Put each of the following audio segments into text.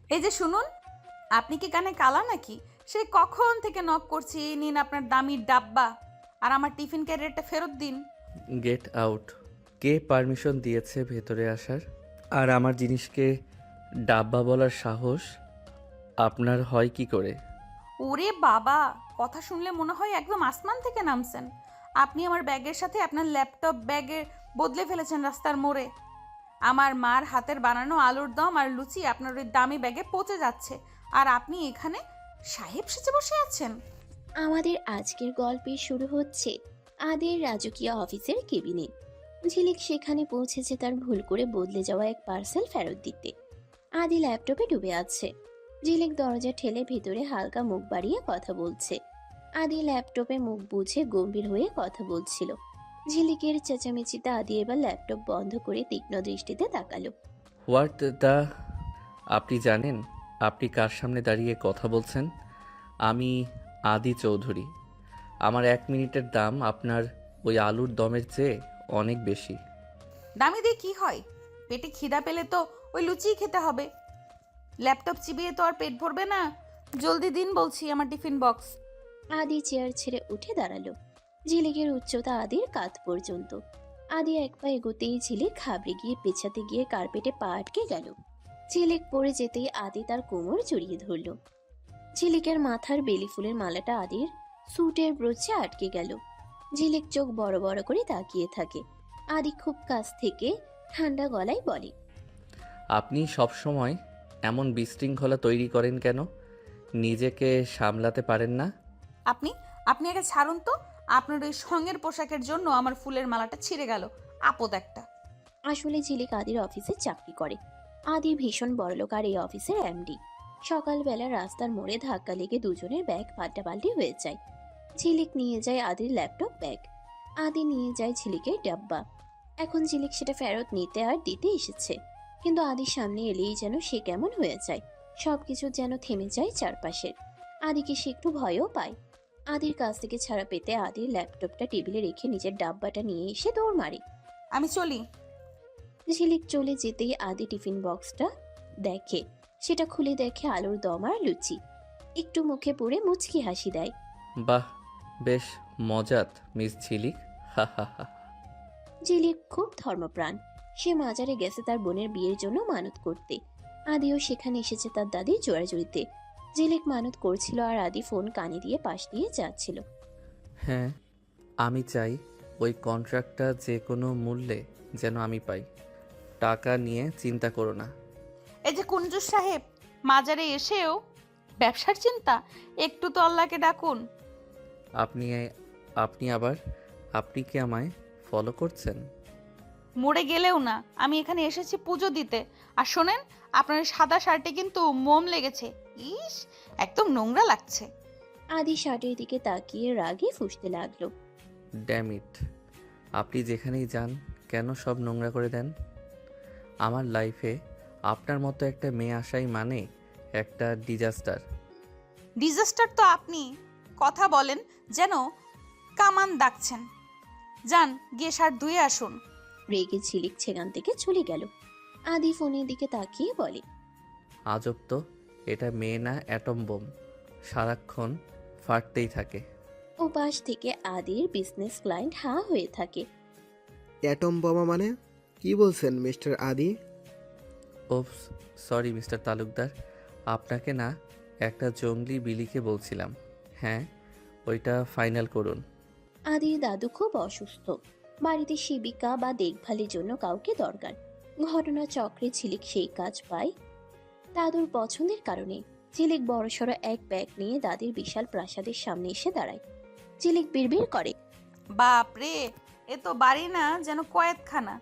এই যে শুনুন, আপনি কি কানে কালা নাকি? সেই কখন থেকে নক করছি, নিন আপনার দামি ডাব্বা, আর আমার টিফিন ক্যারিয়ারটা ফেরত দিন। Get out. কে পারমিশন দিয়েছে ভেতরে আসার? আর আমার জিনিসকে ডাব্বা বলার সাহস আপনার হয় কি করে? ওরে বাবা, কথা শুনলে মনে হয় একদম আসমান থেকে নামছেন। আপনি আমার ব্যাগের সাথে আপনার ল্যাপটপ ব্যাগে বদলে ফেলেছেন রাস্তার মোড়ে। আমার মার হাতের বানানো আলুর দম আর লুচি আপনার ওই দামি ব্যাগে পচে যাচ্ছে, আর আপনি এখানে সাহেব সেজে বসে আছেন। আমাদের আজকের গল্পে শুরু হচ্ছে আদের রাজকীয় অফিসের কেবিনে। ঝিলিক সেখানে পৌঁছেছে তার ভুল করে বদলে যাওয়া এক পার্সেল ফেরত দিতে। আদি ল্যাপটপে ডুবে আছে। ঝিলিক দরজা ঠেলে ভেতরে হালকা মুখ বাড়িয়ে কথা বলছে। আদি ল্যাপটপে মুখ বুঝে গম্ভীর হয়ে কথা বলছিল। ঝিলিকের চেঁচামেচিতে আদি এবার ল্যাপটপ বন্ধ করে তীক্ষ্ণ দৃষ্টিতে তাকালো। What the? আপনি জানেন আপনি কার সামনে দাঁড়িয়ে কথা বলছেন? আমি আদি চৌধুরী। আমার 1 মিনিটের দাম আপনার ওই আলুর দমের চেয়ে অনেক বেশি। দামি দিয়ে কি হয়? পেটে খিদা পেলে তো ওই লুচিই খেতে হবে। ল্যাপটপ চিবিয়ে তো আর পেট ভরবে না। জলদি দিন বলছি আমার টিফিন বক্স। আদি চেয়ার ছেড়ে উঠে দাঁড়ালো। ঝিলিকের উচ্চতা আদির কাঁধ পর্যন্ত। আদি এক পা এগোতেই ঝিলিক ঘাবড়ে গিয়ে পেছাতে গিয়ে কার্পেটে পা আটকে গেল। ঝিলিক পড়ে যেতেই আদি তার কোমর জড়িয়ে ধরল। ঝিলিকের মাথার বেলি ফুলের মালাটা আদির স্যুটের ব্রোচে আটকে গেল। ঝিলিক চোখ বড় বড় করে তাকিয়ে থাকে। আদি খুব কাছ থেকে ঠান্ডা গলায় বলে, আপনি সব সময় এমন বিশৃঙ্খলা তৈরি করেন কেন? নিজেকে সামলাতে পারেন না? আপনি আপনি আগে ছাড়ুন তো। আপনার ওই সঙ্গের পোশাকের জন্য আমার ফুলের মালাটা ছিঁড়ে গেল। আপদ একটা। আসলে ঝিলিক আদির অফিসে চাকরি করে। আদি ভীষণ বড়লোক আর এই অফিসের এমডি। সকালবেলা রাস্তার মোড়ে ধাক্কা লেগে দুজনের ব্যাগ পাল্টাপাল্টি হয়ে যায়। ঝিলিক নিয়ে যায় আদির ল্যাপটপ ব্যাগ। আদি নিয়ে যায় ঝিলিকের ডাব্বা। এখন ঝিলিক সেটা ফেরত নিতে আর দিতে এসেছে। কিন্তু আদির সামনে এলেই যেন সে কেমন হয়ে যায়। সবকিছু যেন থেমে যায় চারপাশের। আদিকে সে একটু ভয়ও পায়। আদির কাছ থেকে ছাড়া পেতে আদির ল্যাপটপটা টেবিলে রেখে নিজের ডাব্বাটা নিয়ে এসে দৌড় মারে। আমি চলি। ঝিলিক চলে যেতেই আদি টিফিন বক্সটা দেখে। সেটা খুলে দেখে আলুর দম আর লুচি। একটু মুখে পুড়ে মুচকি হাসি দেয়। বাহ, বেশ মজাত মিস ঝিলিক। হা হা হা। ঝিলিক খুব ধর্মপ্রাণ। সে মাজারে গেছে তার বোনের বিয়ের জন্য মানত করতে। আদিও সেখানে এসেছে তার দাদির জোড়াজুড়িতে। ঝিলিক মানত করছিল আর আদি ফোন কানে দিয়ে পাশ দিয়ে যাচ্ছিল। হ্যাঁ, আমি চাই ওই কন্ট্রাক্টটা যে কোনো মূল্যে যেন আমি পাই। টাকা নিয়ে চিন্তা করো না। এই যে কুঞ্জুস সাহেব, মাজারে এসেও ব্যবসার চিন্তা? একটু তো আল্লাহকে ডাকুন। আপনি আপনি আবার আপনি কি আমায় ফলো করছেন? মরে গেলেও না, আমি এখানে এসেছি পুজো দিতে। আর শোনেন, আপনার ওই সাদা শার্টে কিন্তু মোম লেগেছে। ইস, একদম নোংরা লাগছে। আদি শার্টের দিকে তাকিয়ে রাগে ফুঁসতে লাগলো। Damn it! আপনি যেখানেই যান কেন সব নোংরা করে দেন? আমার লাইফে আপনার মতো একটা মেয়ে আসাই মানে একটা ডিজাস্টার। ডিজাস্টার তো আপনি। কথা বলেন যেন কামান দাগছেন। যান গিয়ে শার্ট ধুয়ে আসুন। রেগে ঝিলিক সেখান থেকে চলে গেল। আদি ফোনের দিকে তাকিয়ে বলে, আজব তো, এটা মেয়ে না অ্যাটম বোম, সারাক্ষণ ফাটতেই থাকে। ও পাশ থেকে আদির বিজনেস ক্লায়েন্ট হাঁ হয়ে থাকে। অ্যাটম বোমা মানে কি বলছেন মিস্টার আদি? ওপস, সরি মিস্টার তালুকদার, আপনাকে না একটা জঙ্গলি বিলিকে বলছিলাম। হ্যাঁ, ওইটা ফাইনাল করুন। আদির দাদু খুব অসুস্থ। বাড়িতে সেবিকা বা দেখভালের জন্য কাউকে দরকার। ঘটনা চক্রে ঝিলিক সেই কাজ পায় দাদুর পছন্দের কারণে। ঝিলিক বড়সড় এক ব্যাগ নিয়ে দাদির বিশাল প্রাসাদের সামনে এসে দাঁড়ায়। ঝিলিক বিড়বিড় করে, বাপ রে, এ তো বাড়ি না, যেন কয়েতখানা।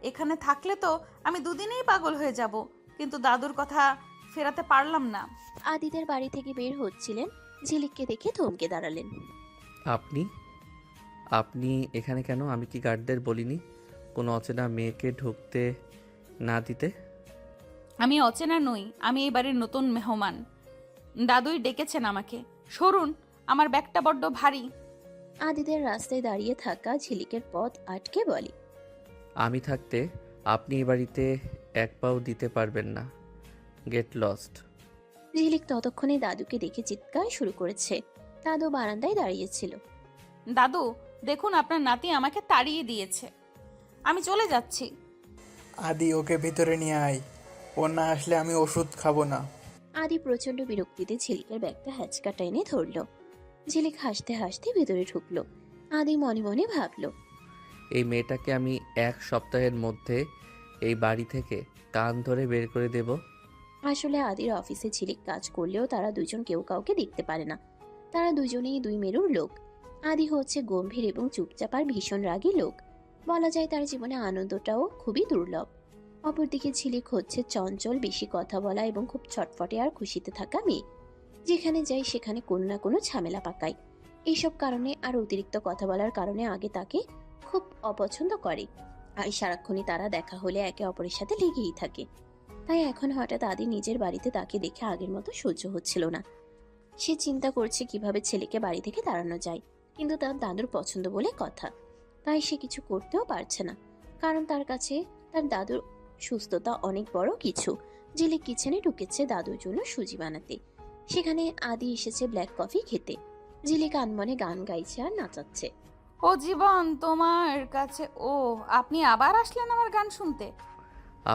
এখানে থাকলে তো আমি দুদিনেই পাগল হয়ে যাব, কিন্তু দাদুর কথা ফেরাতে পারলাম না। আদিদের বাড়ি থেকে বের হচ্ছিলেন। ঝিলিককে দেখে থমকে দাঁড়ালেন। আপনি আপনি এখানে কেন? আমি কি গার্ডদের বলিনি কোনো অচেনা মেয়েকে ঢুকতে না দিতে? আমি অচেনা নই, আমি এই বাড়ির নতুন মেহমান। দাদুই ডেকেছেন আমাকে। সরুন, আমার ব্যাগটা বড্ড ভারী। আদিদের রাস্তায় দাঁড়িয়ে থাকা ঝিলিকের পথ আটকে বলে, আমি থাকতে আপনি এ বাড়িতে এক পাও দিতে পারবেন না। Get lost. ঝিলিক ততক্ষণে দাদুকে দেখে চিৎকার শুরু করেছে। দাদু বারান্দায় দাঁড়িয়েছিল। দাদু, দেখুন আপনার নাতি আমাকে তাড়িয়ে দিয়েছে। আমি চলে যাচ্ছি। আদি, ওকে ভিতরে নিয়ে আয়। ও না আসলে আমি ওষুধ খাবো না। আদি প্রচন্ড বিরক্তিতে ঝিলিকের ব্যাগটা হ্যাচকা টেনে ধরল। ঝিলিক হাসতে হাসতে ভেতরে ঢুকলো। আদি মনে মনে ভাবলো, এই মেয়েটাকে আমি 1 সপ্তাহের মধ্যে এই বাড়ি থেকে কান ধরে বের করে দেব। আসলে আদির অফিসে ঝিলিক কাজ করলেও তারা দুজন কেউ কাউকে দেখতে পারে না। তারা দুজনেই দুই মেরুর লোক। আদি হচ্ছে গম্ভীর এবং চুপচাপ আর ভীষণ রাগী লোক। বলা যায় তার জীবনে আনন্দটাও খুবই দুর্লভ। অপরদিকে ঝিলিক হচ্ছে চঞ্চল, বেশি কথা বলা এবং খুব ছটফটে আর খুশিতে থাকা মেয়ে। যেখানে যাই সেখানে কোনো না কোনো ঝামেলা পাকায়। এইসব কারণে আর অতিরিক্ত কথা বলার কারণে আগে তাকে খুব অপছন্দ করে। আর সারাক্ষণই তারা দেখা হলে একে অপরের সাথে লেগেই থাকে। তাই এখন হঠাৎ আদি নিজের বাড়িতে তাকে দেখে আগের মতো সহ্য হচ্ছিল না। সে চিন্তা করছে কিভাবে ছেলেকে বাড়ি থেকে তাড়ানো যায়, কিন্তু তার দাদুর পছন্দ বলে কথা। তাই সে কিছু করতেও পারছে না, কারণ তার কাছে তার দাদুর সুস্থতা অনেক বড় কিছু। ঝিলিক কিচেনে ঢুকেছে দাদুর জন্য সুজি বানাতে। সেখানে আদি এসেছে ব্ল্যাক কফি খেতে। ঝিলিক আনমনে গান গাইছে আর নাচাচ্ছে। ও জীবন, তোমার কাছে ও আপনি আবার আসলেন আমার গান শুনতে?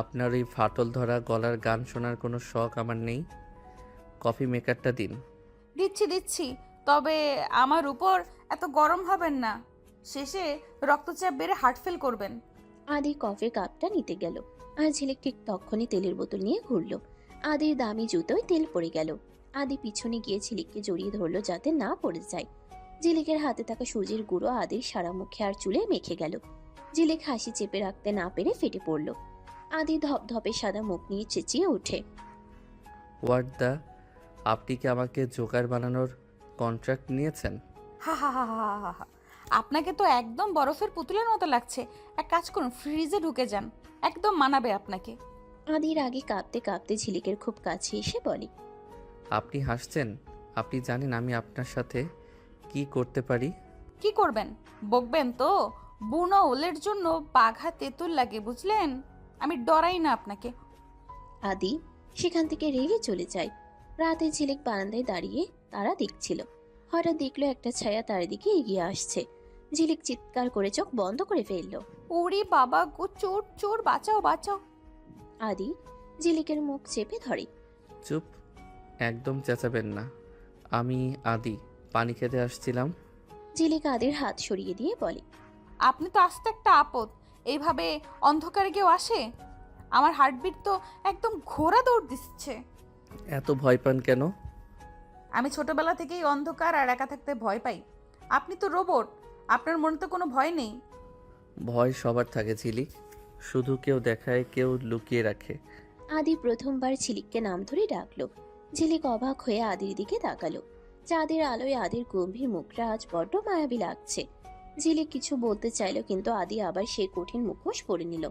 আপনার ওই ফাটল ধরা গলার গান শোনার কোনো শখ আমার নেই। কফি মেকারটা দিন। দিচ্ছি দিচ্ছি, তবে আমার উপর এত গরম হবেন না, শেষে রক্তচাপ বেড়ে হার্ট ফেল করবেন। আদি কফির কাপটা নিতে গেল, আর ঝিলিক ঠিক তখনই তেলের বোতল নিয়ে ঘুরলো। আদির দামি জুতোয় তেল পড়ে গেল। আদি পিছনে গিয়ে ঝিলিককে জড়িয়ে ধরলো যাতে না পড়ে যায়। ঝিলিকের হাতে থাকা সুজির গুঁড়ো আদির সারা মুখে আর চুলে মেখে গেল। ঝিলিক হাসি চেপে রাখতে না পেরে ফেটে পড়ল। আদি ধপধপে সাদা মুখ নিয়ে চেঁচিয়ে ওঠে, হোয়াট দ্য, আপনি কি আমাকে জোকার বানানোর কন্ট্রাক্ট নিয়েছেন? হা হা হা হা হা হা। আপনাকে তো একদম বরফের পুতুলের মতো লাগছে। এক কাজ করুন, ফ্রিজে ঢুকে যান, একদম মানাবে আপনাকে। আদির আগে কাঁপতে কাঁপতে ঝিলিকের খুব কাছে এসে বলে, আপনি হাসছেন? আপনি জানেন আমি আপনার সাথে কি করতে পারি? কি করবেন? বকবেন তো? বুনো ওলের জন্য বাঘা তেঁতুল লাগে, বুঝলেন? আমি ডরাই না আপনাকে। আদি সেখান থেকে রেগে চলে যায়। রাতে ঝিলিক বারান্দায় দাঁড়িয়ে তারা দেখছিল। হঠাৎ দেখলো একটা ছায়া তার দিকে এগিয়ে আসছে। ঝিলিক চিৎকার করে চোখ বন্ধ করে ফেললো। উড়ি বাবা গো, চোর চোর, বাঁচাও বাঁচাও। আদি ঝিলিকের মুখ চেপে ধরে। চুপ, একদম চেঁচাবেন না। আমি আদি, পানি খেতে আসছিলাম। ঝিলিক আদির হাত সরিয়ে দিয়ে বলে, আপনি তো আস্তে একটা আপদ। এইভাবে অন্ধকারে কেউ আসে? আমার হার্টবিট তো একদম ঘোড়া দৌড় দিচ্ছে। এত ভয় পান কেন? আমি ছোটবেলা থেকেই অন্ধকার আর একা থাকতে ভয় পাই। আপনি তো রোবট, আপনার মনে তো কোনো ভয় নেই। ভয় সবার থাকে ঝিলিক, শুধু কেউ দেখায়, কেউ লুকিয়ে রাখে। আদি প্রথমবার ঝিলিককে নাম ধরে ডাকলো। ঝিলিক অবাক হয়ে আদির দিকে তাকালো। চাঁদের আলোয় আদির গম্ভীর মুখটা আজ বড্ড মায়াবী লাগছে। ঝিলিক কিছু বলতে চাইলো, কিন্তু আদি আবার সেই কঠিন মুখোশ পরে নিল।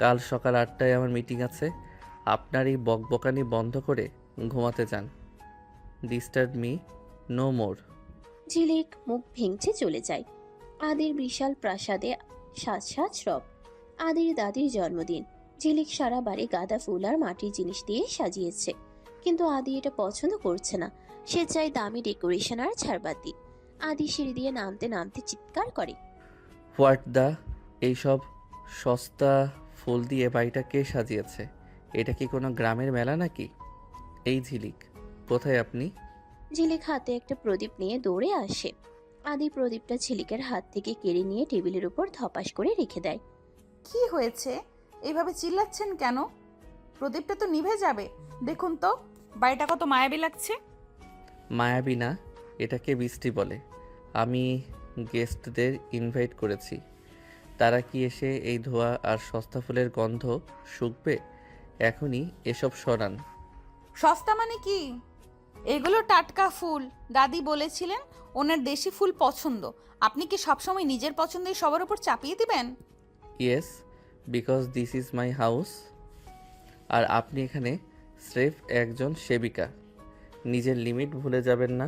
কাল সকাল 8টায় আমার মিটিং আছে। আপনার এই বকবকানি বন্ধ করে ঘুমাতে যান। Disturb me no more. ঝিলিক মুখ ভেঙচে চলে যায়। আদির বিশাল প্রাসাদে সাজ সাজ রব। আদির দাদির জন্মদিন। ঝিলিক সারা বাড়ি গাঁদা ফুল আর মাটির জিনিস দিয়ে সাজিয়েছে, কিন্তু আদি এটা পছন্দ করছে না। সে চাই দামি ডেকোরেশন আর ঝাড়বাতি। আদি সিঁড়ি দিয়ে নামতে নামতে চিৎকার করে, হোয়াট দ্য, এইসব সস্তা ফুল দিয়ে বাড়িটা কে সাজিয়েছে? এটা কি কোনো গ্রামের মেলা নাকি? এই ঝিলিক, কোথায় আপনি? ঝিলিক হাতে একটা প্রদীপ নিয়ে দৌড়ে আসে। আদি প্রদীপটা ঝিলিকের হাত থেকে কেড়ে নিয়ে টেবিলের উপর ধপাস করে রেখে দেয়। কি হয়েছে? এইভাবে চিল্লাচ্ছেন কেন? প্রদীপটা তো নিভে যাবে। দেখুন তো বাড়িটা কত মায়াবী লাগছে। মায়াবী না, এটাকে বৃষ্টি বলে। আমি গেস্টদের ইনভাইট করেছি, তারা কি এসে এই ধোয়া আর সস্তা ফুলের গন্ধ শুকবে? এখনই এসব সরান। সস্তা মানে কি? এগুলো টাটকা ফুল। দাদি বলেছিলেন ওনার দেশি ফুল পছন্দ। আপনি কি সবসময় নিজের পছন্দই সবার উপর চাপিয়ে দিবেন? Yes, because this is my house. আর আপনি এখানে স্রেফ একজন সেবিকা। নিজের লিমিট ভুলে যাবেন না।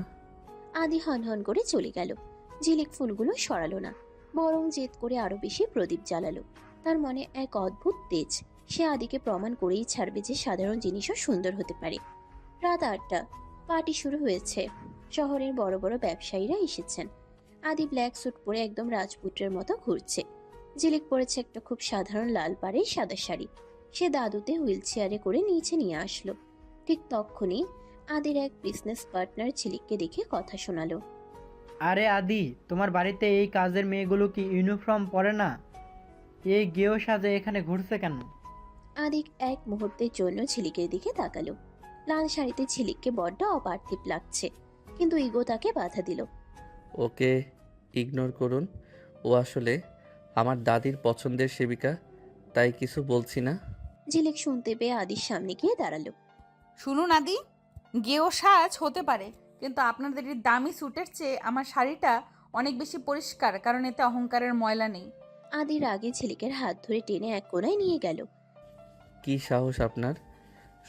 আদি হনহন করে চলে গেল। ঝিলিক ফুলগুলো সরালো না, বরং জেদ করে আরো বেশি প্রদীপ জ্বালালো। তার মনে এক অদ্ভুত তেজ। সে আদিকে প্রমাণ করেই ছাড়বে যে সাধারণ জিনিসও সুন্দর হতে পারে। রাত 8টা। পার্টি শুরু হয়েছে। শহরের বড় বড় ব্যবসায়ীরা এসেছেন। আদি ব্ল্যাক স্যুট পরে একদম রাজপুত্রের মতো ঘুরছে। ঝিলিক পরেছে একটা খুব সাধারণ লাল পাড়ের সাদা শাড়ি। সে দাদুতে হুইল চেয়ারে করে নিচে নিয়ে আসলো। ঠিক তক্ষুনি আদির এক বিজনেস পার্টনার ঝিলিককে দেখে কথা শোনালো। আরে আদি, তোমার বাড়িতে এই কাজের মেয়েগুলো কি ইউনিফর্ম পরে না? এই গেও সাজে এখানে ঘুরছে কেন? আদিক এক মুহূর্তের জন্য ঝিলিকের দিকে তাকালো। লাল শাড়িতে ঝিলিককে বড্ড অপার্থিব লাগছে, কিন্তু ইগো তাকে বাধা দিল। ওকে ইগনোর করুন। ও আসলে আমার দাদির পছন্দের সেবিকা, তাই কিছু বলছি না। ঝিলিক শুনতে পেয়ে আদির সামনে গিয়ে দাঁড়ালো। শুনুন আদি, গেও সাজ হতে পারে, কিন্তু আপনাদের এই দামি স্যুটের চেয়ে আমার শাড়িটা অনেক বেশি পরিষ্কার, কারণ এতে অহংকারের ময়লা নেই। আদির আগে ঝিলিকের হাত ধরে টেনে এক কোণায় নিয়ে গেল। কি সাহস আপনার?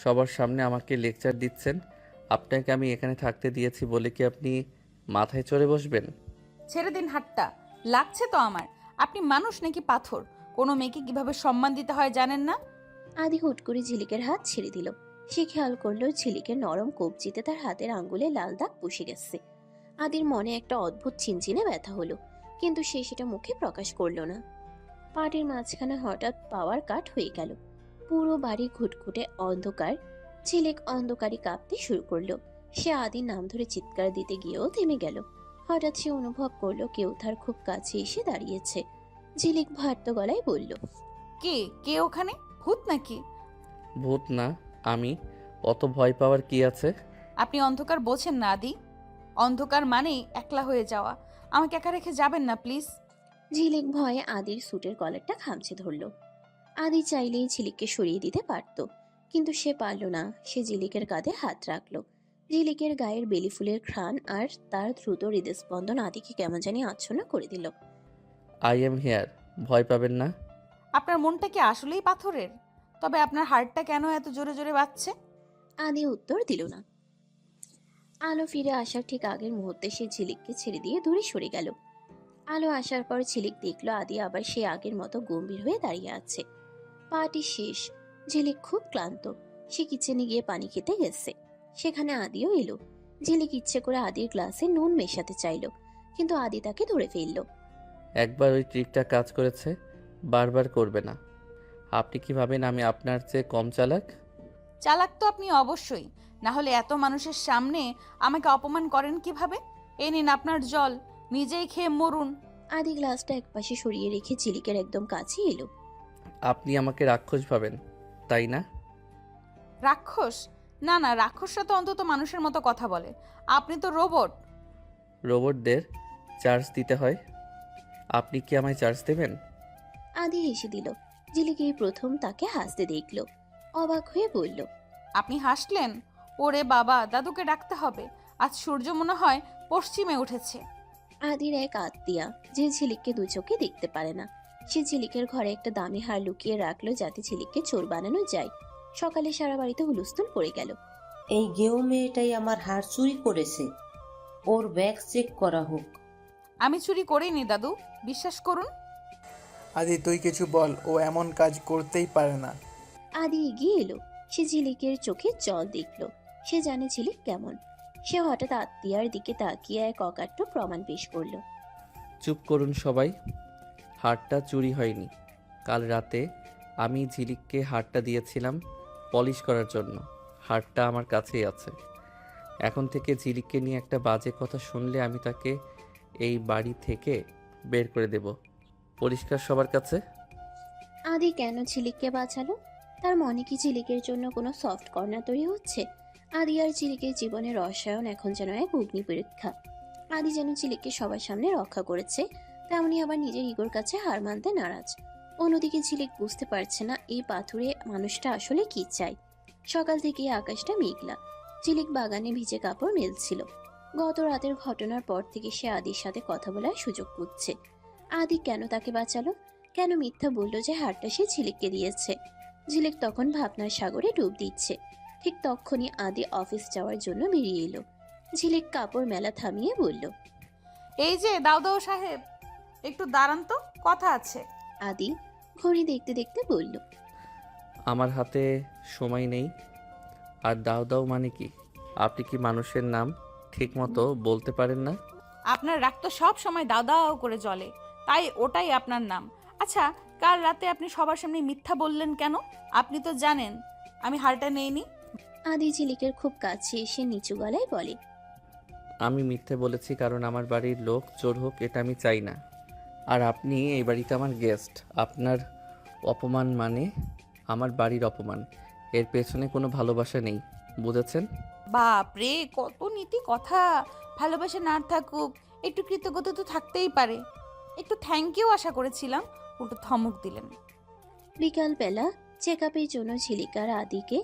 সবার সামনে আমাকে লেকচার দিচ্ছেন? আপনাকে আমি এখানে থাকতে দিয়েছি বলে কি আপনি মাথায় চড়ে বসবেন? ছেড়ে দিন হাতটা, লাগছে তো আমার। আপনি মানুষ নাকি পাথর? কোনো মেয়েকে কিভাবে সম্মান দিতে হয় জানেন না? আদি হুট করে ঝিলিকের হাত ছেড়ে দিল। সে খেয়াল করলো ঝিলিকের নরম কবজিতে তার হাতের আঙ্গুলে লাল দাগ বসে গেছে। আদির মনে একটা অদ্ভুত চিনচিনে ব্যথা হলো, কিন্তু সে সেটা মুখে প্রকাশ করলো না। পার্টির মাঝখানে হঠাৎ পাওয়ার কাট হয়ে গেল। পুরো বাড়ি ঘুটঘুটে অন্ধকার। ঝিলিক অন্ধকারে কাঁপতে শুরু করলো। সে আদির নাম ধরে চিৎকার দিতে গিয়েও থেমে গেল। হঠাৎ সে অনুভব করলো কেউ তার খুব কাছে এসে দাঁড়িয়েছে। ঝিলিক ভার্ত গলায় বলল, কে কে ওখানে? ভূত নাকি? ভূত না আমি। অত ভয় পাওয়ার কি আছে? আপনি অন্ধকার বোঝেন না আদি। অন্ধকার মানেই একলা হয়ে যাওয়া। আমাকে একা রেখে যাবেন না প্লিজ। ঝিলিক ভয়ে আদির স্যুটের কলারটা খামচে ধরল। আদি চাইলেই ঝিলিককে সরিয়ে দিতে পারত, কিন্তু সে পারল না। সে ঝিলিকের কাঁধে হাত রাখলো। ঝিলিকের গায়ের বেলি ফুলের ঘ্রাণ আর তার দ্রুত হৃদস্পন্দন আদিকে কেমন জানি আচ্ছন্ন করে দিল। আই এম হেয়ার, ভয় পাবেন না। আপনার মনটা কি আসলেই পাথরের? তবে আপনার হার্টটা কেন এত জোরে জোরে বাজছে? আদি উত্তর দিল না। আলো ফিরে আসার ঠিক আগের মুহূর্তে সে ঝিলিককে ছেড়ে দিয়ে দূরে সরে গেল। আলো আসার পর ঝিলিক দেখলো আদি আবার সে আগের মতো গম্ভীর হয়ে দাঁড়িয়ে আছে। পার্টি শেষ। ঝিলিক খুব ক্লান্ত। সে কিচেনে গিয়ে পানি খেতে গেছে। সেখানে আদিও এলো। ঝিলিক ইচ্ছে করে আদির গ্লাসে নুন মেশাতে চাইলো, কিন্তু আদি তাকে ধরে ফেললো। একবার ওই ট্রিকটা কাজ করেছে, বারবার করবে না। আপনি কি ভাবেন আমি আপনার চেয়ে কম চালাক? চালাক তো আপনি অবশ্যই, না হলে এত মানুষের সামনে আমাকে অপমান করেন কিভাবে? এই নিন আপনার জল, নিজেই খেয়ে মরুন। আদি গ্লাসটা একপাশে সরিয়ে রেখে ঝিলিকের একদম কাছে এলো। আপনি আমাকে রাক্ষস ভাবেন, তাই না? রাক্ষস? না না, রাক্ষসরা তো অন্তত মানুষের মতো কথা বলে। আপনি তো রোবট। রোবটদের চার্জ দিতে হয়। আপনি কি আমায় চার্জ দেবেন? আদি হেসে দিল। ঝিলিক এই প্রথম তাকে হাসতে দেখলো। অবাক হয়ে বলল, আপনি হাসলেন? ওরে বাবা, দাদুকে ডাকতে হবে। আজ সূর্য মনে হয় পশ্চিমে উঠেছে। আদির এক আত্মীয়া, যে ঝিলিককে দু চোখে দেখতে পারে না। সে ঝিলিকের ঘরে একটা দামি হার লুকিয়ে রাখলো, যাতে ঝিলিককে চোর বানানো যায়। সকালে সারা বাড়িতে হুলস্থুল পড়ে গেল। এই গেও মেয়েটাই আমার হার চুরি করেছে, ওর ব্যাগ চেক করা হোক। আমি চুরি করিনি দাদু, বিশ্বাস করুন। আদি তুই কিছু বল, ও এমন কাজ করতেই পারে না। আদি এগিয়ে এলো। সে ঝিলিকের চোখে জল দেখলো। সে জানে ঝিলিক কেমন। সে হঠাৎ আত্মীয়ার দিকে তাকিয়ে এক অকাট্য প্রমাণ পেশ করলো। চুপ করুন সবাই। হারটা চুরি হয়নি। কাল রাতে আমি ঝিলিককে হারটা দিয়েছিলাম পলিশ করার জন্য। হারটা আমার কাছেই আছে। এখন থেকে ঝিলিককে নিয়ে একটা বাজে কথা শুনলে আমি তাকে এই বাড়ি থেকে বের করে দেব। পরিষ্কার সবার কাছে? আদি কেন ঝিলিককে বাঁচালো? তার মনে কি ঝিলিকের জন্য কোনো সফট কর্নার তৈরি হচ্ছে? আদি আর ঝিলিকের জীবনের রসায়ন এখন যেন এক অগ্নি পরীক্ষা। আদি যেন ঝিলিককে সবার সামনে রক্ষা করেছে, তেমনি আবার নিজের ইগোর কাছে হার মানতে নারাজ। অন্যদিকে ঝিলিক বুঝতে পারছে না এই পাথুরে মানুষটা আসলে কি চায়। সকাল থেকে আকাশটা মেঘলা। ঝিলিক বাগানে ভিজে কাপড় মেলছিল। গত রাতের ঘটনার পর থেকে সে আদির সাথে কথা বলার সুযোগ খুঁজছে। আদি কেন তাকে বাঁচালো? কেন মিথ্যা বললো যে হারটা সে ঝিলিককে দিয়েছে? ঝিলিক তখন ভাবনার সাগরে ডুব দিচ্ছে। ঠিক তখনই আদি অফিস যাওয়ার জন্য বেরিয়ে এলো। ঝিলিক কাপড় মেলা থামিয়ে বলল, এই যে দাউদাউ সাহেব, একটু দাঁড়ান তো, কথা আছে। আদি ঘড়ি দেখতে দেখতে বলল, আমার হাতে সময় নেই। আর দাও দাও মানে কি? আপনি কি মানুষের নাম ঠিক মতো বলতে পারেন না? আপনার রাগ তো সব সময় দাও দাও করে জ্বলে, তাই ওটাই আপনার নাম। আচ্ছা, কাল রাতে আপনি সবার সামনে মিথ্যা বললেন কেন? আপনি তো জানেন আমি হারটা নেইনি। আদি ঝিলিকের খুব কাছে এসে নিচু গলায় বলে। আমি মিথ্যে বলেছি কারণ আমার বাড়ির লোক চোর হোক এটা আমি চাই না। আর আপনি এই বাড়িতে আমার গেস্ট। আপনার অপমান মানে আমার বাড়ির অপমান। এর পেছনে কোনো ভালোবাসা নেই, বুঝেছেন? বাপ রে, কত নীতি কথা! ভালোবাসা না থাকুক, একটু কৃতজ্ঞতা তো থাকতেই পারে। একটু থ্যাংক ইউ আশা করেছিলাম, উল্টো ধমক দিলেন। বিকালবেলা চেক আপের জন্য ঝিলিকার আদিকে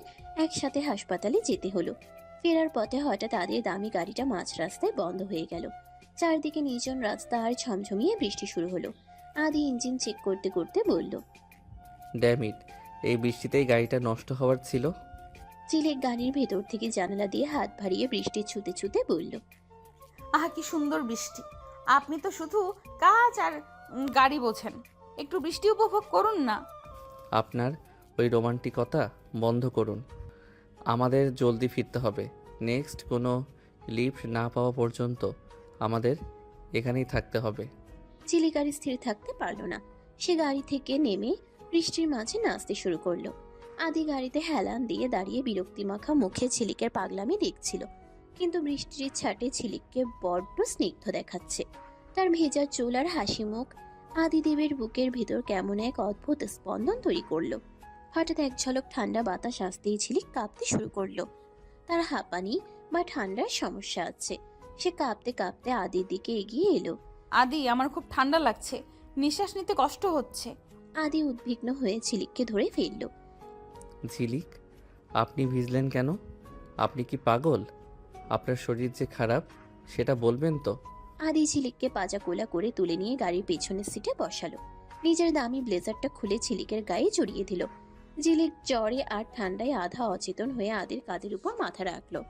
একসাথে হাসপাতালে যেতে হলো। ফেরার পথে হঠাৎ আদির দামি গাড়িটা মাঝ রাস্তায় বন্ধ হয়ে গেল। চারদিকে নির্জন রাস্তা আর ঝমঝমিয়ে বৃষ্টি শুরু হলো। আদি ইঞ্জিন চেক করতে করতে বলল। ড্যামিট, এই বৃষ্টিতেই গাড়িটা নষ্ট হওয়ার ছিল। ঝিলিক গাড়ির ভেতর থেকে জানালা দিয়ে হাত বাড়িয়ে বৃষ্টি ছুতে ছুতে বলল। আহা কি সুন্দর বৃষ্টি! আপনি তো শুধু কাজ আর গাড়ি বোঝেন, একটু বৃষ্টি উপভোগ করুন না। আপনার ওই রোমান্টিকতা বন্ধ করুন। আমাদের জলদি ফিরতে হবে। নেক্সট কোনো লিফট না পাওয়া পর্যন্ত আমাদের এখানেই থাকতে হবে। ঝিলিক আর স্থির থাকতে পারল না। সে গাড়ি থেকে নেমে বৃষ্টির মাঝে নাচতে শুরু করলো। আদি গাড়িতে হেলান দিয়ে দাঁড়িয়ে বিরক্তিমাখা মুখে ঝিলিকের পাগলামি দেখছিল, কিন্তু বৃষ্টির ছাটে ঝিলিককে বড্ড স্নিগ্ধ দেখাচ্ছে। তার ভেজা চুল আর হাসি মুখ আদিদেবের বুকের ভিতর কেমন এক অদ্ভুত স্পন্দন তৈরি করলো। হঠাৎ এক ঝলক ঠান্ডা বাতাস আসতেই ঝিলিক কাঁপতে শুরু করলো। তার হাঁপানি বা ঠান্ডার সমস্যা আছে। সে কাঁপতে কাঁপতে আদির দিকে এগিয়ে এলো। আদি, আমার খুব ঠান্ডা লাগছে, নিঃশ্বাস নিতে কষ্ট হচ্ছে। আদি উদ্বিগ্ন হয়ে ঝিলিককে ধরে ফেলল। ঝিলিক, আপনি ভিজলেন কেন? আপনি কি পাগল? আপনার শরীর যে খারাপ সেটা বলবেন তো? আদি ঝিলিককে পাজা কোলা করে তুলে নিয়ে গাড়ির পেছনের সিটে বসালো। নিজের দামি ব্লেজারটা খুলে ঝিলিকের গায়ে জড়িয়ে দিল। ঝিলিক জ্বরে আর ঠান্ডায় আধা অচেতন হয়ে আদির কাঁধের উপর মাথা রাখলো।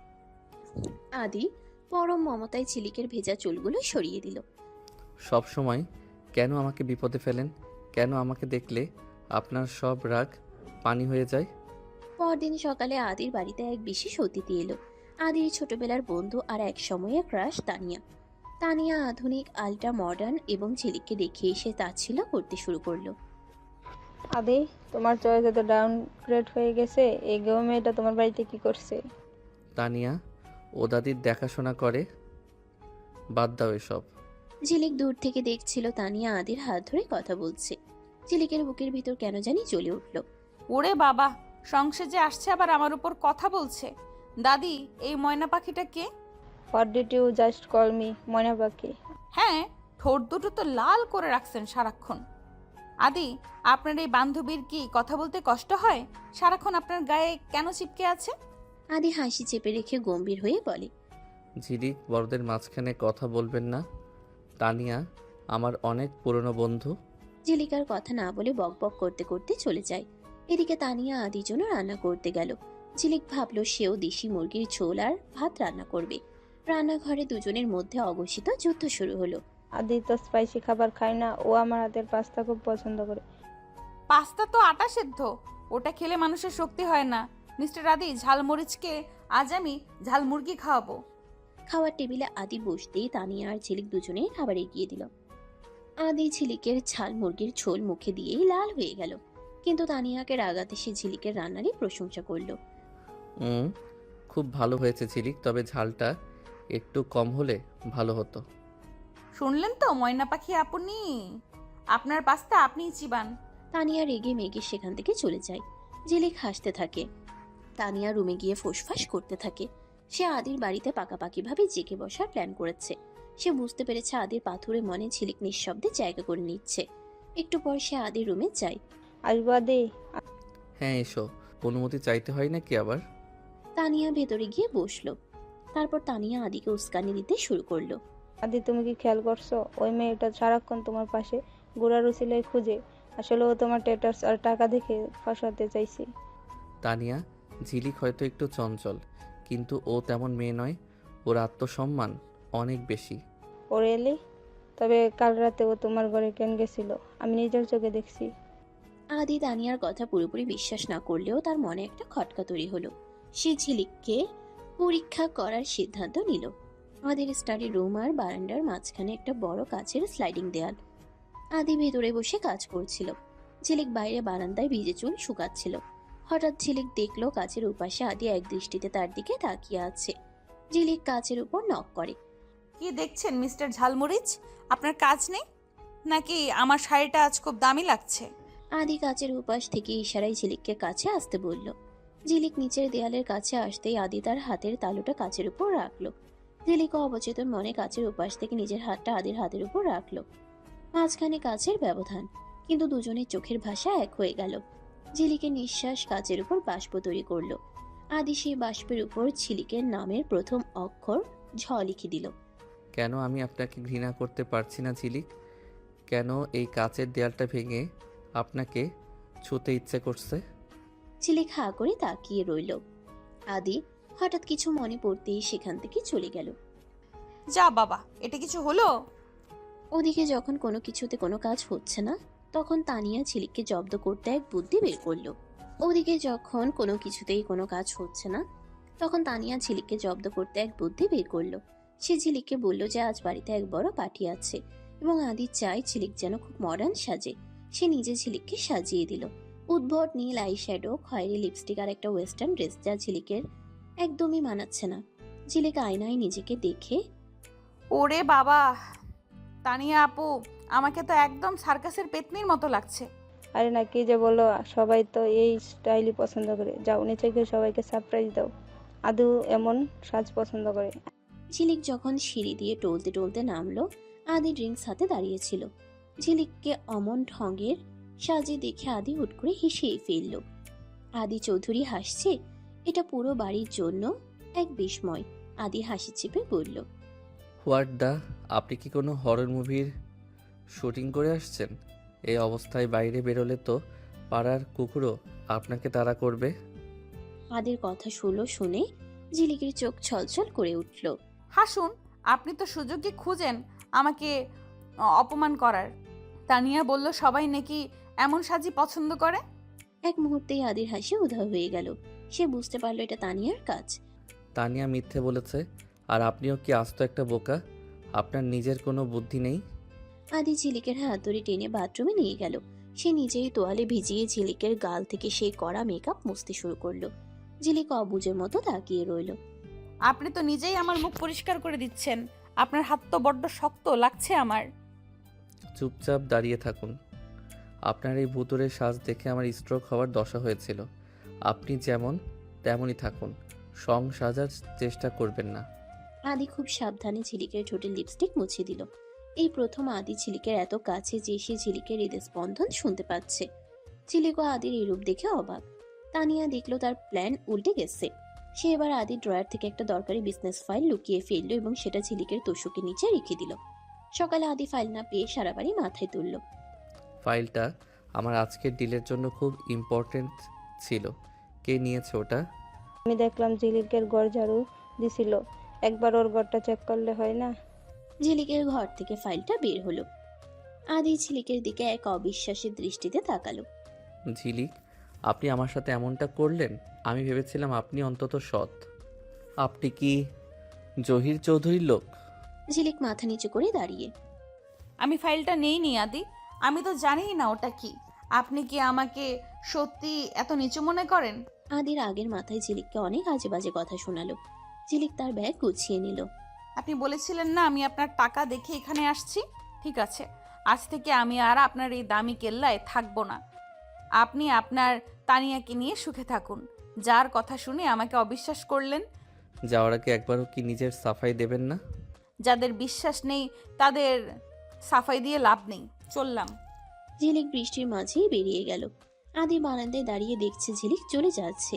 আদি পরম মমতায় ঝিলিকের ভেজা চুলগুলো সরিয়ে দিল। সব সময় কেন আমাকে বিপদে ফেলেন? কেন আমাকে দেখলে আপনার সব রাগ পানি হয়ে যায়? পরদিন সকালে আদির বাড়িতে এক বিশেষ অতিথি এলো। আদির ছোটবেলার বন্ধু আর এক সময়ের ক্রাশ তানিয়া। তানিয়া আধুনিক, আল্ট্রা মডার্ন এবং ঝিলিককে দেখে এসে তাচ্ছিল্য করতে শুরু করলো। আদি, তোমার চয়েস এত ডাউনগ্রেড হয়ে গেছে, এই গেও মেয়েটা তোমার বাড়িতে কি করছে? তানিয়া ও দাদির দেখাশোনা করে, বাদ দাও এসব। ঝিলিক দূর থেকে দেখছিল তানিয়া আদির হাত ধরে কথা বলছে। ঝিলিকের বুকের ভিতর কেন জানি জ্বলে উঠল। ওরে বাবা, সংসার যে আসছে আবার আমার উপর কথা বলছে। দাদি, এই ময়না পাখিটা কে? What did you just call me ময়না পাখি? হ্যাঁ, ঠোঁট দুটো তো লাল করে রাখছেন সারাক্ষণ। আদি, আপনার এই বান্ধবীর কি কথা বলতে কষ্ট হয়? সারাক্ষণ আপনার গায়ে কেন চিপকে আছে? আদি হাসি চেপে রেখে গম্ভীর হয়ে বলে। ঝিলিক, বড়দের মাঝখানে কথা বলবেন না। তানিয়া আমার অনেক পুরনো বন্ধু। ঝিলিকার কথা না বলে বকবক করতে করতে চলে যায়। এদিকে তানিয়া আদির জন্য রান্না করতে গেল। ঝিলিক ভাবলো সেও দেশি মুরগির ঝোল আর ভাত রান্না করবে। রান্নাঘরে দুজনের মধ্যে অঘোষিত যুদ্ধ শুরু হলো। আদি তো স্পাইসি খাবার খায় না, ও আমার হাতের পাস্তা খুব পছন্দ করে। পাস্তা তো আটা সেদ্ধ, ওটা খেলে মানুষের শক্তি হয় না। মিস্টার আদি, ঝালমরিচকে আজ আমি ঝাল মুরগি খাওয়াবো। খাওয়ার টেবিলে আদি বসতেই তানিয়া আর ঝিলিক দুজনেই খাবার এগিয়ে দিল। আদি ঝিলিকের ঝাল মুরগির ঝোল মুখে দিয়েই লাল হয়ে গেল, কিন্তু তানিয়াকে রাগাতে সে ঝিলিকের রান্নারই প্রশংসা করলো। খুব ভালো হয়েছে ঝিলিক, তবে ঝালটা একটু কম হলে ভালো হতো। শুনলেন তো ময়না পাখি আপনি, আপনার পাস্তা আপনিই চিবান। তানিয়া রেগে মেগে সেখান থেকে চলে যায়। ঝিলিক হাসতে থাকে। তানিয়া রুমে গিয়ে ফোঁসফাস করতে থাকে। সে আদির বাড়িতে পাকাপাকিভাবে জেগে বসার প্ল্যান করেছে। সে বুঝতে পেরেছে আদির পাথুরে মনে ঝিলিক নিঃশব্দে জায়গা করে নিচ্ছে। একটু পর সে আদির রুমে যায়। আসবো আদি? হ্যাঁ এসো। অনুমতি চাইতে হয় নাকি আবার? তানিয়া ভেতরে গিয়ে বসলো। তারপর তানিয়া আদিকে উস্কানি দিতে শুরু করলো। আদি, তুমি কি খেয়াল করছো ওই মেয়েটা সারাক্ষণ তোমার পাশে গোড়ার উছিলায় খুঁজে? আসলে ও তোমার টেটার্স আর টাকা দেখে ফাঁসাতে চাইছে। তানিয়া, ঝিলিক হয়তো একটু চঞ্চল, কিন্তু ও তেমন মেয়ে নয়। ওর আত্মসম্মান অনেক বেশি। ওর এলি? তবে কাল রাতে ও তোমার ঘরে কেন গেছিল? আমি নিজের চোখে দেখছি। আদি তানিয়ার কথা পুরোপুরি বিশ্বাস না করলেও তার মনে একটা খটকা তৈরি হলো। সে ঝিলিককে পরীক্ষা করার সিদ্ধান্ত নিল। আদির স্টাডি রুম আর বারান্দার মাঝখানে একটা বড় কাচের স্লাইডিং দেয়াল। আদি ভেতরে বসে কাজ করছিল। ঝিলিক বাইরে বারান্দায় ভিজে চুল শুকাচ্ছিল। হঠাৎ ঝিলিক দেখলো কাচের উপাশে আদি এক দৃষ্টিতে তার দিকে তাকিয়ে আছে। ঝিলিক কাচের উপর নক করে। কি দেখছেন মিস্টার ঝালমরিচ? আপনার কাজ নেই নাকি? আমার শাড়িটা আজ খুব দামি লাগছে। আদি কাচের উপাস থেকে ইশারায় ঝিলিককে কাছে আসতে বলল। ঝিলিক নিচের দেয়ালের কাছে আসতেই আদি তার হাতের তালুটা কাচের উপর রাখলো। ঝিলিকও অবচেতন মনে কাচের উপাস থেকে নিজের হাতটা আদির হাতের উপর রাখলো। মাঝখানে কাচের ব্যবধান, কিন্তু দুজনের চোখের ভাষা এক হয়ে গেল। ঝিলিকের নিঃশ্বাস কাচের উপর বাষ্প তৈরি করলো। আদি সেই বাষ্পের উপর ঝিলিকের নামের প্রথম অক্ষর ঝ লিখে দিল। কেন আমি আপনাকে ঘৃণা করতে পারছি না ঝিলিক? কেন এই কাচের দেয়ালটা ভেঙে আপনাকে ছুঁতে ইচ্ছে করছে? ঝিলিক হাঁ করে তাকিয়ে রইল। আদি হঠাৎ কিছু মনে পড়তেই সেখান থেকে চলে গেল। যা বাবা, এটা কিছু হলো? ওদিকে যখন কোনো কিছুতে কোনো কাজ হচ্ছে না, তখন তানিয়া ঝিলিককে জব্দ করতে এক বুদ্ধি বের করলো। ওদিকে যখন কোনো কিছুতেই কোনো কাজ হচ্ছে না, তখন তানিয়া ঝিলিককে জব্দ করতে এক বুদ্ধি বের করলো। সে ঝিলিককে বলল যে আজ বাড়িতে এক বড় পার্টি আছে এবং আদি চায় ঝিলিক যেন খুব মডার্ন সাজে। সে নিজে ঝিলিককে সাজিয়ে দিল। উদ্ভট নীল আই শ্যাডো, খয়েরি লিপস্টিক আর একটা ওয়েস্টার্ন ড্রেস, যা ঝিলিকের একদমই মানাচ্ছে না। ঝিলিক আয়নায় নিজেকে দেখে, ওরে বাবা, তানিয়া আপু, আমাকে তো একদম সার্কাসের পেতনির মতো লাগছে। আরে না, কি যে বলো, সবাই তো এই স্টাইলই পছন্দ করে। যাও নিচে গিয়ে সবাইকে সারপ্রাইজ দাও। আদু এমন সাজ পছন্দ করে। ঝিলিক যখন সিঁড়ি দিয়ে টলতে টলতে নামলো, আদি ড্রিঙ্কস হাতে দাঁড়িয়েছিল। ঝিলিককে অমন ঢঙের সাজে দেখে আদি হুট করে হেসেই ফেলল। আদি চৌধুরী হাসছে, এটা পুরো বাড়ির জন্য এক বিস্ময়। আদি হাসি চেপে বলল, হোয়াট দা, আপনি কি কোনো হরর মুভির শুটিং করে আসছেন? এই অবস্থায় বাইরে বেরোলে তো পাড়ার কুকুরও আপনাকে তাড়া করবে। আদির কথা শুনে ঝিলিকের চোখ ছলছল করে উঠল। হাসুন, আপনি তো সুযোগই খুঁজেন আমাকে অপমান করার। তানিয়া বলল সবাই নাকি এমন সাজি পছন্দ করে। এক মুহূর্তেই আদির হাসি উধাও হয়ে গেল। সে বুঝতে পারলো এটা তানিয়ার কাজ। তানিয়া মিথ্যে বলেছে, আর আপনিও কি আস্ত একটা বোকা? আপনার নিজের কোনো বুদ্ধি নেই? আদি ঝিলিকের হাত ধরে টেনে বাথরুমে নিয়ে গেল। সে নিজেই তোয়ালে ভিজিয়ে ঝিলিকের গাল থেকে সেই কড়া মেকআপ মুছতে শুরু করলো। ঝিলিক অবুঝের মতো তাকিয়ে রইল। আপনি তো নিজেই আমার মুখ পরিষ্কার করে দিচ্ছেন। আপনার হাত তো বড্ড শক্ত লাগছে আমার। চুপচাপ দাঁড়িয়ে থাকুন। আপনার এই ভুতুরে সাজ দেখে আমার স্ট্রোক হওয়ার দশা হয়েছিল। আপনি যেমন তেমনই থাকুন, সং সাজার চেষ্টা করবেন না। আদি খুব সাবধানে ঝিলিকের ঠোঁটে লিপস্টিক মুছে দিল। এই প্রথম আদি ঝিলিকের এত কাছে যে সে ঝিলিকের হৃদস্পন্দন শুনতে পাচ্ছে। ঝিলিক ও আদির এই রূপ দেখে অবাক। তানিয়া দেখলো তার প্ল্যান উল্টে গেছে। সে এবার আদির ড্রয়ার থেকে একটা দরকারি বিজনেস ফাইল লুকিয়ে ফেললো এবং সেটা ঝিলিকের তোষকের নিচে রেখে দিল। সকালে আদি ফাইল না পেয়ে সারা বাড়ি মাথায় তুলল। ফাইলটা আমার আজকের ডিলের জন্য খুব ইম্পর্টেন্ট ছিল। কে নিয়েছে ওটা? আমি দেখলাম ঝিলিকের ঘর ঝাড়ু দিছিল। একবার ওর ঘরটা চেক করলে হয় না? ঝিলিকের ঘর থেকে ফাইলটা বের হলো। আদি ঝিলিকের দিকে এক অবিশ্বাসের দৃষ্টিতে তাকালো। ঝিলিক, আপনি আমার সাথে এমনটা করলেন? আমি ভেবেছিলাম আপনি অন্তত সৎ। আপনি কি জহির চৌধুরীর লোক? ঝিলিক মাথা নিচু করে দাঁড়িয়ে, আমি ফাইলটা নেইনি আদি, আমি তো জানিই না ওটা কি। আপনি কি আমাকে সত্যি এত নিচু মনে করেন? আদির আগের মাথায় ঝিলিককে অনেক আজে বাজে কথা শোনালো। ঝিলিক তার ব্যাগ গুছিয়ে নিল। আপনি বলেছিলেন না আমি আপনার টাকা দেখে এখানে আসছি। ঠিক আছে, আজ থেকে আমি আর আপনার এই দামি কেল্লায় থাকবো না। আপনি আপনার তানিয়াকে নিয়ে সুখে থাকুন। যার কথা শুনে আমাকে অবিশ্বাস করলেন। যাওয়ার আগে একবারও কি নিজের সাফাই দেবেন না? যাদের বিশ্বাস নেই তাদের সাফাই দিয়ে লাভ নেই। চললাম। ঝিলিক বৃষ্টির মাঝেই বেরিয়ে গেল। আদি বারান্দায় দাঁড়িয়ে দেখছে ঝিলিক চলে যাচ্ছে,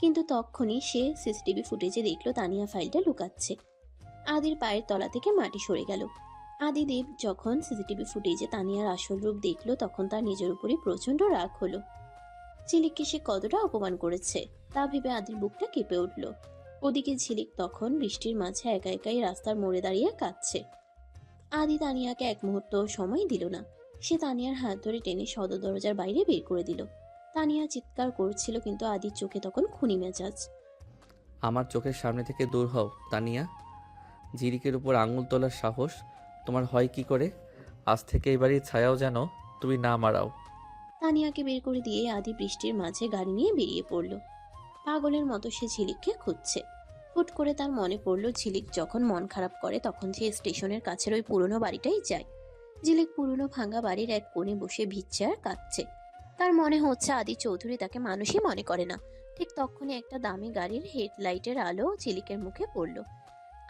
কিন্তু তখনই সে সিসিটিভি ফুটেজে দেখলো তানিয়া ফাইলটা লুকাচ্ছে। আদির পায়ের তলা থেকে মাটি সরে গেল। আদিদেব যখন সিসিটিভি ফুটেজে তানিয়ার আসল রূপ দেখলো, তখন তার নিজের উপরই প্রচন্ড রাগ হলো। ঝিলিককে সে কতটা অপমান করেছে তা ভেবে আদির বুকটা কেঁপে উঠল। ওদিকে ঝিলিক তখন বৃষ্টির মাঝে একা একাই রাস্তার মোড়ে দাঁড়িয়ে কাঁদছে। আদি তানিয়াকে এক মুহূর্ত সময় দিল না। সে তানিয়ার হাত ধরে টেনে সদর দরজার বাইরে বের করে দিল। তানিয়া চিৎকার করছিল, কিন্তু আদির চোখে তখন খুনি মেজাজ। আমার চোখের সামনে থেকে দূর হও তানিয়া। ঝিলিকের উপর আঙুল তোলার সাহস তোমার হয় কি করে? আজ থেকে এই বাড়ির ছায়াও যেন তুমি না মারাও। তানিয়াকে বের করে দিয়ে আদি বৃষ্টির মাঝে গাড়ি নিয়ে বেরিয়ে পড়ল। পাগলের মতো সে ঝিলিককে খুঁজছে। হুট করে তার মনে পড়ল ঝিলিক যখন মন খারাপ করে তখন সে স্টেশনের কাছের ওই পুরনো বাড়িটাই যায়। ঝিলিক পুরনো ভাঙা বাড়ির এক কোণে বসে ভিজছে আর কাঁদছে। তার মনে হচ্ছে আদি চৌধুরী তাকে মানুষই মনে করে না। ঠিক তখনই একটা দামি গাড়ির হেডলাইটের আলো ঝিলিকের মুখে পড়ল।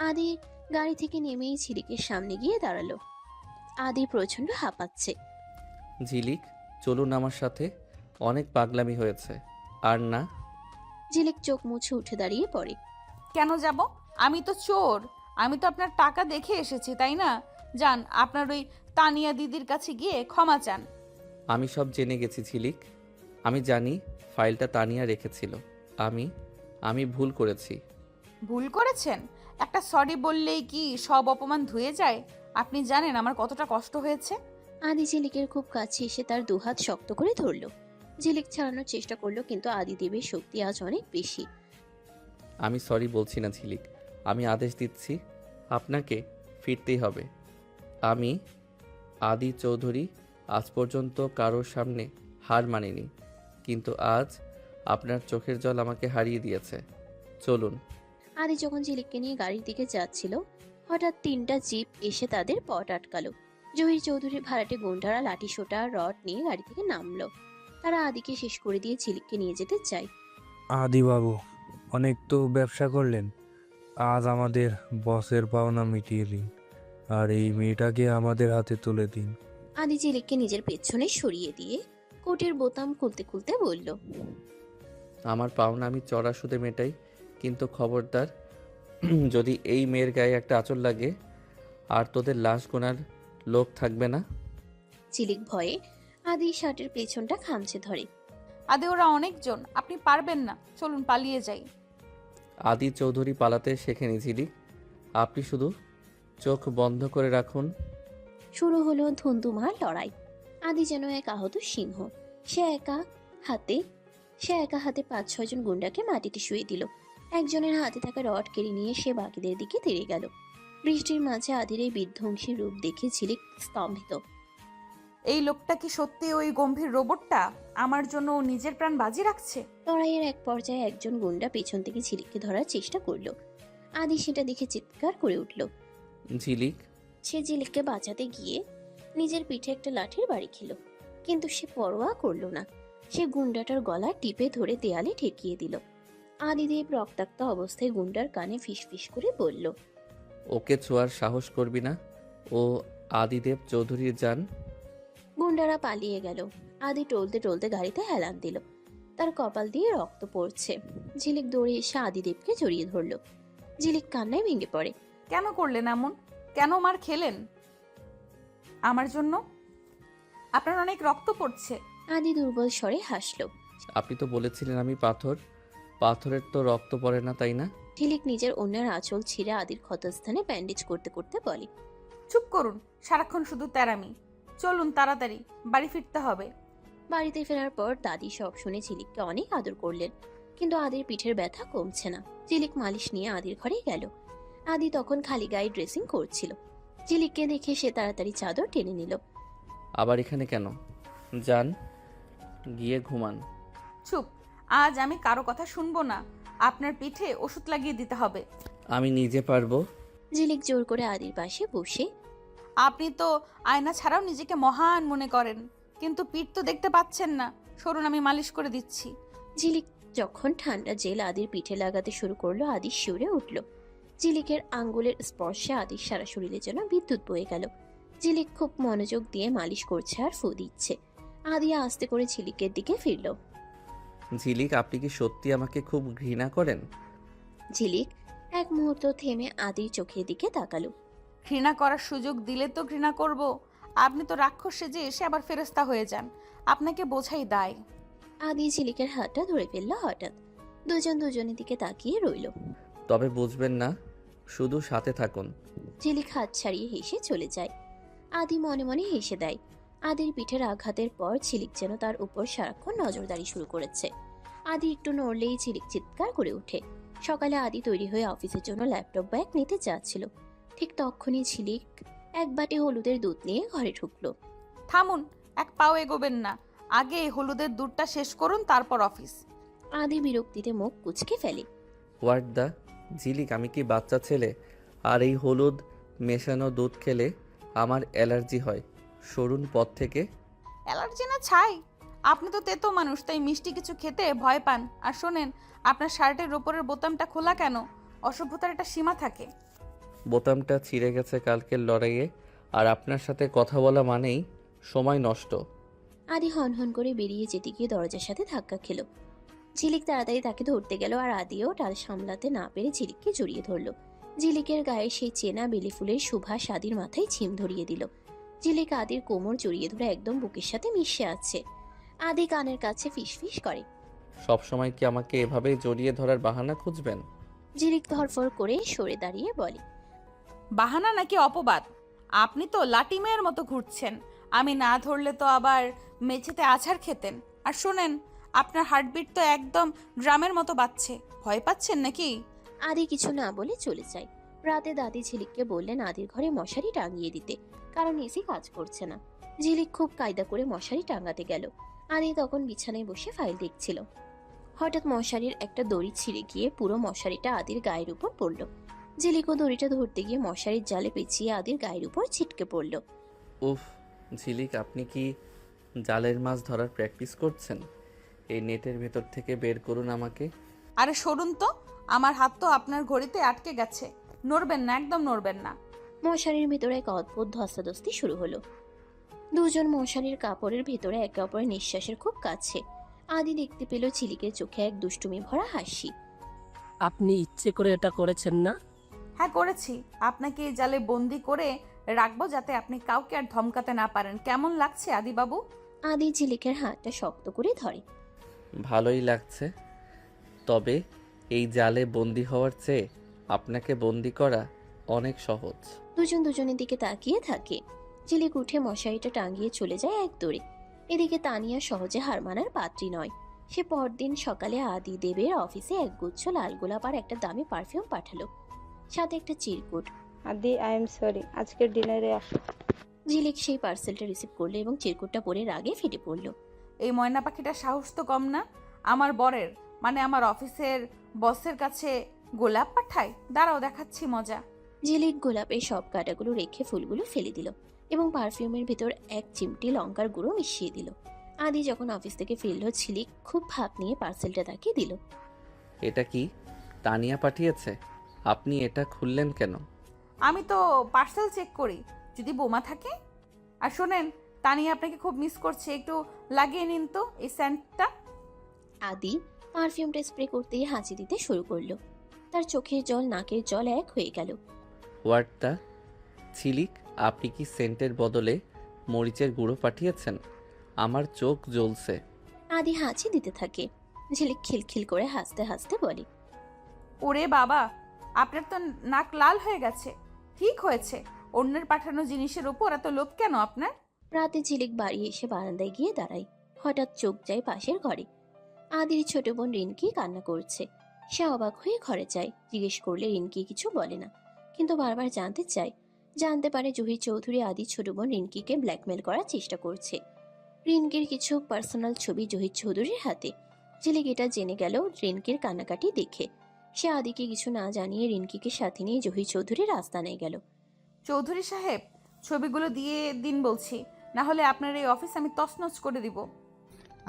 আদি গাড়ি থেকে নেমেই ঝিলিকের সামনে গিয়ে দাঁড়ালো। আদি প্রচন্ড হাঁপাচ্ছে। ঝিলিক, চলুন আমার সাথে, অনেক পাগলামি হয়েছে। আর না। ঝিলিক চোখ মুছে উঠে দাঁড়িয়ে পড়ে। কেন যাব? আমি তো চোর। আমি তো আপনার টাকা দেখে এসেছি, তাই না? যান, আপনার ওই তানিয়া দিদির কাছে গিয়ে ক্ষমা চান। আমি সব জেনে গেছি ঝিলিক। আমি জানি ফাইলটা তানিয়া রেখেছিল। আমি ভুল করেছি। ভুল করেছেন? একটা সরি বললেই কি সব অপমান ধুয়ে যায়? আপনি জানেন আমার কতটা কষ্ট হয়েছে। আদি ঝিলিকের খুব কাছে এসে তার দুহাত শক্ত করে ধরল। ঝিলিক ছাড়ানোর চেষ্টা করলো কিন্তু আদিদেবের শক্তি আজ অনেক বেশি। আমি সরি বলছি না ঝিলিক, আমি আদেশ দিচ্ছি আপনাকে ফিরতেই হবে। আমি আদি চৌধুরী আজ পর্যন্ত কারোর সামনে হার মানিনি, কিন্তু আজ আপনার চোখের জল আমাকে হারিয়ে দিয়েছে। চলুন। আদি যখন ঝিলিককে নিয়ে গাড়ির দিকে যাচ্ছিল হঠাৎ 3টা জিপ এসে তাদের পথ আটকালো। জহির চৌধুরীর ভাড়াটে গুন্ডারা লাঠি সোটা রড নিয়ে গাড়ি থেকে নামলো। তারা আদিকে শেষ করে দিয়ে ঝিলিককে নিয়ে যেতে চায়। আদি বাবু, অনেক তো ব্যবসা করলেন, আজ আমাদের বসের পাওনা মিটিয়ে দিন আর এই মেয়েটাকে আমাদের হাতে তুলে দিন। আদি ঝিলিককে নিজের পেছনে সরিয়ে দিয়ে কোটের বোতাম খুলতে খুলতে বলল, আমার পাওনা আমি চড়া সুদে মেটাই, কিন্তু খবরদার যদি এই মেয়ের গায়ে একটা আঁচল লাগে আর তোদের লাশ গোনার লোক থাকবে না। ঝিলিক ভয়ে আদি শার্টের পেছনটা খামচে ধরে। আদে ওরা অনেকজন, আপনি পারবেন না, চলুন পালিয়ে যাই। আদি চৌধুরী পালাতে শেখেনি ঝিলিক, আপনি শুধু চোখ বন্ধ করে রাখুন। শুরু হলো ধুন্ধুমার লড়াই। আদি যেন এক আহত সিংহ। সে একা হাতে 5-6 জন গুন্ডাকে মাটিতে শুয়ে দিল। একজনের হাতে থাকা রড কেড়ে নিয়ে সে বাকিদের দিকে তেড়ে গেল। বৃষ্টির মাঝে আদির এই বিধ্বংসী রূপ দেখে ঝিলিক স্তম্ভিত। এই লোকটা কি সত্যি ওই গম্ভীর রোবটটা? আমার জন্য ও নিজের প্রাণ বাজি রাখছে। লড়াইয়ের এক পর্যায়ে একজন গুন্ডা পেছন থেকে ঝিলিককে ধরার চেষ্টা করলো। আদি সেটা দেখে চিৎকার করে উঠল। ঝিলিক, সে ঝিলিককে বাঁচাতে গিয়ে নিজের পিঠে একটা লাঠির বাড়ি খেল, কিন্তু সে পরোয়া করলো না। সে গুন্ডাটার গলা টিপে ধরে দেয়ালে ঠেকিয়ে দিল। আদিদেব রক্তাক্ত অবস্থায় গুন্ডার কানে ফিসফিস করে বলল, ওকে ছোঁয়ার সাহস করবি না, ও আদিদেব চৌধুরীর জান। গুন্ডারা পালিয়ে গেল। আদি টলতে টলতে গাড়িতে হেলান দিল। তার কপাল দিয়ে রক্ত পড়ছে। ঝিলিক দৌড়ে এসে আদিদেবকে জড়িয়ে ধরল। ঝিলিক কান্নায় ভেঙে পড়ে। কেন করলেন এমন? কেন মার খেলেন আমার জন্য? আপনার অনেক রক্ত পড়ছে। আদি দুর্বল স্বরে হাসল। আপনি তো বলেছিলেন আমি পাথর, পাথরের তো রক্ত পড়ে না, তাই না? ঝিলিক নিজের অন্যের আঁচল ছিঁড়ে আদির ক্ষতস্থানে ব্যান্ডেজ করতে করতে বলে, চুপ করুন, সারাক্ষণ শুধু তেরামি। চলুন তাড়াতাড়ি, বাড়ি ফিরতে হবে। বাড়িতে ফেরার পর দাদি সব শুনে ঝিলিককে অনেক আদর করলেন, কিন্তু আদির পিঠের ব্যথা কমছে না। ঝিলিক মালিশ নিয়ে আদির ঘরে গেল। আদি তখন খালি গায়ে ড্রেসিং করছিল। ঝিলিককে দেখে সে তাড়াতাড়ি চাদর টেনে নিল। আবার এখানে কেন? যান, গিয়ে ঘুমান। চুপ, আজ আমি কারো কথা শুনবো না। আপনার পিঠে ওষুধ লাগিয়ে দিতে হবে। আমি নিজে পারবো। ঝিলিক জোর করে আদির পাশে বসে, আপনি তো আয়না ছাড়াও নিজেকে মহান মনে করেন, কিন্তু পিঠ তো দেখতে পাচ্ছেন না। সরুন, আমি মালিশ করে দিচ্ছি। ঝিলিক যখন ঠান্ডা জেল আদির পিঠে লাগাতে শুরু করলো আদি শিউরে উঠল। ঝিলিকের আঙ্গুলের স্পর্শে আদির সারা শরীরে যেন বিদ্যুৎ বয়ে গেল। ঝিলিক খুব মনোযোগ দিয়ে মালিশ করছে আর ফু দিচ্ছে। আদি আস্তে করে ঝিলিকের দিকে ফিরল। ঝিলিক, আপনি কি সত্যি আমাকে খুব ঘৃণা করেন? ঝিলিক এক মুহূর্ত থেমে আদির চোখের দিকে তাকালো। ঘৃণা করার সুযোগ দিলে তো ঘৃণা করব। আপনি তো রাক্ষস সেজে এসে আবার ফেরেস্তা হয়ে যান। আপনাকে বোঝাই দায়। আদি ঝিলিকের হাতটা ধরে ফেললো হঠাৎ। দুজন দুজনের দিকে তাকিয়ে রইল। তবে বুঝবেন না, শুধু সাথে থাকুন। ঝিলিক হাত ছাড়িয়ে হেসে চলে যায়। আদি মনে মনে হেসে দেয়। আদির পিঠের আঘাতের পর ঝিলিক যেন তার উপর সারাক্ষণ নজরদারি শুরু করেছে। আদি একটু নড়লেই ঝিলিক চিৎকার করে ওঠে। সকালে আদি তৈরি হয়ে অফিসের জন্য ল্যাপটপ ব্যাগ নিতে যাচ্ছিল। ঠিক তখনই ঝিলিক এক বাটি হলুদের দুধ নিয়ে ঘরে ঢুকলো। থামুন, এক পাও এগোবেন না। আগে এই হলুদের দুধটা শেষ করুন, তারপর অফিস। আদি বিরক্তিতে মুখ কুঁচকে ফেলে। হোয়াট দ্য ঝিলিক, আমি কি বাচ্চা ছেলে? আর এই হলুদ মেশানো দুধ খেলে আমার অ্যালার্জি হয়। সরুন পথ থেকে। অ্যালার্জি না ছাই, আপনি তো তেতো মানুষ, তাই মিষ্টি কিছু খেতে ভয় পান। আর শোনেন, আপনার শার্টের ওপরের বোতামটা খোলা কেন? অসভ্যতার একটা সীমা থাকে। বোতামটা ছিঁড়ে গেছে কালকের লড়াইয়ে, আর আপনার সাথে কথা বলা মানেই সময় নষ্ট। আদি হনহন করে বেরিয়ে যেতে গিয়ে দরজার সাথে ধাক্কা খেল। ঝিলিক তাড়াতাড়ি তাকে ধরতে গেল, আর আদিও টাল সামলাতে না পেরে ঝিলিককে জড়িয়ে ধরল। ঝিলিকের গায়ে সেই চেনা বেলি ফুলের সুভাষ আদির মাথায় ছিম ধরিয়ে দিল। ঝিলিক আদির কোমর জড়িয়ে ধরে একদম বুকের সাথে মিশে আছে। আদি কানের কাছে ফিসফিস করে। সব সময় কি আমাকে এভাবে জড়িয়ে ধরার বাহানা খুঁজবেন? ঝিলিক ধরফর করে সরে দাঁড়িয়ে বলে। বাহানা নাকি অপবাদ? আপনি তো লাটি মেয়ের মতো ঘুরছেন। আমি না ধরলে তো আবার মেঝেতে আছাড় খেতেন। আর শোনেন, আপনার হার্টবিট তো একদম ড্রামের মতো বাজছে। ভয় পাচ্ছেন নাকি? আদি কিছু না বলে চলে যায়। রাতে দাদি ঝিলিককে বললেন আদির ঘরে মশারি টাঙিয়ে দিতে, কারণ এসি কাজ করছে না। ঝিলিক খুব কায়দা করে মশারি টাঙাতে গেল। আদি তখন বিছানায় বসে ফাইল দেখছিল। হঠাৎ মশারির একটা দড়ি ছিঁড়ে গিয়ে পুরো মশারিটা আদির গায়ের উপর পড়ল। ঝিলিকও দড়িটা ধরতে গিয়ে মশারির জালে পেঁচিয়ে আদির গায়ের উপর ছিটকে পড়ল। উফ ঝিলিক, আপনি কি জালের মাছ ধরার প্র্যাকটিস করছেন? এই নেটের ভেতর থেকে বের করুন আমাকে। আরে সরুন তো, আমার হাত তো আপনার ঘড়িতে আটকে গেছে। নড়বেন না, একদম নড়বেন না। মশারির ভিতরে এক অদ্ভুত ধস্তাধস্তি শুরু হলো। দুজন মশারির কাপড়ের ভিতরে একে অপরের নিঃশ্বাসের খুব কাছে। আদি দেখতে পেল ঝিলিকের চোখে এক দুষ্টুমি ভরা হাসি। আপনি ইচ্ছে করে এটা করেছেন না? হ্যাঁ করেছি, আপনাকে এই জালে বন্দি করে রাখবো যাতে আপনি কাউকে আর ধমকাতে না পারেন। কেমন লাগছে আদিবাবু? আদি ঝিলিকের হাতটা শক্ত করে ধরে। ভালোই লাগছে, তবে এই জালে বন্দি হওয়ার চেয়ে আপনাকে বন্দি করা অনেক সহজ। দুজন দুজনের দিকে তাকিয়ে থাকে। ঝিলিক উঠে মশারিটা টাঙিয়ে চলে যায় এক দৌড়ে। এদিকে তানিয়া সহজে হার মানার পাত্রী নয়। সে পরদিন সকালে আদি দেবের অফিসে এক গুচ্ছ লাল গোলাপ আর একটা দামি পারফিউম পাঠালো, সাথে একটা চিরকুট। আদি, আই এম সরি, আজকের ডিনারে আসো। ঝিলিক সেই পার্সেলটা রিসিভ করলো এবং চিরকুটটা পরে রাগে ফেটে পড়ল। এই ময়না পাখিটার সাহস তো কম না। আমার বরের, মানে আমার অফিসের বসের কাছে গোলাপ পাঠায়। দাঁড়াও, দেখাচ্ছি মজা। ঝিলিক গোলাপের সব কাঁটাগুলো রেখে ফুলগুলো ফেলে দিল এবং পারফিউমের ভিতর এক চিমটি লঙ্কার গুঁড়ো মিশিয়ে দিল। আদি যখন অফিস থেকে ফিরল, ঝিলিক খুব ভাব নিয়ে পার্সেলটা তাকে দিল। এটা কি তানিয়া পাঠিয়েছে? আপনি এটা খুললেন কেন? আমি তো পার্সেল চেক করি, যদি বোমা থাকে। আর শোনেন, তানিয়া আপনাকে খুব মিস করছে, একটু লাগিয়ে নিন তো এই সেন্টটা। আদি পারফিউমটা স্প্রে করতেই হাঁচি দিতে শুরু করলো। তার চোখের জল নাকের জল এক হয়ে গেল। হোয়াট দ্য ঝিলিক, আপনি কি সেন্টের বদলে মরিচের গুঁড়ো পাঠিয়েছেন? আমার চোখ জ্বলছে। আদি হাঁচি দিতে থাকে। ঝিলিক খিলখিল করে হাসতে হাসতে বলে। ওরে বাবা, আপনার তো নাক লাল হয়ে গেছে। ঠিক হয়েছে, অন্যের পাঠানো জিনিসের উপর এত লোভ কেন আপনার? রাতে ঝিলিক বাড়ি এসে বারান্দায় গিয়ে দাঁড়ায়। হঠাৎ চোখ যায় পাশের ঘরে। আদির ছোট বোন রিনকি কান্না করছে। সে অবাক হয়ে ঘরে যায়। জিজ্ঞেস করলে রিনকি কিছু বলে না, কিন্তু বারবার জানতে চায়। জানতে পারে জহির চৌধুরী আদির ছোট বোন রিনকিকে ব্ল্যাকমেল করার চেষ্টা করছে। রিনকির কিছু পার্সোনাল ছবি জহির চৌধুরীর হাতে। ঝিলিক এটা জেনে গেল রিনকির কান্নাকাটি দেখে। সে আদিকে কিছু না জানিয়ে রিনকিকে সাথে নিয়ে জহির চৌধুরীর আস্তানায় গেল। চৌধুরী সাহেব, ছবিগুলো দিয়ে দিন বলছি, না হলে আপনার এই অফিস আমি তছনছ করে দিব।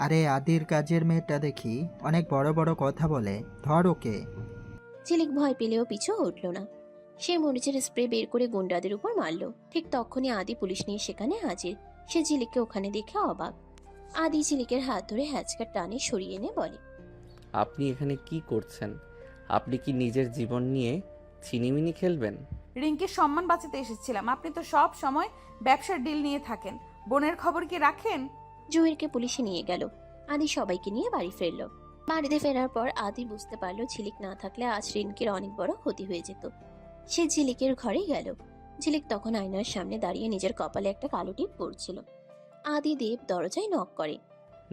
আরে আদির কাজের মেয়েটা দেখি অনেক বড় বড় কথা বলে, ধর ওকে। ঝিলিক ভয় পেলেও পিছু হটল না। সে মরিচের স্প্রে বের করে গুন্ডাদের উপর মারল। ঠিক তখনই আদি পুলিশ নিয়ে সেখানে হাজির। সে ঝিলিককে ওখানে দেখে অবাক। আদি ঝিলিকের হাত ধরে হ্যাচকার টানে সরিয়ে এনে বলে। আপনি এখানে কি করছেন? আপনি কি নিজের জীবন নিয়ে ছিনিমিনি খেলবেন? রিঙ্কির সম্মান বাঁচাতে এসেছিলাম। আপনি তো সব সময় ব্যবসার ডিল নিয়ে থাকেন, বোনের খবর কি রাখেন? জহিরকে পুলিশে নিয়ে গেল। আদি সবাইকে নিয়ে বাড়ি ফিরল। বাড়িতে ফেরার পর আদি বুঝতে পারলো ঝিলিক না থাকলে আজ রিনকির অনেক বড় ক্ষতি হয়ে যেত। সে ঝিলিকের ঘরে গেল। ঝিলিক তখন আয়নার সামনে দাঁড়িয়ে নিজের কপালে একটা কালো টিপ পড়ছিল। আদি দেব দরজায় নক করে।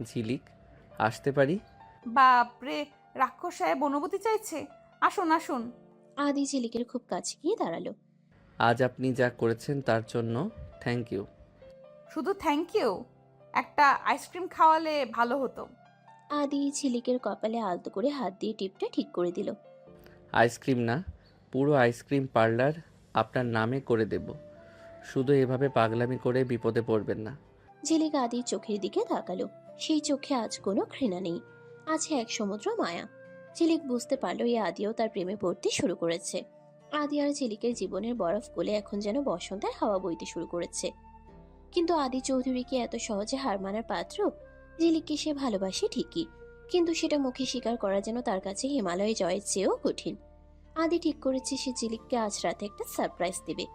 ঝিলিক, আসতে পারি? বাপরে, রাক্ষস সাহেব অনুমতি চাইছে। আসুন আসুন। আদি ঝিলিকের খুব কাছে গিয়ে দাঁড়ালো। আজ আপনি যা করেছেন তার জন্য থ্যাংক ইউ। শুধু থ্যাংক ইউ? একটা আইসক্রিম খাওয়ালে ভালো হতো। আদি ঝিলিকের কপালে আলতো করে হাত দিয়ে টিপটা ঠিক করে দিল। আইসক্রিম না, পুরো আইসক্রিম পার্লার আপনার নামে করে দেব। শুধু এভাবে পাগলামি করে বিপদে পড়বেন না। ঝিলিক আদির চোখের দিকে তাকালো। সেই চোখে আজ কোনো ঘৃণা নেই, আছে এক সমুদ্র মায়া। ঝিলিক বুঝতে পারলো এই আদিও তার প্রেমে পড়তে শুরু করেছে। আদি আর ঝিলিকের জীবনের বরফ গলে এখন যেন বসন্তের হাওয়া বইতে শুরু করেছে। কিন্তু আদি চৌধুরীকে এত সহজে হার মানার পাত্র? ঝিলিককে সে ভালোবাসে ঠিকই, কিন্তু সেটা মুখে স্বীকার করা যেন তার কাছে হিমালয়ে জয়ের চেয়েও কঠিন। আদি ঠিক করেছে সে ঝিলিককে আজ রাতে একটা সারপ্রাইজ দেবে।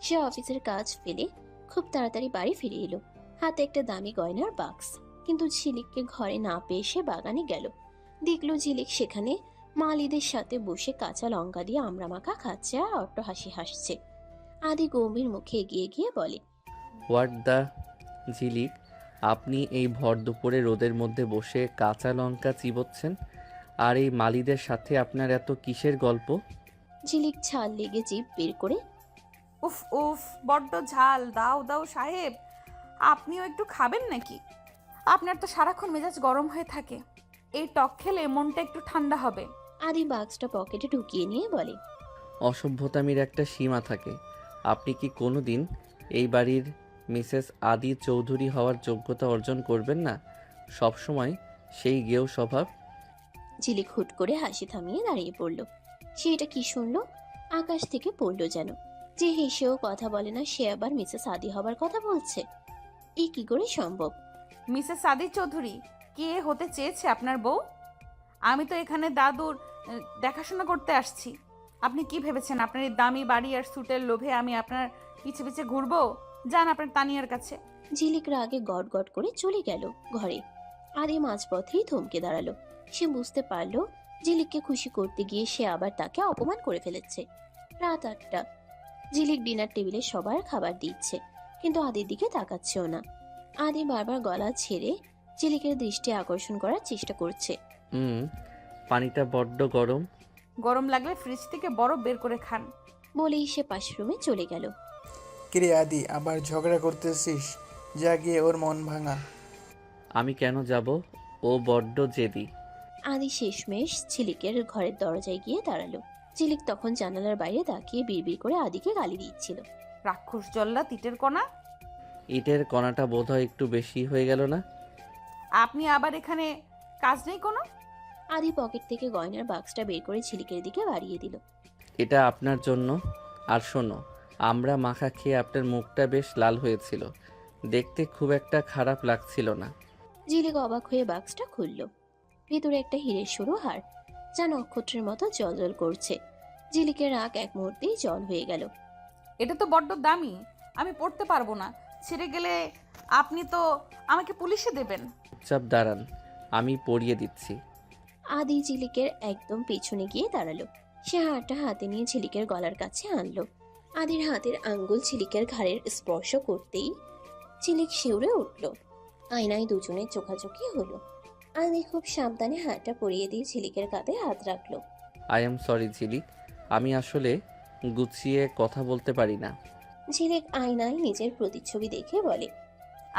সে অফিসের কাজ ফেলে খুব তাড়াতাড়ি বাড়ি ফিরে এলো, হাতে একটা দামি গয়নার বাক্স। কিন্তু ঝিলিককে ঘরে না পেয়ে সে বাগানে গেল। দেখলো ঝিলিক সেখানে মালিদের সাথে বসে কাঁচা লঙ্কা দিয়ে আমড়া মাখা খাচ্ছে আর অট্ট হাসি হাসছে। আদি গম্ভীর মুখে এগিয়ে গিয়ে বলে, হোয়াট দ্য ঝিলিক, আপনি এই ভর দুপুরে রোদের মধ্যে বসে কাঁচা লঙ্কা চিবোচ্ছেন, আর এই মালিদের সাথে আপনার এত কিসের গল্প? ঝিলিক ছাল লেগে জিভ বের করে, উফ উফ, বড্ড ঝাল। দাও দাও সাহেব, আপনিও একটু খাবেন নাকি? আপনার তো সারাক্ষণ মেজাজ গরম হয়ে থাকে, এই টক খেলে মনটা একটু ঠান্ডা হবে। আদি বাক্সটা পকেটে ঢুকিয়ে নিয়ে বলে, অসভ্যতামির একটা সীমা থাকে। আপনি কি কোনো দিন এই বাড়ির মিসেস আদি চৌধুরী হওয়ার যোগ্যতা অর্জন করবেন না? সবসময় সেই গেও স্বভাব। ঝিলিক হুট করে হাসি থামিয়ে দাঁড়িয়ে পড়ল। সে এটা কি শুনলো? আকাশ থেকে পড়লো যেন। যে হেসেও কথা বলে না সে আবার মিসেস আদি হবার কথা বলছে, এই কি করে সম্ভব? মিসেস সাদি চৌধুরী কে হতে চেয়েছে আপনার বউ? আমি তো এখানে দাদুর দেখাশোনা করতে আসছি। আপনি কি ভেবেছেন আপনার এই দামি বাড়ি আর স্যুটের লোভে আমি আপনার পিছে পিছে ঘুরবো? যান আপনার তানিয়ার কাছে। ঝিলিক রাগে গট গট করে চলে গেল ঘরে। আদি মাঝপথেই থমকে দাঁড়ালো। সে বুঝতে পারলো ঝিলিককে খুশি করতে গিয়ে সে আবার তাকে অপমান করে ফেলেছে। রাত 8টা। ঝিলিক ডিনার টেবিলে সবার খাবার দিচ্ছে, কিন্তু আদির দিকে তাকাচ্ছেও না। আদি বারবার গলা ছেড়ে ঝিলিকের দৃষ্টি আকর্ষণ করার চেষ্টা করছে। পানিটা বড্ড গরম। গরম লাগলে ফ্রিজ থেকে বরফ বের করে খান। বলেই সে পাশের রুমে চলে গেল। কিরে আদি, আবার ঝগড়া করতেছিস? যা গিয়ে ওর মন ভাঙা। আমি কেন যাব? ও বড্ড জেদি। আদি শেষমেশ ঝিলিকের ঘরের দরজায় গিয়ে দাঁড়ালো। ঝিলিক তখন জানালার বাইরে তাকিয়ে বিড়বিড় করে আদিকে গালি দিচ্ছিল। রাক্ষস জল্লা তিটের কণা। ইটের কণাটা বোধহয় একটু বেশি হয়ে গেল না? আপনি আবার এখানে কাজ নেই কোনো? আদি পকেট থেকে গয়নার বাক্সটা বের করে ঝিলিকের দিকে বাড়িয়ে দিল। এটা আপনার জন্য। আর শোনো, আমরা মাখা খেয়ে আপনার মুখটা বেশ লাল হয়েছিল, দেখতে খুব একটা খারাপ লাগছিল না। ঝিলিক অবাক হয়ে বাক্সটা খুলল। ভিতরে একটা হীরের সরু হার, যা নক্ষত্রের মতো জলজল করছে। ঝিলিকের রাগ এক মুহূর্তেই জল হয়ে গেল। এটা তো বড্ড দামি, আমি পড়তে পারবো না। ছিঁড়ে গেলে আপনি তো আমাকে পুলিশে দেবেন। চুপচাপ দাঁড়ান, আমি পরিয়ে দিচ্ছি। আদি ঝিলিকের একদম পেছনে গিয়ে দাঁড়ালো। সে হারটা হাতে নিয়ে ঝিলিকের গলার কাছে আনলো। আদির হাতের আঙ্গুল ঝিলিকের ঘাড়ের স্পর্শ করতেই ঝিলিক শিউরে উঠল। আয়নায় দুজনের চোখাচোখি হলো। আদি খুব সাবধানে হারটা পরিয়ে দিয়ে ঝিলিকের কাঁধে হাত রাখলো। আই এম সরি ঝিলিক, আমি আসলে গুছিয়ে কথা বলতে পারি না। ঝিলিক আয়নায় নিজের প্রতিচ্ছবি দেখে বলে,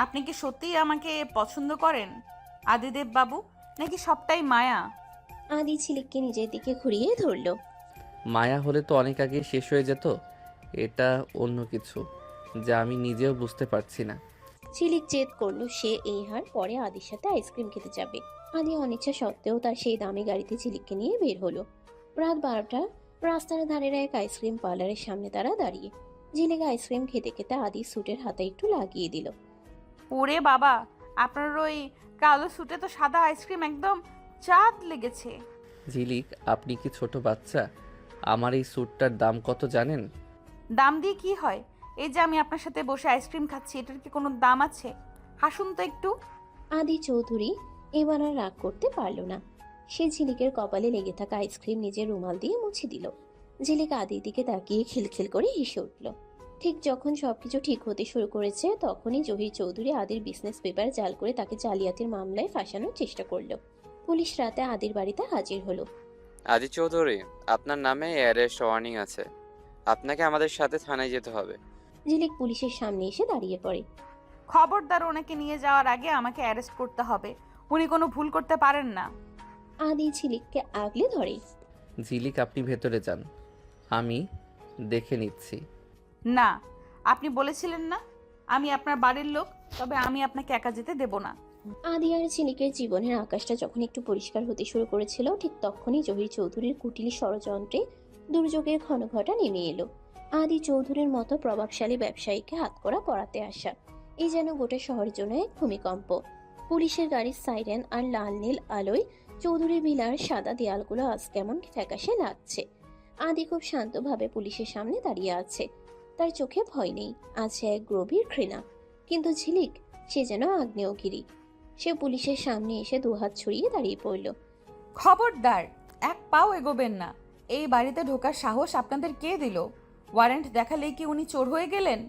আপনি কি সত্যিই আমাকে পছন্দ করেন আদিদেব বাবু, নাকি সবটাই মায়া? আদি ঝিলিককে নিজের দিকে ঘুরিয়ে ধরল। মায়া হলে তো অনেক আগে শেষ হয়ে যেত। এটা অন্য কিছু, যা আমি নিজেও বুঝতে পারছি না। ঝিলিক জেদ করলো সে এই হার পরে আদির সাথে আইসক্রিম খেতে যাবে। আদি অনিচ্ছা সত্ত্বেও তার সেই দামি গাড়িতে ঝিলিককে নিয়ে বের হলো। রাত 12টা। রাস্তার ধারের এক আইসক্রিম পার্লারের সামনে তারা দাঁড়িয়ে। ঝিলিক আইসক্রিম খেতে খেতে আদি স্যুটের হাতে একটু লাগিয়ে দিল। ওরে বাবা, আপনার ওই কালো স্যুটে তো সাদা আইসক্রিম একদম চাঁদ লেগেছে। ঝিলিক, আপনি কি ছোট বাচ্চা? আমার এই স্যুটটার দাম কত জানেন? দাম দিয়ে কি হয়? এই যে আমি আপনার সাথে বসে আইসক্রিম খাচ্ছি, এটার কি কোনো দাম আছে? হাসুন তো একটু। আদি চৌধুরী এবার আর রাগ করতে পারল না। সে ঝিলিকের কপালে লেগে থাকা আইসক্রিম নিজের রুমাল দিয়ে মুছে দিল। ঝিলিক আদির দিকে তাকিয়ে খিলখিল করে হেসে উঠল। ঠিক যখন সবকিছু ঠিক হতে শুরু করেছে তখনই জহির চৌধুরী আদির বিজনেস পেপার জাল করে তাকে জালিয়াতির মামলায় ফাঁসানোর চেষ্টা করলো। পুলিশ রাতে আদির বাড়িতে হাজির হলো। আদি চৌধুরী, আপনার নামে অ্যারেস্ট ওয়ার্নিং আছে। আপনাকে আমাদের সাথে থানায় যেতে হবে। ঝিলিক পুলিশের সামনে এসে দাঁড়িয়ে পড়ে। খবরদার, ওনাকে নিয়ে যাওয়ার আগে আমাকে অ্যারেস্ট করতে হবে। উনি কোনো ভুল করতে পারেন না। আদি ঝিলিককে আগলে ধরে। ঝিলিক আপনি ভেতরে যান, আমি দেখে নিচ্ছি। না, আপনি বলেছিলেন না আমি আপনার বাড়ির লোক, তবে আমি আপনাকে একা যেতে দেব না। আদি আর ঝিলিকের জীবনের আকাশটা যখন একটু পরিষ্কার হতে শুরু করেছিল, ঠিক তখনই জহির চৌধুরীর কুটিল ষড়যন্ত্রে দুর্যোগের ঘনঘটা নেমে এলো। আদি চৌধুরীর মতো প্রভাবশালী ব্যবসায়ীকে হাতকড়া পরাতে আসা, এই যেন গোটা শহরের জন্য এক ভূমিকম্প। পুলিশের গাড়ির সাইরেন আর লাল নীল আলোয় চৌধুরী ভিলার সাদা দেয়ালগুলো আজ কেমন ফ্যাকাশে লাগছে। আদি খুব শান্তভাবে পুলিশের সামনে দাঁড়িয়ে আছে। তার চোখে ভয় নেই, আছে এক গভীর ঘৃণা। কিন্তু ঝিলিক, সে যেন আগ্নেয়গিরি। সে পুলিশের সামনে এসে দুহাত ছড়িয়ে দাঁড়িয়ে পড়ল। খবরদার, এক পাও এগোবেন না। এই বাড়িতে ঢোকার সাহস আপনাদের কে দিল? ওয়ারেন্ট দেখালেই কি উনি চোর হয়ে গেলেন?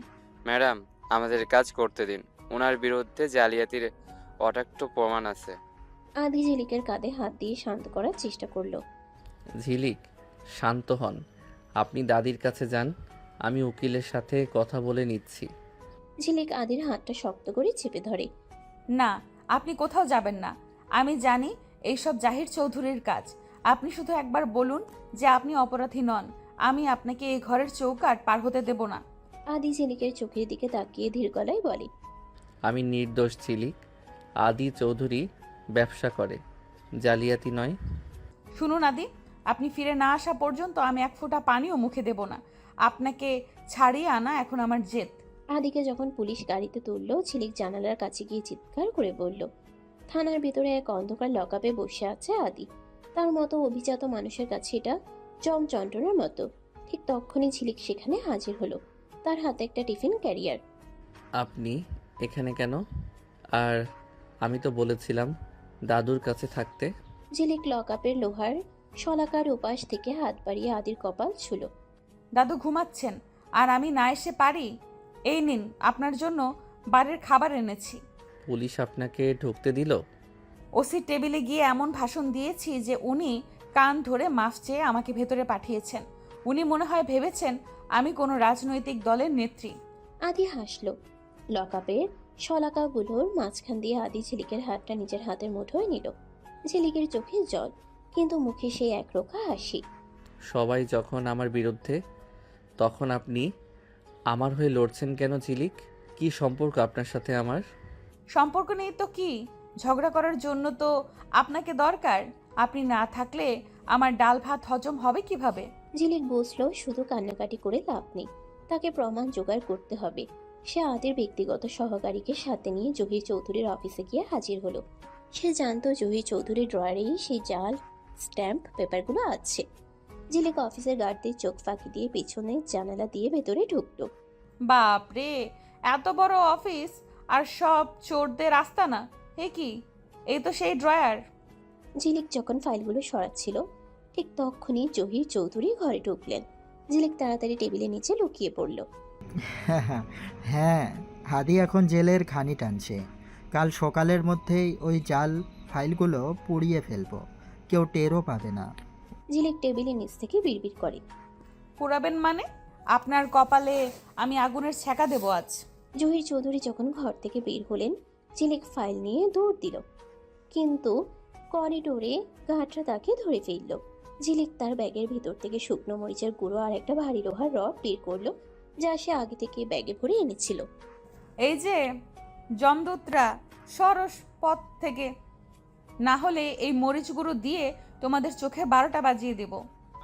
ম্যাডাম, আমাদের কাজ করতে দিন। ওনার বিরুদ্ধে জালিয়াতির অটাক্ট প্রমাণ আছে। আদি ঝিলিকের কাঁধে হাত দিয়ে শান্ত করার চেষ্টা করলো। ঝিলিক, শান্ত হন। আপনি দাদির কাছে যান, আমি উকিলের সাথে কথা বলে নিচ্ছি। ঝিলিক আদির হাতটা শক্ত করে চেপে ধরে। না, আপনি কোথাও যাবেন না। আমি জানি এইসব জাহির চৌধুরীর কাজ। আপনি শুধু একবার বলুন যে আপনি অপরাধী নন, আমি আপনাকে এই ঘরের চৌকাঠ পার হতে দেব না। আদি ঝিলিকের চোখের দিকে তাকিয়ে ধীর গলায় বলে, আমি নির্দোষ ঝিলিক। আদি চৌধুরী ব্যবসা করে, জালিয়াতি নয়। শুনুন আদি, আপনি ফিরে না আসা পর্যন্ত আমি এক ফোঁটা পানিও মুখে দেব না। আপনাকে ছাড়িয়ে আনা এখন আমার জেদ। আদিকে যখন পুলিশ গাড়িতে তুললো, ঝিলিক জানালার কাছে গিয়ে চিৎকার করে বলল, থানার ভিতরে এক অন্ধকার লকআপে বসে আছে আদি। তার মতো অভিজাত মানুষের কাছে এটা যন্ত্রণার মতো। ঠিক তখনই ঝিলিক সেখানে হাজির হলো, তার হাতে একটা টিফিন ক্যারিয়ার। আপনি এখানে কেন? আর আমি তো বলেছিলাম দাদুর কাছে থাকতে। ঝিলিক লকআপের লোহার শলাকার উপাস থেকে হাত বাড়িয়ে আদির কপাল ছুল। দাদু ঘুমাচ্ছেন আর আমি না এসে পারি? এই নিন, আপনার জন্য বাড়ির খাবার এনেছি। পুলিশ আপনাকে ঢুকতে দিল? ওসি টেবিলে গিয়ে এমন ভাষণ দিয়েছি যে উনি কান ধরে মাফ চেয়ে আমাকে ভেতরে পাঠিয়েছেন। উনি মনে হয় ভেবেছেন আমি কোনো রাজনৈতিক দলের নেত্রী। আদি হাসল। লকআপের শলাকাগুলোর মাঝখান দিয়ে আদি ঝিলিকের হাতটা নিজের হাতের মুঠোয় নিল। ঝিলিকের চোখে জল, কিন্তু মুখে সেই একরোখা হাসি। সবাই যখন আমার বিরুদ্ধে, তখন আপনি আমার হয়ে লড়ছেন কেন ঝিলিক? কি সম্পর্ক আপনার সাথে আমার? সম্পর্ক নেই তো কি? ঝগড়া করার জন্য তো আপনাকে দরকার। আপনি না থাকলে আমার ডাল ভাত হজম হবে কিভাবে? ঝিলিক বুঝলো শুধু কান্নাকাটি করে লাভ নেই, তাকে প্রমাণ জোগাড় করতে হবে। সে আদির ব্যক্তিগত সহকারীকে সাথে নিয়ে জহির চৌধুরীর অফিসে গিয়ে হাজির হলো। সে জানতো জহির চৌধুরীর ড্রয়ারেই সেই জাল স্ট্যাম্প পেপারগুলো আছে। ঝিলিক অফিসের গার্ডদের চোখ ফাঁকি দিয়ে পেছনে জানালা দিয়ে ভেতরে ঢুকলো। বাপ রে, এত বড় অফিস আর সব চোরদের আস্তানা! এ কি? এই তো সেই ড্রয়ার। ঝিলিক যখন ফাইলগুলো সরাচ্ছিল, ঠিক তখনই জহির চৌধুরী ঘরে ঢুকলেন। ঝিলিক তাড়াতাড়ি টেবিলের নিচে লুকিয়ে পড়ল। হ্যাঁ, আদি এখন জেলের খানি টানছে। কাল সকালের মধ্যেই ওই জাল ফাইলগুলো পুড়িয়ে ফেলবো, কেউ টেরও পাবে না। ঝিলিক টেবিলের নিচ থেকে বিড়বিড় করে, পুরাবেন মানে? আপনার কপালে আমি আগুনের ছ্যাঁকা দেব আজ। জহির চৌধুরী যখন ঘর থেকে বের হলেন, ঝিলিক ফাইল নিয়ে দৌড় দিল, কিন্তু করিডোরে গাঁটরা তাকে ধরে ফেলল। ঝিলিক তার ব্যাগের ভিতর থেকে শুকনো মরিচের গুঁড়ো আর একটা ভারী লোহার রড বের করলো, যা সে আগে থেকে ব্যাগে ভরে এনেছিল। এই যে জমদূতরা, সরস পথ থেকে, না হলে এই মরিচগুলো দিয়ে তোমাদের চোখে 12টা বাজিয়ে দেব।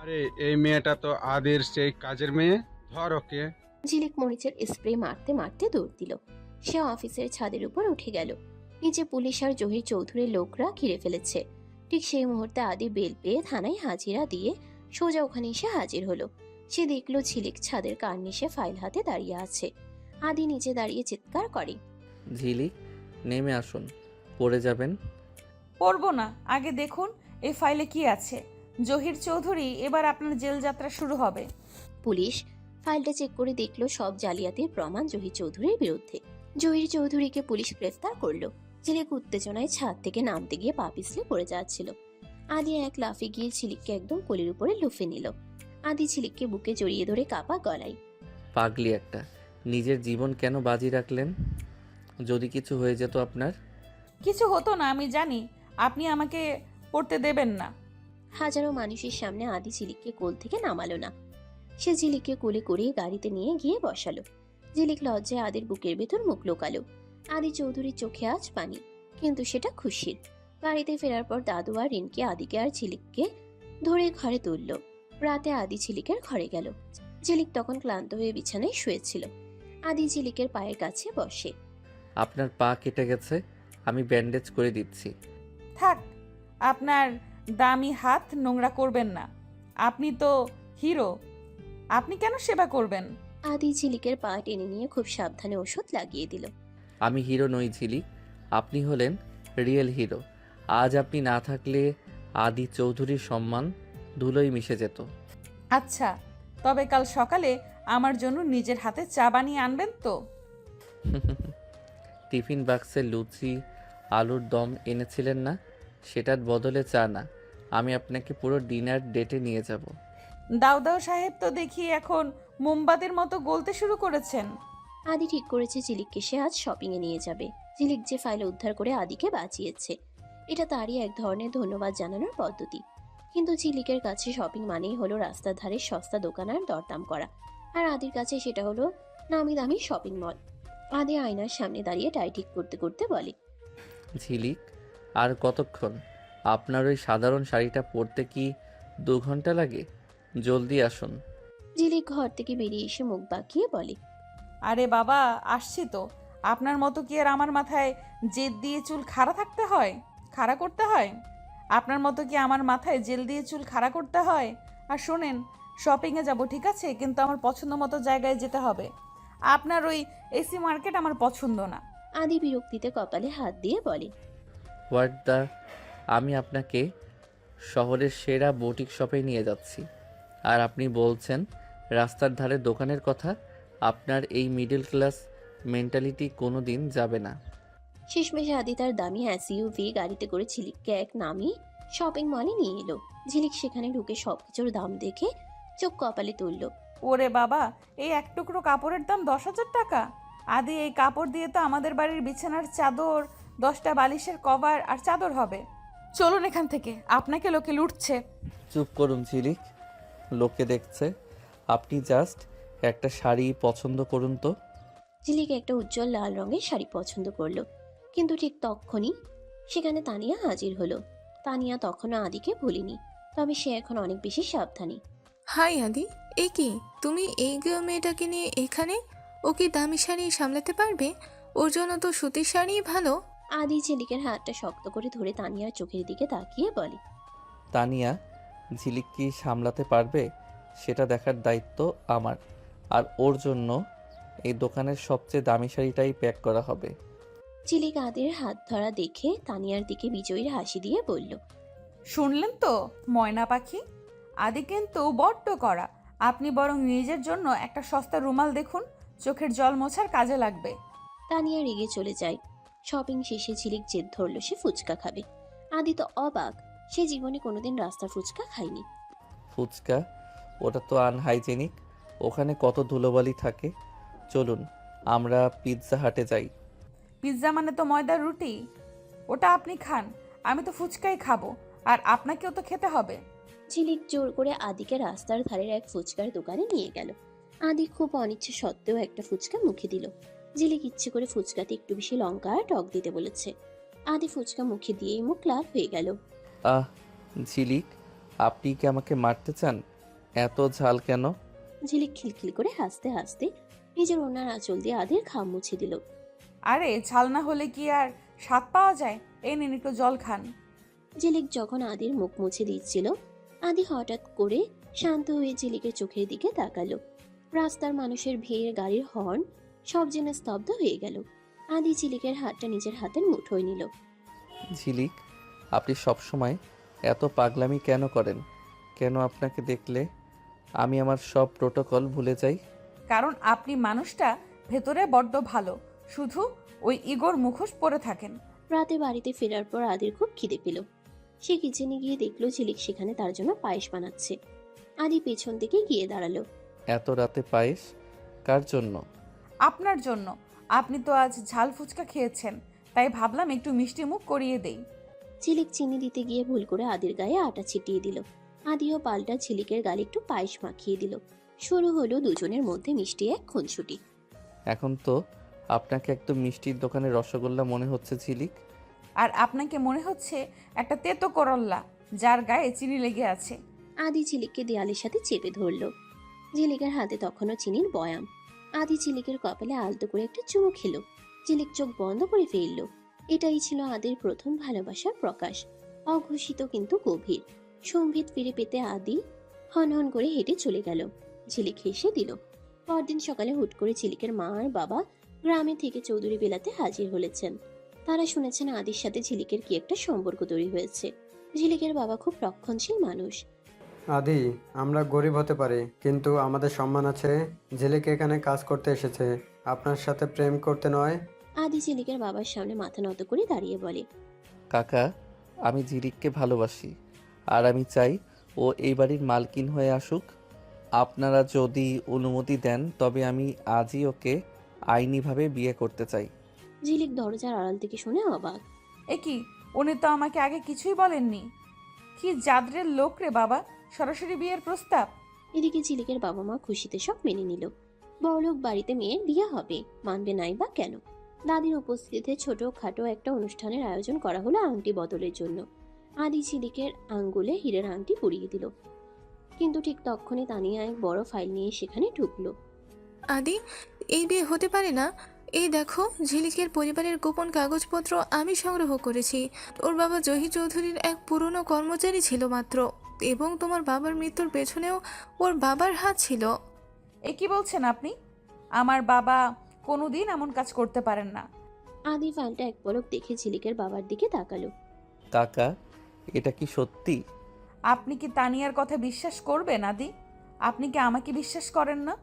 আরে এই মেয়েটা তো আদির সেই কাজের মেয়ে, ধর ওকে। ঝিলিক মরিচের স্প্রে মারতে মারতে দৌড় দিল। সে অফিসের ছাদের উপর উঠে গেল। নিচে পুলিশ আর জহির চৌধুরীর লোকরা ঘিরে ফেলেছে। ঠিক সেই মুহূর্তে আদি বেল পেয়ে থানায় হাজিরা দিয়ে সোজা ওখানে এসে হাজির হলো। সে দেখলো ঝিলিক ছাদের কার্নিশে ফাইল হাতে দাঁড়িয়ে আছে। আদি নিচে দাঁড়িয়ে চিৎকার করে, ঝিলিক, নেমে আসুন, পড়ে যাবেন। পড়বো না, আগে দেখুন এই ফাইলে কি আছে। জহির চৌধুরী, এবার আপনার জেল যাত্রা শুরু হবে। পুলিশ ফাইলটা চেক করে দেখলো সব জালিয়াতির প্রমাণ জহির চৌধুরীর বিরুদ্ধে। জহির চৌধুরীকে পুলিশ গ্রেফতার করলো। ঝিলিক উত্তেজনায় ছাদ থেকে নামতে গিয়ে পা পিছলে পড়ে যাচ্ছিল। আদি এক লাফে গিয়ে ঝিলিককে একদম কোলের উপরে লুফে নিল। আদি ঝিলিককে বুকে জড়িয়ে ধরে কাপা গলায়। পাগলি একটা, নিজের জীবন কেন বাজি রাখলেন? যদি কিছু হয়ে যেত আপনার? কিছু হতো না, আমি জানি। আপনি আমাকে পড়তে দেবেন না। হাজারো মানুষের সামনে আদি ঝিলিককে কোল থেকে নামালো না। সে ঝিলিককে কোলে করে গাড়িতে নিয়ে গিয়ে বসালো। ঝিলিক লজ্জায় আদির বুকের ভেতর মুখ লোকালো। আদি চৌধুরীর চোখে আজ পানি, কিন্তু সেটা খুশির। বাড়িতে ফেরার পর দাদু আর রিনকে আদিকে আর ঝিলিককে ধরে ঘরে তুলল। রাতে আদি ঝিলিকের ঘরে গেল। ঝিলিক তখন ক্লান্ত হয়ে বিছানায় শুয়েছিল। আদি ঝিলিকের পায়ের কাছে বসে। আপনার পা কেটে গেছে, আমি ব্যান্ডেজ করে দিচ্ছি। থাক, আপনার দামি হাত নোংরা করবেন না। আপনি তো হিরো, আপনি কেন সেবা করবেন? আদি ঝিলিকের পা টেনে নিয়ে খুব সাবধানে ওষুধ লাগিয়ে দিল। আমি হিরো নই ঝিলিক, আপনি হলেন রিয়েল হিরো। আজ আপনি না থাকলে আদি চৌধুরীর সম্মান ধুলোয় মিশে যেত। আচ্ছা, তবে কাল সকালে আমার জন্য নিজের হাতে চা বানিয়ে আনবেন তো? টিফিন বাক্সে লুচি আলুর দম এনেছিলেন না, সেটার বদলে চা না, আমি আপনাকে পুরো ডিনার ডেটে নিয়ে যাব। দাউদাউ সাহেব তো দেখি এখন মোমবাতির মতো গলতে শুরু করেছেন। আদি ঠিক করেছে ঝিলিককে সে আজ শপিং এ নিয়ে যাবে। ঝিলিক যে ফাইল উদ্ধার করে আদিকে বাঁচিয়েছে, এটা তারই এক ধরনের ধন্যবাদ জানানোর পদ্ধতি। কিন্তু ঝিলিকের কাছে শপিং মানেই হলো রাস্তার ধারে সস্তা দোকান আর দরদাম করা, আর আদির কাছে সেটা হলো নামি দামি শপিং মল। আদি আয়নার সামনে দাঁড়িয়ে টাই ঠিক করতে করতে বলে, ঝিলিক, আর কতক্ষণ? আপনার ওই সাধারণ শাড়িটা পরতে কি 2 ঘন্টা লাগে? জলদি আসুন। ঝিলিক ঘর থেকে বেরিয়ে এসে মুখ বাঁকিয়ে বলে, আরে বাবা, আসছি তো। আপনার মতো কি আর আমার মাথায় জেল দিয়ে চুল খাড়া থাকতে হয়, খাড়া করতে হয়? আপনার মতো কি আমার মাথায় জেল দিয়ে চুল খাড়া করতে হয়? আর শোনেন, শপিংয়ে যাব ঠিক আছে, কিন্তু আমার পছন্দ মতো জায়গায় যেতে হবে। আপনার ওই এসি মার্কেট আমার পছন্দ না। আদি বিরক্তিতে কপালে হাত দিয়ে বলে, হোয়াট দ্য, আমি আপনাকে শহরের সেরা বুটিক শপে নিয়ে যাচ্ছি, আর আপনি বলছেন রাস্তার ধারে দোকানের কথা? আপনার এই মিডল ক্লাস মেন্টালিটি কোনো দিন যাবে না। শেষমেশে আদি তার দামি এসইউভি গাড়িতে করে ঝিলিককে এক নামি শপিং মলে নিয়ে এলো। ঝিলিক সেখানে ঢুকে সবকিছুর দাম দেখে চোখ কপালে তুলল। ওরে বাবা, এই এক টুকরো কাপড়ের দাম 10,000 টাকা! আদি, এই কাপড় দিয়ে তো আমাদের বাড়ির বিছানার চাদর, 10টা বালিশের কভার আর চাদর হবে। চলুন এখান থেকে, আপনাকে লোকে লুটছে। চুপ করুন ঝিলিক, লোকে দেখছে। আপনি জাস্ট একটা শাড়ি পছন্দ করুন তো। ঝিলিক একটা উজ্জ্বল লাল রঙের শাড়ি পছন্দ করলো, কিন্তু ঠিক তখনই সেখানে তানিয়া হাজির হলো। তানিয়া তখনও আদিকে ভুলিনি, তবে সে এখন অনেক বেশি সাবধানী। হাই আদি, এ কি তুমি এই মেয়েটাকে নিয়ে এখানে? ও কি দামি শাড়ি সামলাতে পারবে? ওর জন্য তো সুতির শাড়িই ভালো। আদি ঝিলিকের হাতটা শক্ত করে ধরে তানিয়ার চোখের দিকে তাকিয়ে বলে, তানিয়া, ঝিলিক কি সামলাতে পারবে সেটা দেখার দায়িত্ব আমার, আর ওর জন্য এই দোকানের সবচেয়ে দামি শাড়িটাই প্যাক করা হবে। ঝিলিক আদির হাত ধরা দেখে তানিয়ার দিকে বিজয়ীর হাসি দিয়ে বলল, শুনলেন তো ময়না পাখি, আদি কিন্তু বড্ড করা। আপনি বরং নিজের জন্য একটা সস্তা রুমাল দেখুন, চোখের জল মোছার কাজে লাগবে। তানিয়া রেগে চলে যায়। শপিং শেষে ঝিলিক জেদ ধরলো সে ফুচকা খাবে। আদি তো অবাক, সে জীবনে কোনোদিন রাস্তার ফুচকা খায়নি। ফুচকা? ওটা তো আনহাইজেনিক, ওখানে কত ধুলোবালি থাকে। চলুন আমরা পিৎজা হাটে যাই। পিৎজা মানে তো ময়দার রুটি, ওটা আপনি খান, আমি তো ফুচকাই খাবো, আর আপনাকেও তো খেতে হবে। ঝিলিক জোর করে আদিকে রাস্তার ধারের এক ফুচকার দোকানে নিয়ে গেল। আদি খুব অনিচ্ছে সত্ত্বেও একটা ফুচকা মুখে দিল। ঝিলিক ইচ্ছে করে ফুচকাতে একটু বেশি লঙ্কা আর টক দিতে বলেছে। আদি ফুচকা মুখে দিয়েই মুখ লাল হয়ে গেল। ঝিলিক, আপনি কি আমাকে মারতে চান? এত ঝাল কেন? ঝিলিক খিলখিল করে হাসতে হাসতে নিজের ওনার আঁচল দিয়ে আদির ঘাম মুছে দিল। আরে ঝাল না হলে কি আর স্বাদ পাওয়া যায়? এই নিন একটু জল খান। ঝিলিক যখন আদির মুখ মুছে দিচ্ছিল, আদি হঠাৎ করে শান্ত হয়ে ঝিলিকের চোখের দিকে তাকালো। রাস্তার মানুষের ভিড়, গাড়ির হর্ন সব যেন স্তব্ধ হয়ে গেল। আদি ঝিলিকের হাতটা নিজের হাতের মুঠোয় নিল। ঝিলিক, আপনি সবসময় এত পাগলামি কেন করেন? কেন আপনাকে দেখলে আমি আমার সব প্রোটোকল ভুলে যাই? কারণ আপনি মানুষটা ভেতরে বড্ড ভালো, শুধু ওই ইগোর মুখোশ পরে থাকেন। রাতে বাড়িতে ফেরার পর আদির খুব খিদে পেল। সে কিচেনে গিয়ে দেখলো ঝিলিক সেখানে তার জন্য পায়েস বানাচ্ছে। আদি পেছন থেকে গিয়ে দাঁড়ালো। এত রাতে পায়েস কার জন্য? আপনার জন্য। আপনি তো আজ ঝাল ফুচকা খেয়েছেন, তাই ভাবলাম একটু মিষ্টি মুখ করিয়ে দেই। ঝিলিক চিনি দিতে গিয়ে ভুল করে আদির গায়ে আটা ছিটিয়ে দিল। আদিও পাল্টা ঝিলিকের গালে একটু পায়েস মাখিয়ে দিল। শুরু হলো দুজনের মধ্যে মিষ্টি এক খুনসুটি। এখন তো আপনাকে একদম মিষ্টির দোকানে রসগোল্লা মনে হচ্ছে ঝিলিক। আর আপনাকে মনে হচ্ছে একটা তেতো করল্লা, যার গায়ে চিনি লেগে আছে। আদি ঝিলিককে দেয়ালের সাথে চেপে ধরল। ঝিলিকের হাতে তখনও চিনির বয়াম। আদি ঝিলিকের কপালে আলতো করে একটা চুমু খেলো। ঝিলিক চোখ বন্ধ করে ফেলল। এটাই ছিল আদির প্রথম ভালোবাসার প্রকাশ, অঘোষিত কিন্তু গভীর। সম্বিত ফিরে পেতে আদি হনহন করে হেঁটে চলে গেল। ঝিলিক হেসে দিল। পরদিন সকালে হুট করে ঝিলিকের মা আর বাবা গ্রামে থেকে চৌধুরী বেলাতে হাজির হলেছেন। তারা শুনেছেন আদির সাথে ঝিলিকের কি একটা সম্পর্ক তৈরি হয়েছে। ঝিলিকের বাবা খুব রক্ষণশীল মানুষ। আদি, আমরা গরিব হতে পারি, কিন্তু আমাদের সম্মান আছে। ঝিলিক এখানে কাজ করতে এসেছে, আপনার সাথে প্রেম করতে নয়। আদি ঝিলিকের বাবার সামনে মাথা নত করে দাঁড়িয়ে বলে, কাকা, আমি ঝিলিককে ভালোবাসি, আর আমি চাই ও এই বাড়ির মালকিন হয়ে আসুক। আপনারা যদি অনুমতি দেন তবে আমি আজই ওকে আইনিভাবে বিয়ে করতে চাই। ঝিলিক দরজার আড়াল থেকে শুনে অবাক। এ কি, উনি তো আমাকে আগে কিছুই বলেননি। কি জাদরের লোক রে বাবা, সরাসরি বিয়ের প্রস্তাব। এদিকে ঝিলিকের বাবা মা খুশিতে সব মেনে নিল। বড়লোক বাড়িতে মেয়ের বিয়ে হবে, মানবে নাই বা কেন। দাদির উপস্থিতিতে ছোটখাটো একটা অনুষ্ঠানের আয়োজন করা হলো আংটি বদলের জন্য। আদি ঝিলিকের আঙ্গুলে হীরের আংটি পরিয়ে দিল। কিন্তু ঠিক তখনই তানিয়া এক বড় ফাইল নিয়ে সেখানে ঢুকলো। আদি, এই বিয়ে হতে পারে না। এই দেখো, ঝিলিকের পরিবারের গোপন কাগজপত্র আমি সংগ্রহ করেছি। ওর বাবা জহি চৌধুরীর এক পুরনো কর্মচারী ছিল মাত্র, এবং তোমার বাবার মৃত্যুর পেছনেও ওর বাবার হাত ছিল। এ কি বলছেন আপনি? আমার বাবা কোনোদিন এমন কাজ করতে পারেন না। আদি ফাইলটা এক পলক দেখে ঝিলিকের বাবার দিকে তাকালো। কাকা, এটা কি সত্যি? আপনি কি তানিয়ার কথা বিশ্বাস করবেন আদি? আপনি কি আমাকে বিশ্বাস করেন না?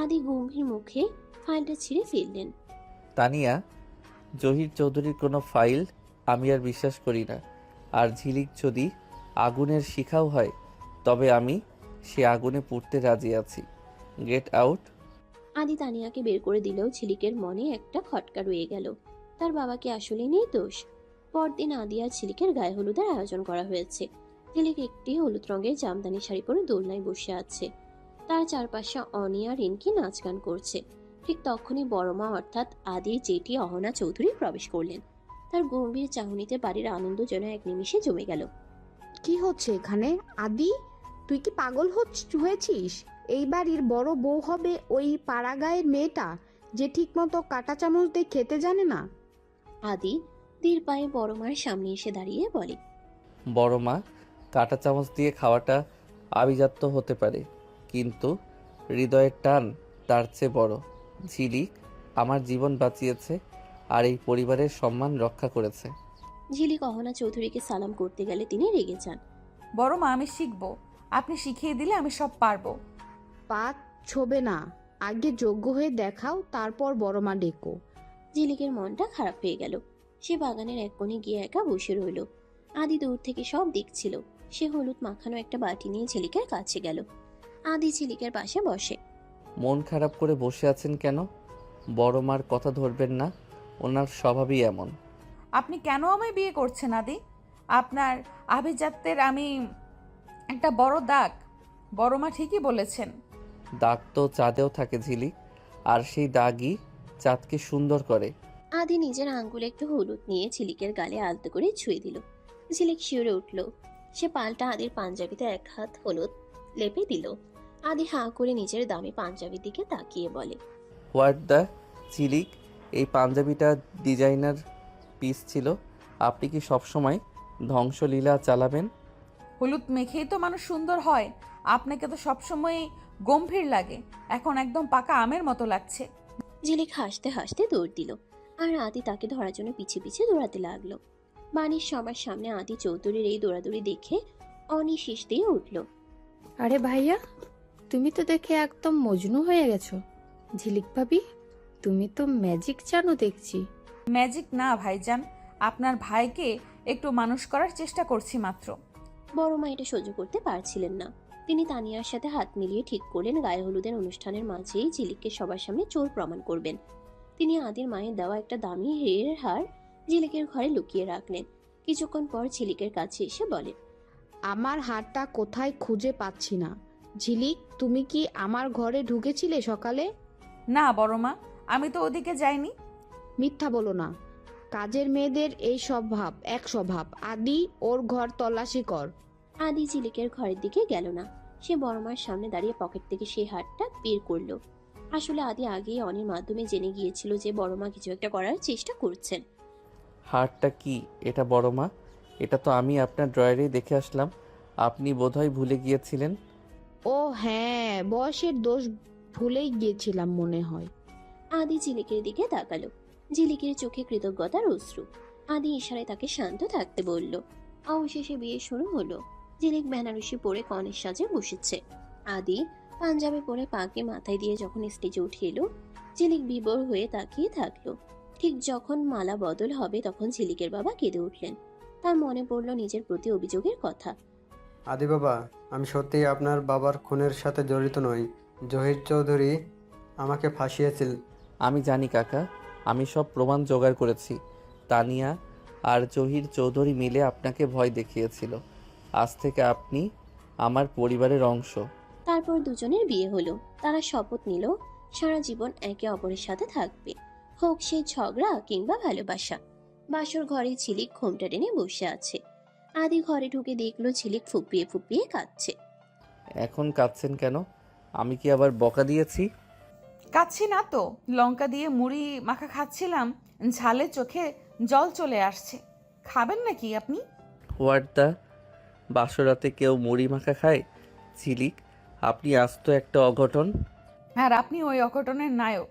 আদি গম্ভীর মুখে ফাইলটা ছিঁড়ে ফেললেন। তানিয়া, জহির চৌধুরীর কোনো ফাইল আমি আর বিশ্বাস করি না। আর ঝিলিক যদি আগুনের শিখাও হয়, তবে আমি সে আগুনে পুড়তে রাজি আছি। Get out. আদি তানিয়াকে বের করে দিলেও ঝিলিকের মনে একটা খটকা রয়ে গেল। তার বাবাকে আসলে নেই দোষ। পরদিন আদি আর ঝিলিকের গায়ে হলুদের আয়োজন করা হয়েছে। ঝিলিক একটি হলুদ রঙের জামদানি শাড়ি পরে দোলনায় বসে আছে। তার চারপাশে অনি আর রিনকি নাচ গান করছে। ঠিক তখনই বড় মা অর্থাৎ আদির জেঠি অহনা চৌধুরী প্রবেশ করলেন। তার গম্ভীর চাহনিতে বাড়ির আনন্দ যেন এক নিমিষে জমে গেল। কি হচ্ছে এখানে? আদি, তুই কি পাগল হয়েছিস? এই বাড়ির বড় বউ হবে ওই পাড়াগাঁয়ের মেয়েটা, যে ঠিকমতো কাঁটা চামচ দিয়ে খেতে জানে না। আদি ধীর পায়ে বড় মায়ের সামনে এসে দাঁড়িয়ে বলে, বড় মা, কাঁটা চামচ দিয়ে খাওয়াটা আভিজাত্য হতে পারে, কিন্তু হৃদয়ের টান তার চেয়ে বড়। ঝিলিক আমার জীবন বাঁচিয়েছে আর এই পরিবারের সম্মান রক্ষা করেছে। ঝিলিক অহনা চৌধুরীকে সালাম করতে গেলে তিনি রেগে যান। বড় মা, আমি শিখবো, আপনি শিখিয়ে দিলে আমি সব পারবো। পা ছোবে না, আগে যোগ্য হয়ে দেখাও, তারপর বড় মা ডেকো। ঝিলিকের মনটা খারাপ হয়ে গেল। সে বাগানের এক কোণে গিয়ে একা বসে রইল। আদি দূর থেকে সব দেখছিল। সে হলুদ মাখানো একটা বাটি নিয়ে ঝিলিকের কাছে গেল। আদি ঝিলিকের পাশে বসে। মন খারাপ করে বসে আছেন কেন? বড় মার কথা ধরবেন না, ওনার স্বভাবই এমন। আপনি কেন আমায় বিয়ে করছেন আদি? আপনার আভিজাত্যের আমি একটা বড় দাগ। বড় মা ঠিকই বলেছেন। দাগ তো চাঁদেও থাকে ঝিলিক, আর সেই দাগই চাঁদকে সুন্দর করে। আদি নিজের আঙ্গুলে একটু হলুদ নিয়ে ঝিলিকের গালে আলতো করে ছুঁয়ে দিল। ঝিলিক শিউরে উঠল। সে পাল্টা আদির পাঞ্জাবিতে এক হাত হলুদ লেপে দিল। আদি হাঁ করে নিজের দামি পাঞ্জাবির দিকে তাকিয়ে বলে, হোয়াট দ্য ঝিলিক, এই পাঞ্জাবিটা ডিজাইনার পিস ছিল। আপনি কি সবসময় ধ্বংসলীলা চালাবেন? হলুদ মেখেই তো মানুষ সুন্দর হয়। আপনাকে তো সবসময় গম্ভীর লাগে, এখন একদম পাকা আমের মতো লাগছে। ঝিলিক হাসতে হাসতে দৌড় দিল, আর আদি তাকে ধরার জন্য পিছে পিছে দৌড়াতে লাগলো। বাড়ির সবার সামনে আদি চৌধুরীর এই দৌড়াদৌড়ি দেখে অনি শীষ দিয়ে উঠল। আরে ভাইয়া, তুমি তো দেখে একদম মজনু হয়ে গেছো। ঝিলিক ভাবি, তুমি তো ম্যাজিক জানো দেখছি। ম্যাজিক না ভাইজান, আপনার ভাইকে একটু মানুষ করার চেষ্টা করছি মাত্র। বড় মা এটা সহ্য করতে পারছিলেন না। তিনি তানিয়ার সাথে হাত মিলিয়ে ঠিক করলেন গায়ে হলুদের অনুষ্ঠানের মাঝেই ঝিলিককে সবার সামনে চোর প্রমাণ করবেন। তিনি আদির মায়ের দেওয়া একটা দামি হীরের হার ঝিলিকের ঘরে লুকিয়ে রাখলেন। কিছুক্ষণ পর ঝিলিকের কাছে এসে বলেন, আমার হারটা কোথায় খুঁজে পাচ্ছি না। ঝিলিক, তুমি কি আমার ঘরে ঢুকেছিলে সকালে? না বড় মা, আমি তো ওদিকে যাইনি। মিথ্যা বলো না। কাজের মেয়েদের এই স্বভাব, এক স্বভাব। আদি, ওর ঘর তল্লাশি কর। আদি ঝিলিকের ঘরের দিকে গেল না। সে বড় মায়ের সামনে দাঁড়িয়ে পকেট থেকে সেই হারটা বের করলো। আসলে আদি আগেই অনির মাধ্যমে জেনে গিয়েছিল যে বড় মা কিছু একটা করার চেষ্টা করছেন। হারটা কি এটা বড় মা? এটা তো আমি আপনার ড্রয়ারেই দেখে আসলাম। আপনি বোধহয় ভুলে গিয়েছিলেন। ও হ্যাঁ, বয়সের দোষ ভুলেই গিয়েছিলাম মনে হয়। আদি ঝিলিকের দিকে তাকালো। ঝিলিকের চোখে কৃতজ্ঞতার অশ্রু। আদি ইশারায় তাকে শান্ত থাকতে বলল। অবশেষে বিয়ে শুরু হলো। ঝিলিক বেনারসি পরে কনের সাজে বসেছে। আদি পাঞ্জাবি পরে পাকে মাথায় দিয়ে যখন স্টেজে উঠে এলো, ঝিলিক বিবর হয়ে তাকিয়ে থাকলো। ঠিক যখন মালা বদল হবে তখন ঝিলিকের বাবা কেঁদে উঠলেন। তার মনে পড়লো নিজের প্রতি অভিযোগের কথা। আদি বাবা, আমি সত্যিই আপনার বাবার খুনের সাথে জড়িত নই। জহির চৌধুরী আমাকে ফাঁসিয়েছিল। আমি জানি কাকা, আমি সব প্রমাণ জোগাড় করেছি। তানিয়া আর জহির চৌধুরী মিলে আপনাকে ভয় দেখিয়েছিল। আজ থেকে আপনি আমার পরিবারের অংশ। তারপর দুজনের বিয়ে হলো। তারা শপথ নিল সারা জীবন একে অপরের সাথে থাকবে, হোক সে ঝগড়া কিংবা ভালোবাসা। বাসর ঘরে ঝিলিক ঘোমটা টেনে বসে আছে। আদি ঘরে ঢুকে দেখলো ঝিলিক ফুপিয়ে ফুপিয়ে কাঁদছে। এখন কাঁদছেন কেন? আমি কি আবার বকা দিয়েছি? কাচ্ছি না তো, লঙ্কা দিয়ে মুড়ি মাখা খাচ্ছিলাম, ঝালে চোখে জল চলে আসছে। খাবেন নাকি আপনি? হোয়াট দ্য, বাসরাতে কেউ মুড়ি মাখা খায়? ঝিলিক, আপনি আস্ত একটা অঘটন। আর আপনি ওই অঘটনের নায়ক।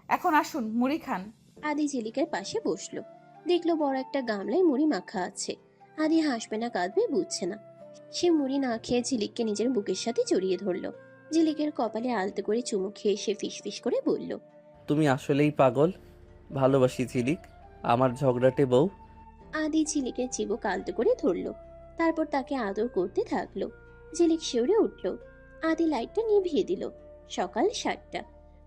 এখন আসুন মুড়ি খান। আদি ঝিলিকের পাশে বসলো। দেখলো বড় একটা গামলায় মুড়ি মাখা আছে। আদি হাসবে না কাঁদবে বুঝছে না। সে মুড়ি না খেয়ে ঝিলিককে নিজের বুকের সাথে জড়িয়ে ধরলো। ঝিলিকের কপালে আলতো করে চুমু খেয়ে সে ফিসফিস করে বলল, তুমি আসলেই পাগল। ভালোবাসি ঝিলিক, আমার ঝগড়াটে বউ। আদি ঝিলিকের চিবুক আলতো করে ধরলো। তারপর তাকে আদর করতে থাকলো। ঝিলিক শিউরে উঠল। আদি লাইটটা নিভিয়ে দিল। সকাল 7টা।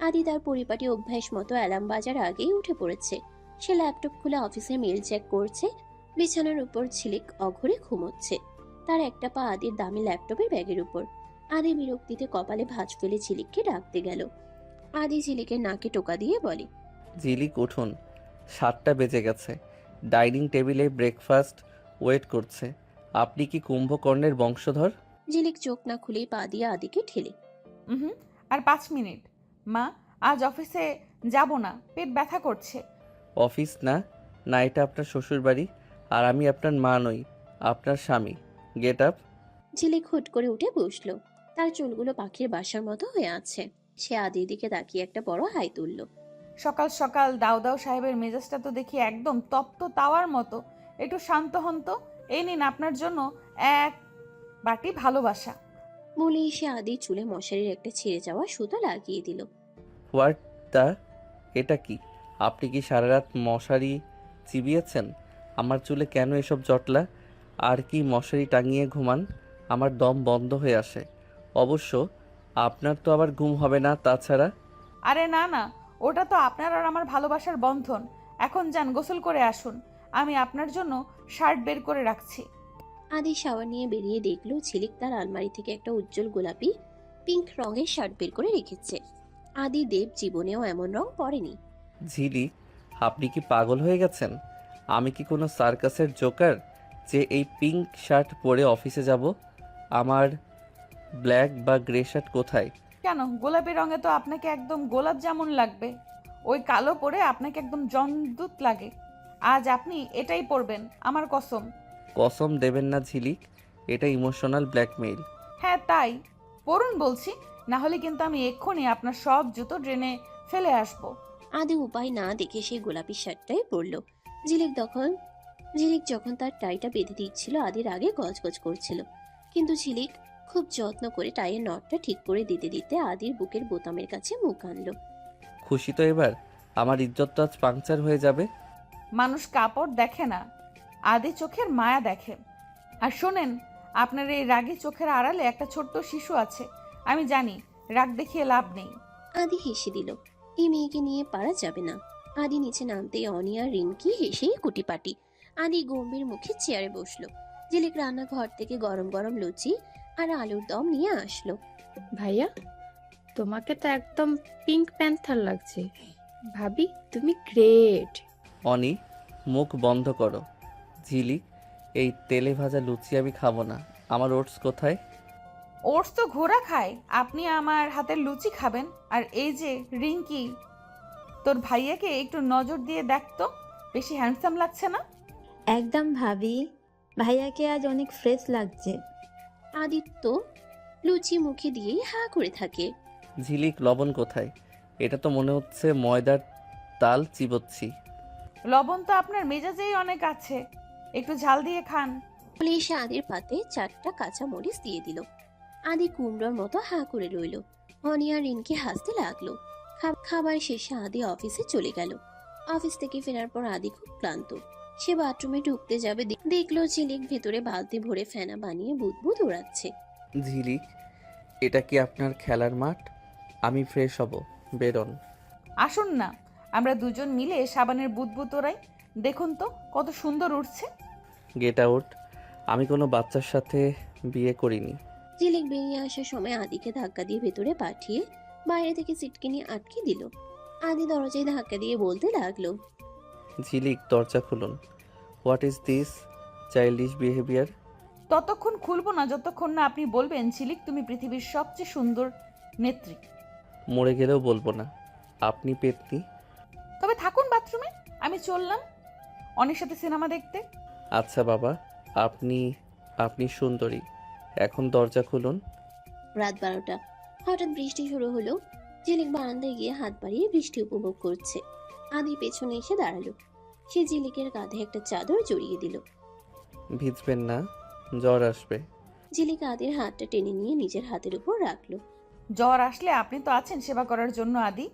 আদি তার পরিপাটি অভ্যাস মতো অ্যালার্ম বাজার আগেই উঠে পড়েছে। সে ল্যাপটপ খুলে অফিসের মেল চেক করছে। বিছানার উপর ঝিলিক অঘরে ঘুমোচ্ছে। তার একটা পা আদির দামি ল্যাপটপের ব্যাগের উপর। আদি বিরক্তিতে কপালে ভাঁজ ফেলে ঝিলিককে ডাকতে গেল। আদি ঝিলিকের নাকে টোকা দিয়ে বলে, ঝিলিক উঠুন, 7টা বেজে গেছে। ডাইনিং টেবিলে ব্রেকফাস্ট ওয়েট করছে। আপনি কি কুম্ভকর্ণের বংশধর? ঝিলিক চোখ না খুলেই পা দিয়ে আদিকে ঠেলে। আর 5 মিনিট। মা, আজ অফিসে যাব না, পেট ব্যথা করছে। অফিস না, না এটা আপনার শ্বশুর বাড়ি। আর আমি আপনার মা নই, আপনার স্বামী। Get up. ঝিলিক হুট করে উঠে বসলো। তার চুলগুলো পাখির বাসার মতো হয়ে আছে। সে আদির দিকে তাকিয়ে একটা বড় হাই তুললো। সকাল সকাল দাউদাউ সাহেবের মেজাজটা তো দেখি একদম তপ্ত তাওয়ার মতো। একটু শান্ত হন তো। এই নিন আপনার জন্য এক বাটি ভালোবাসা। বলেই সে আদির চুলে মশারির একটা ছিঁড়ে যাওয়া সুতো লাগিয়ে দিল। হোয়াট দ্য, এটা কি? আপনি কি সারা রাত মশারি চিবিয়েছেন? আমার চুলে কেন এসব জটলা? আর কি মশারি টাঙিয়ে ঘুমান? আমার দম বন্ধ হয়ে আসে। অবশ্য আপনার তো আবার ঘুম হবে না তাছাড়া। আরে না না, ওটা তো আপনার আর আমার ভালোবাসার বন্ধন। এখন যান গোসল করে আসুন, আমি আপনার জন্য শার্ট বের করে রাখছি। আদি শাওয়ার নিয়ে বেরিয়ে দেখলো ঝিলিক তার আলমারি থেকে একটা উজ্জ্বল গোলাপি পিঙ্ক রঙের শার্ট বের করে রেখেছে। আদি দেব জীবনেও এমন রং পরেনি। ঝিলিক, আপনি কি পাগল হয়ে গেছেন? আমি কি কোনো সার্কাসের জোকার যে এই পিঙ্ক শার্ট পরে অফিসে যাব? আমার ব্ল্যাক বা গ্রে শার্ট কোথায়? কেন, গোলাপি রঙে তো আপনাকে একদম গোলাপ জামুন লাগবে। ওই কালো পরে আপনাকে একদম জমদূত লাগে। আজ আপনি এটাই পরবেন, আমার কসম। কসম দেবেন না ঝিলিক, এটা ইমোশনাল ব্ল্যাকমেইল। হ্যাঁ তাই, পরুন বলছি, না হলে কিন্তু আমি এক্ষুনি আপনার সব জুতো ড্রেনে ফেলে আসবো। আদি উপায় না দেখে সেই গোলাপি শার্টটাই পরলো। ঝিলিক যখন তার টাইটা বেঁধে দিচ্ছিল আদির আগে গজগজ করছিল, কিন্তু ঝিলিক খুব যত্ন করে টাইয়ের নটটা ঠিক করে দিতে দিতে আদির বুকের বোতামের কাছে মুখ আনলো। খুশি তো এবার? আমার ইজ্জত তো আজ পাংচার হয়ে যাবে। মানুষ কাপড় দেখে না, আদি চোখের মায়া দেখে। আর শোনেন, আপনার এই রাগী চোখের আড়ালে একটা ছোট্ট শিশু আছে। আমি জানি রাগ দেখিয়ে লাভ নেই। আদি হেসে দিল। এই মেয়েকে নিয়ে পারা যাবে না। আদি নিচে নামতেই অনিয়া রিনকি হেসেই কুটিপাটি। আদি গম্ভীর মুখে চেয়ারে বসলো। ঝিলিক রান্নাঘর থেকে গরম গরম লুচি আর আলুর দম নিয়ে আসলো। ভাইয়া, তোমাকে তো একদম পিঙ্ক প্যান্থার লাগছে। ভাবি, তুমি গ্রেট। অনি, মুখ বন্ধ করো। ঝিলিক, এই তেলে ভাজা লুচি আমি খাবো না। আমার ওটস কোথায়? ওটস তো ঘোড়া খায়, আপনি আমার হাতের লুচি খাবেন। আর এই যে রিঙ্কি, তোর ভাইয়াকে একটু নজর দিয়ে দেখ তো, বেশি হ্যান্ডসাম লাগছে না? একদম ভাবি, ভাইয়াকে আজ অনেক ফ্রেশ লাগছে। আদিত্য লুচি মুখে দিয়েই হা করে থাকে। ঝিলিক, লবণ কোথায়? এটা তো মনে হচ্ছে ময়দার তাল চিবোচ্ছি। লবণ তো আপনার মেজাজেই অনেক আছে, একটু ঝাল দিয়ে খান। বলে এসে আদির পাতে 4টা কাঁচা মরিচ দিয়ে দিল। আদি কুমড়োর মতো হা করে রইল। অনিয়া রিনকে হাসতে লাগলো। খাবার শেষে আদি অফিসে চলে গেল। অফিস থেকে ফেরার পর আদি খুব ক্লান্ত। সে বাথরুমে ঢুকতে যাবে, দেখলো ঝিলিক ভেতরে বালতি ভরে ফেনা বানিয়ে বুদবুদ উড়াচ্ছে। ঝিলিক, এটা কি আপনার খেলার মাঠ? আমি ফ্রেশ হব, বেরোন। আসুন না, আমরা দুজন মিলে সাবানের বুদবুদ ওড়াই। দেখুন তো কত সুন্দর উঠছে। Get out. আমি কোনো বাচ্চার সাথে বিয়ে করিনি। ঝিলিক বেরিয়ে আসার সময় আদিকে ধাক্কা দিয়ে ভেতরে পাঠিয়ে বাইরে থেকে সিটকিনি আটকে দিল। আদি দরজায় ধাক্কা দিয়ে বলতে লাগলো, ঝিলিক, দরজা খুলুন। What is this childish behaviour? ততক্ষণ খুলবো না যতক্ষণ না আপনি বলবেন ঝিলিক তুমি পৃথিবীর সবচেয়ে সুন্দর নেত্রী। মরে গেলেও বলবো না। আপনি পেতনি। তবে থাকুন বাথরুমে, আমি চললাম অনেক সাথে সিনেমা দেখতে। আচ্ছা বাবা, আপনি সুন্দরী। এখন দরজা খুলুন। রাত 12টা। হঠাৎ বৃষ্টি শুরু হলো। ঝিলিক বারান্দায় গিয়ে হাত বাড়িয়ে বৃষ্টি উপভোগ করছে। আদি পেছনে এসে দাঁড়ালো। সে ঝিলিকের কাঁধে একটা চাদর জড়িয়ে দিল। ভিজবেন না, জ্বর আসবে। ঝিলিক আদির হাতটা টেনে নিয়ে নিজের হাতের উপর রাখলো। জ্বর আসলে আপনি তো আছেন সেবা করার জন্য। আদি,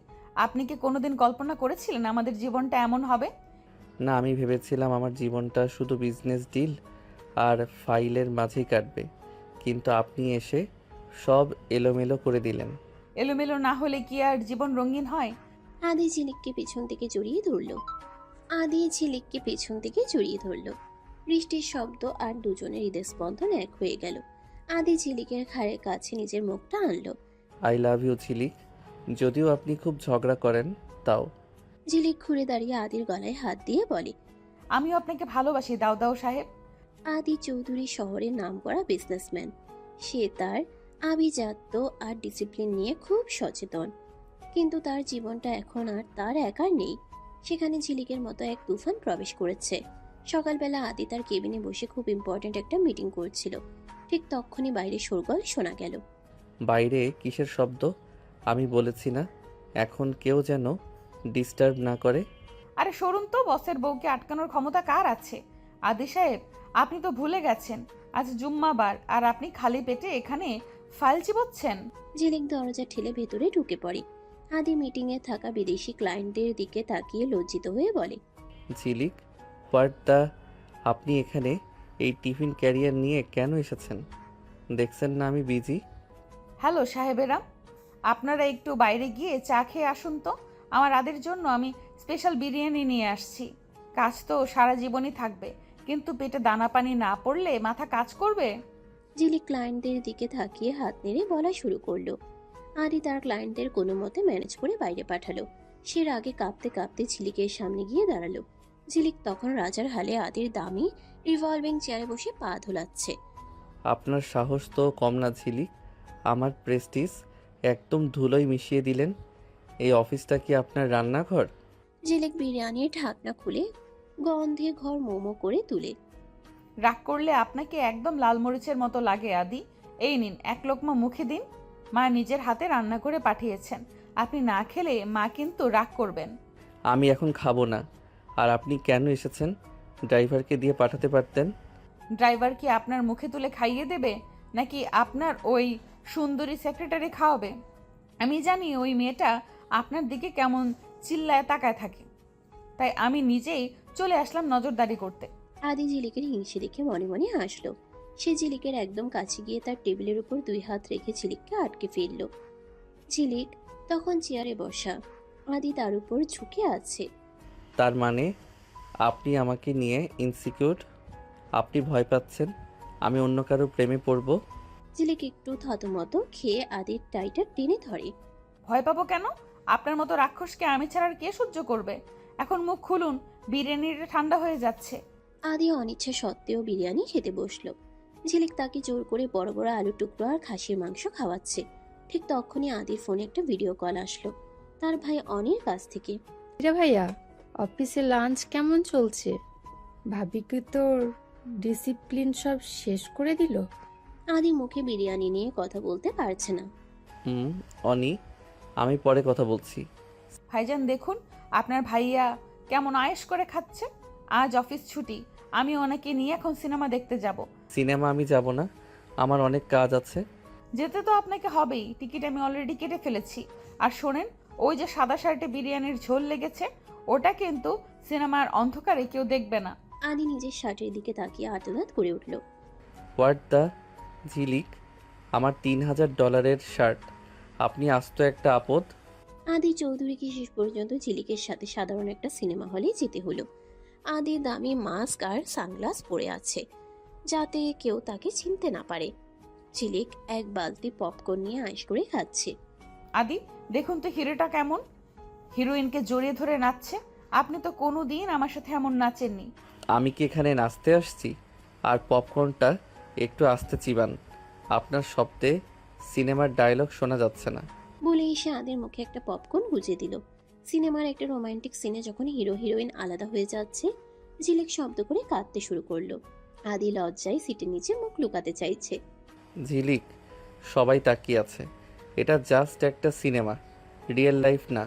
আপনি কি কোনোদিন কল্পনা করেছিলেন আমাদের জীবনটা এমন হবে? না, আমি ভেবেছিলাম আমার জীবনটা শুধু বিজনেস ডিল আর ফাইলের মাঝেই কাটবে, কিন্তু আপনি এসে সব এলোমেলো করে দিলেন। এলোমেলো না হলে কি আর জীবন রঙিন হয়? আদি ঝিলিককে পেছন থেকে জড়িয়ে ধরলো। বৃষ্টির শব্দ আর দুজনের হৃদস্পন্দন এক হয়ে গেল। আদি ঝিলিকের ঘাড়ের কাছে নিজের মুখটা আনলো। আই লাভ ইউ ঝিলিক, যদিও আপনি খুব ঝগড়া করেন তাও। ঝিলিক ঘুরে দাঁড়িয়ে আদির গলায় হাত দিয়ে বলে, আমিও আপনাকে ভালোবাসি দাউদাউ সাহেব। আদি চৌধুরী শহরের নামকরা বিজনেসম্যান। সে তার আভিজাত্য আর ডিসিপ্লিন নিয়ে খুব সচেতন, কিন্তু তার জীবনটা এখন আর তার একার নেই। সেখানে ঝিলিকের মতো এক তুফান প্রবেশ করেছে। সকালবেলা আদি তার কেবিনে বসে খুব ইম্পর্ট্যান্ট একটা মিটিং করছিল। ঠিক তখনই বাইরে শোরগোল শোনা গেল। বাইরে কিসের শব্দ? আমি বলেছি না এখন কেউ যেন ডিস্টার্ব না করে। আরে সরুন তো, বসের বউকে আটকানোর ক্ষমতা কার আছে? আদি সাহেব, আপনি তো ভুলে গেছেন আজ জুম্মাবার, আর আপনি খালি পেটে এখানে ফাইল চিবোচ্ছেন। ঝিলিক দরজা ঠেলে ভেতরে ঢুকে পড়ে। আদি মিটিংয়ে থাকা বিদেশি ক্লায়েন্টদের দিকে তাকিয়ে লজ্জিত হয়ে বলে, ঝিলিক, হোয়াট দ্য, আপনি এখানে এই টিফিন ক্যারিয়ার নিয়ে কেন এসেছেন? দেখছেন না আমি বিজি। হ্যালো সাহেবেরা, আপনারা একটু বাইরে গিয়ে চা খেয়ে আসুন তো। আমার আদের জন্য আমি স্পেশাল বিরিয়ানি নিয়ে আসছি। কাজ তো সারা জীবনই থাকবে, কিন্তু পেটে দানা পানি না পড়লে মাথা কাজ করবে? ঝিলিক ক্লায়েন্টদের দিকে তাকিয়ে হাত নেড়ে বলা শুরু করলো। আদি তার ক্লায়েন্টদের কোনো মতে ম্যানেজ করে বাইরে পাঠালো। সে রাগে কাঁপতে কাঁপতে ঝিলিকের সামনে গিয়ে দাঁড়ালো। ঝিলিক তখন রাজার হালে আদির দামি রিভলভিং চেয়ারে বসে পা ধুলাচ্ছে। আপনার সাহস তো কম না ঝিলিক, আমার প্রেস্টিজ একদম ধুলোয় মিশিয়ে দিলেন। এই অফিসটা কি আপনার রান্নাঘর? ঝিলিক বিরিয়ানির ঢাকনা খুলে গন্ধে ঘর মোমো করে তুলে। রাগ করলে আপনাকে একদম লাল মরিচের মতো লাগে আদি। এই নিন, এক লোকমা মুখে দিন। মা নিজের হাতে রান্না করে পাঠিয়েছেন, আপনি না খেলে মা কিন্তু রাগ করবেন। আমি এখন খাবো না। আর আপনি কেন এসেছেন? ড্রাইভারকে দিয়ে পাঠাতে পারতেন। ড্রাইভার কি আপনার মুখে তুলে খাইয়ে দেবে, নাকি আপনার ওই সুন্দরী সেক্রেটারি খাওয়াবে? আমি জানি ওই মেয়েটা আপনার দিকে কেমন চিল্লায় তাকায় থাকে, তাই আমি নিজেই চলে আসলাম নজরদারি করতে। আদি ঝিলিকের হিংসে দেখে মনে মনে হাসলো। সে ঝিলিকের একদম কাছে গিয়ে তার টেবিলের উপর 2 হাত রেখে ঝিলিককে আটকে ফেলল। ঝিলিক তখন চেয়ারে বসা, আদি তার উপর ঝুঁকে আছে। তার মানে আপনি আমাকে নিয়ে ইনসিকিউর? আপনি ভয় পাচ্ছেন আমি অন্য কারো প্রেমে পড়ব? ঝিলিক একটু থতমত খেয়ে আদির টাইটা টেনে ধরে। ভয় পাবো কেন? আপনার মতো রাক্ষসকে আমি ছাড়া আর কে সহ্য করবে? এখন মুখ খুলুন, বিরিয়ানিটা ঠান্ডা হয়ে যাচ্ছে। আদি অনিচ্ছা সত্ত্বেও বিরিয়ানি খেতে বসলো। ঝিলিক তাকে জোর করে বড় বড় আলুর টুকরো আর খাসির মাংস খাওয়াচ্ছে। ঠিক তখনই আদির ফোনে একটা ভিডিও কল আসলো তার ভাই অনির কাছ থেকে। রে ভাইয়া, অফিসে লাঞ্চ কেমন চলছে? ভাবি কি তোর ডিসিপ্লিন সব শেষ করে দিল? আদি মুখে বিরিয়ানি নিয়ে কথা বলতে পারছে না। অনি, আমি পরে কথা বলছি। ভাইজান দেখুন আপনার ভাইয়া কেমন আয়েশ করে খাচ্ছে। আজ অফিস ছুটি, আমি ওনাকে নিয়ে এখন সিনেমা দেখতে যাব। সিনেমা আমি যাব না, আমার অনেক কাজ আছে। যেতে তো আপনাকে হবেই, টিকিট আমি অলরেডি কেটে ফেলেছি। আর শোনেন, ওই যে সাদা শার্টে বিরিয়ানির ঝোল লেগেছে, ওটা কিন্তু সিনেমার অন্ধকারে কেউ দেখবে না। আদি নিজের শার্টের দিকে তাকিয়ে আর্তনাদ করে উঠল। হোয়াট দ্য ঝিলিক, আমার $3000 শার্ট, আপনি আস্ত একটা আপদ। আদি চৌধুরীকে শেষ পর্যন্ত ঝিলিকের সাথে সাধারণ একটা সিনেমা হলে যেতে হলো। আদি দামি মাস্ক আর সানগ্লাস পরে আছে যাতে কেউ তাকে চিনতে না পারে। ঝিলিক এক বালতি পপকর্ন নিয়ে আয়েশ করে খাচ্ছে। আদি দেখুন তো হিরোটা কেমন, হিরোইনকে জড়িয়ে ধরে নাচছে। আপনি তো কোনো দিন আমার সাথে এমন নাচেননি। আমি কি এখানে নাচতে আসছি? আর পপকর্নটা একটু আস্তে চিবান, আপনার শব্দে সিনেমার ডায়লগ শোনা যাচ্ছে না। বলে এসে আদির মুখে একটা পপকর্ন গুজে দিল। সিনেমার একটা রোমান্টিক সিনে যখন হিরো হিরোইন আলাদা হয়ে যাচ্ছে, ঝিলিক শব্দ করে কাঁদতে শুরু করলো। আদি লজ্জায় সিটের নিচে মুখ লুকাতে চাইছে। ঝিলিক, সবাই তাকিয়ে আছে, এটা জাস্ট একটা সিনেমা, রিয়েল লাইফ না।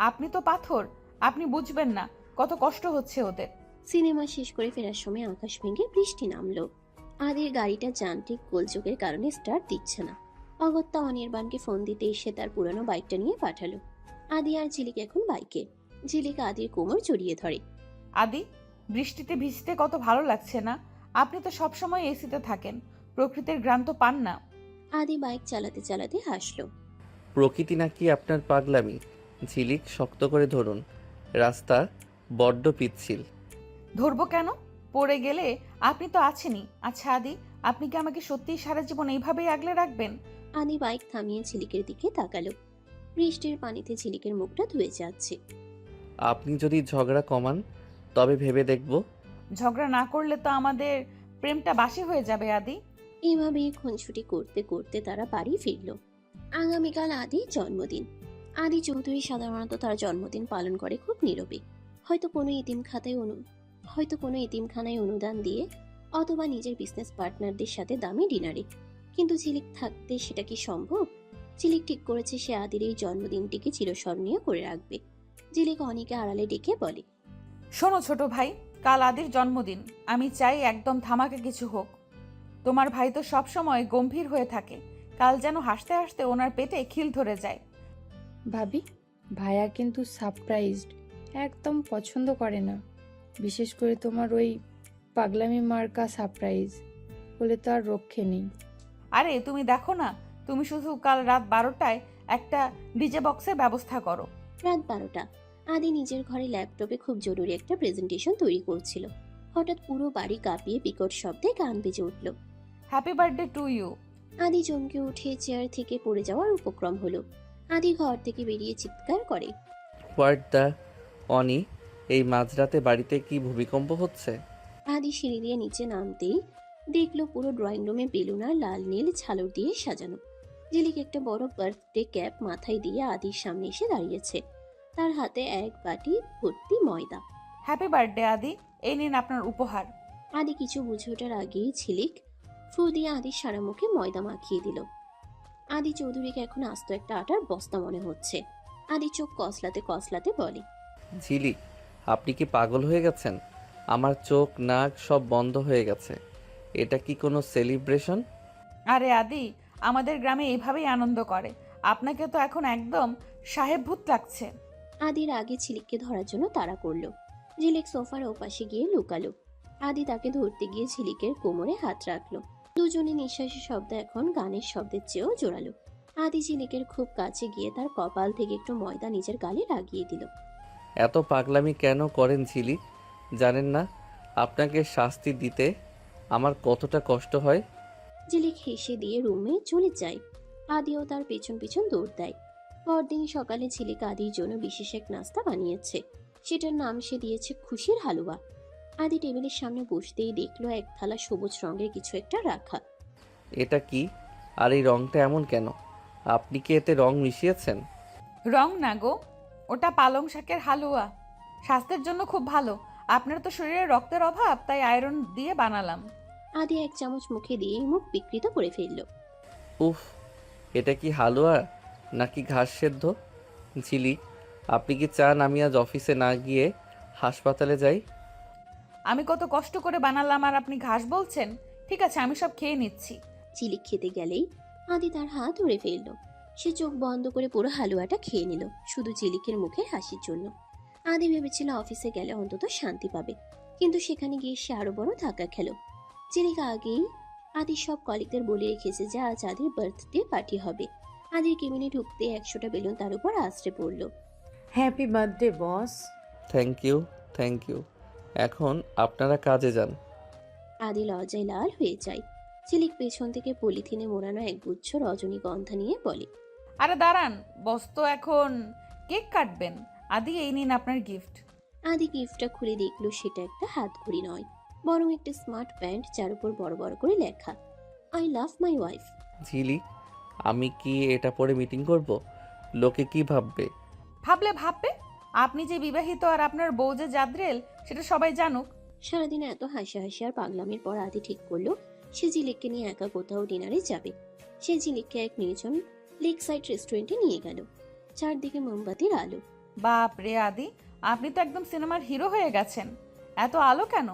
আপনি তো পাথর, আপনি বুঝবেন না কত কষ্ট হচ্ছে ওদের। সিনেমা শেষ করে ফেরার সময় আকাশ ভেঙে বৃষ্টি নামলো। আদির গাড়িটা যান্ত্রিক গোলযোগের কারণে স্টার্ট দিচ্ছে না। অগত্যা অনির্বাণকে ফোন দিতে এসে তার পুরানো বাইকটা নিয়ে পাঠালো। আদি আর ঝিলিক এখন বাইকে। ঝিলিক আদির কোমর জড়িয়ে ধরে। আদি, বৃষ্টিতে ভিজতে কত ভালো লাগছে না? আপনি তো সবসময় এসিতে থাকেন, প্রকৃতির ঘ্রাণ তো পান না। আদি বাইক চালাতে চালাতে হাসলো। প্রকৃতি নাকি আপনার পাগলামি? ঝিলিক, শক্ত করে ধরুন, রাস্তা বড্ড পিচ্ছিল। ধরবো কেন? পড়ে গেলে আপনি তো আছেনই। আচ্ছা আদি, আপনি কি আমাকে সত্যিই সারা জীবন এইভাবেই আগলে রাখবেন? আদি বাইক থামিয়ে ঝিলিকের দিকে তাকালো। বৃষ্টির পানিতে ঝিলিকের মুখটা ধুয়ে যাচ্ছে। আপনি যদি ঝগড়া কমান তবে ভেবে দেখব। ঝগড়া না করলে তো আমাদের প্রেমটা বাসি হয়ে যাবে আদি। এইভাবেই খুনসুটি করতে করতে তারা বাড়ি ফিরল। আগামীকাল আদির জন্মদিন। আদি চৌধুরী সাধারণত তার জন্মদিন পালন করে খুব নীরবে। হয়তো কোনো ইতিমখানায় অনুদান দিয়ে, অথবা নিজের বিজনেস পার্টনারদের সাথে দামি ডিনারে। কিন্তু ঝিলিক থাকতে সেটা কি সম্ভব? ঝিলিক ঠিক করেছে সে আদির এই জন্মদিনটিকে চিরস্মরণীয় করে রাখবে। ঝিলিক অনিকে আড়ালে ডেকে বলে, শোনো ছোট ভাই, কাল আদির জন্মদিন, আমি চাই একদম ধামাকা কিছু হোক। তোমার ভাই তো সব সময় গম্ভীর হয়ে থাকে, কাল যেন হাসতে হাসতে ওনার পেটে খিল ধরে যায়। ভাবি, ভাইয়া কিন্তু সারপ্রাইজড একদম পছন্দ করে না, বিশেষ করে তোমার ওই পাগলামি মার্কা সারপ্রাইজ বলে তো আর রক্ষে নেই। আরে তুমি দেখো না, তুমি শুধু কাল রাত 12টায় একটা ডিজে বক্সের ব্যবস্থা করো। রাত 12টা। আদি নিজের ঘরে ল্যাপটপে খুব জরুরি একটা প্রেজেন্টেশন তৈরি করছিল। হঠাৎ পুরো বাড়ি কাঁপিয়ে বিকট শব্দে গান বেজে উঠল। Happy birthday to you. আদি চমকে উঠে চেয়ার থেকে পড়ে যাওয়ার উপক্রম হলো। আদি ঘর থেকে বেরিয়ে চিৎকার করে, হোয়াট দ্য অনি, এই মাঝরাতে বাড়িতে কি ভূমিকম্প হচ্ছে? আদি সিঁড়ি দিয়ে নিচে নামতেই দেখলো পুরো ড্রয়িং রুমে বেলুন আর লাল নীল ঝালর দিয়ে সাজানো। ঝিলিক একটা বড় বার্থডে ক্যাপ মাথায় দিয়ে আদির সামনে এসে দাঁড়িয়েছে। তার হাতে এক বাটি ভর্তি ময়দা। হ্যাপি বার্থডে আদি, এই নিন আপনার উপহার। আদি কিছু বুঝে ওঠার আগেই ঝিলিক ফু দিয়ে আদির সারা মুখে ময়দা মাখিয়ে দিল। আদি চৌধুরীকে এখন আস্ত একটা আটার বস্তা মনে হচ্ছে। আদি চোখ কসলাতে কসলাতে বলে, ঝিলিক, আপনি কি পাগল হয়ে গেছেন? আমার চোখ নাক সব বন্ধ হয়ে গেছে। এটা কি কোনো সেলিব্রেশন? আরে আদি, আমাদের গ্রামে এইভাবেই আনন্দ করে। আপনাকে তো এখন একদম সাহেব ভূত লাগছে। আদির আগে ঝিলিককে ধরার জন্য তাড়া করলো। ঝিলিক সোফার ওপাশে গিয়ে লুকালো। আদি তাকে ধরতে গিয়ে ঝিলিকের কোমরে হাত রাখলো। দুজনে নিঃশ্বাসের শব্দ এখন গানের শব্দের চেয়েও জোরালো। আদি ঝিলিকের খুব কাছে গিয়ে তার কপাল থেকে একটু ময়দা নিজের গালে লাগিয়ে দিল। এত পাগলামি কেন করেন ঝিলিক? জানেন না আপনাকে শাস্তি দিতে আমার কতটা কষ্ট হয়? ঝিলিক হেসে দিয়ে রুমে চলে যায়। আদিও তার পেছন পেছন দৌড় দেয়। পরদিন সকালে ঝিলিক আদির জন্য বিশেষ এক নাস্তা বানিয়েছে। সেটার নাম সে দিয়েছে খুশির হালুয়া। আদি টেবিলের সামনে বসতেই দেখলো এক থালা সবুজ রঙের কিছু একটা রাখা। এটা কি? আর এই রংটা এমন কেন? আপনি কি এতে রং মিশিয়েছেন? রং না গো, ওটা পালং শাকের হালুয়া। স্বাস্থ্যের জন্য খুব ভালো। আপনার তো শরীরে রক্তের অভাব, তাই আয়রন দিয়ে বানালাম। আদি এক চামচ মুখে দিয়ে মুখ বিকৃত করে ফেলল। উফ, এটা কি হালুয়া নাকি ঘাস সেদ্ধ? ঝিলিক, আপনি কি চান আমি আজ অফিসে না গিয়ে হাসপাতালে যাই? আমি কত কষ্ট করে বানালাম আর আপনি ঘাস বলছেন? ঠিক আছে, আমি সব খেয়ে নিচ্ছি। ঝিলিক খেতে গেলেই আদি তার হাত ধরে ফেলল। সে চোখ বন্ধ করে পুরো হালুয়াটা খেয়ে নিল, শুধু ঝিলিকের মুখে হাসির জন্য। আদি ভেবেছিল অফিসে গেলে অন্তত শান্তি পাবে, কিন্তু সেখানে গিয়ে সে আরো বড় ধাক্কা খেল। ঝিলিক আগেই আদির সব কলিগদের বলে রেখেছে যে আজ আদির বার্থডে পার্টি হবে। আদির কেবিনে ঢুকতে 100টা বেলুন তার উপর আছড়ে পড়ল। Happy birthday boss. Thank you, thank you. এখন আপনারা কাজে যান। আদি লজ্জায় লাল হয়ে যায়। ঝিলিক পেছন থেকে পলিথিনে মোড়ানো এক গুচ্ছ রজনীগন্ধা নিয়ে বলে, আরে দাঁড়ান, বস তো এখন কেক কাটবেন। আদি, এই নিন আপনার গিফট। আদি গিফটটা খুলে দেখলো সেটা একটা হাত ঘড়ি নয়, বরং একটা স্মার্ট ব্যান্ড, যার উপর বড় বড় করে লেখা আই লাভ মাই ওয়াইফ। ঝিলিক, আমি কি এটা পরে মিটিং করব? লোকে কি ভাববে? ভাববে। আপনি যে বিবাহিত আর আপনার বউ যে জাদ্রেল, সেটা সবাই জানুক। সারাদিন এত হাসি আর পাগলামির পর আদি ঠিক করলো সে ঝিলিককে নিয়ে একা কোথাও ডিনারে যাবে। সে ঝিলিককে এক নির্জন লেক সাইড রেস্টুরেন্টে নিয়ে গেল। চারদিকে মোমবাতির আলো। বাপ রে আদি, আপনি তো একদম সিনেমার হিরো হয়ে গেছেন। এত আলো কেন?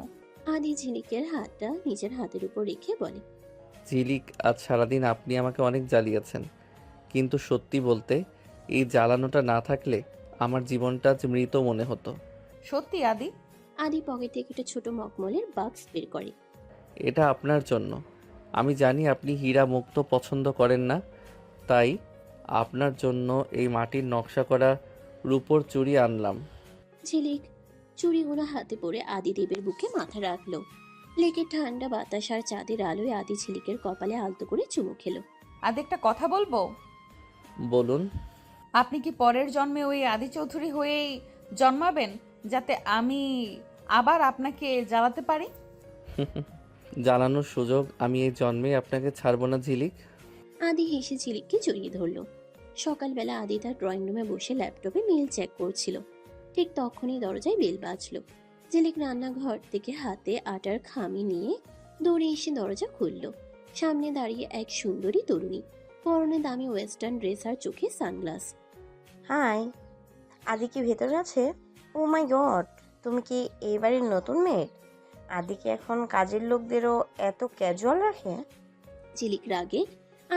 আদি ঝিলিকের হাতটা নিজের হাতের উপর রেখে বলে, ঝিলিক, আজ সারাদিন আপনি আমাকে অনেক জ্বালিয়েছেন, কিন্তু সত্যি বলতে এই জ্বালানোটা না থাকলে আমার জীবনটা আজ মৃত মনে হতো। সত্যি আদি? আদি পকেট থেকে একটা ছোট মখমলের বাক্স বের করে। এটা আপনার জন্য। আমি জানি আপনি হীরা মুক্ত পছন্দ করেন না, তাই আপনার জন্য এই মাটির নকশা করা রূপোর চুড়ি আনলাম। ঝিলিক চুড়িগুলো হাতে পরে আদিদেবের বুকে মাথা রাখলো। লেকের ঠান্ডা বাতাস আর চাঁদের আলোয় আদি ঝিলিকের কপালে আলতো করে চুমু খেলো। আদি, একটা কথা বলবো? বলুন। আপনি কি পরের জন্মে ওই আদি চৌধুরী হয়েই জন্মাবেন, যাতে আমি আবার আপনাকে জ্বালাতে পারি? জ্বালানোর সুযোগ আমি এই জন্মে আপনাকে ছাড়বো না ঝিলিক। আদি হেসে ঝিলিককে জড়িয়ে ধরলো। সকালবেলা আদি তার ড্রয়িং রুমে বসে ল্যাপটপে মেল চেক করছিল। ঠিক তখনই দরজায় বেল বাজলো। ঝিলিক রান্নাঘর থেকে হাতে আটার খামি নিয়ে দৌড়ে এসে দরজা খুলল। সামনে দাঁড়িয়ে এক সুন্দরী তরুণী, পরনে দামি ওয়েস্টার্ন ড্রেস আর চোখে সানগ্লাস। হাই, আদি কি ভেতরে আছে? ও মাই গড, তুমি কি এই বাড়ির নতুন মেয়ে? আদি কি এখন কাজের লোকদেরও এত ক্যাজুয়াল রাখে? ঝিলিক রাগে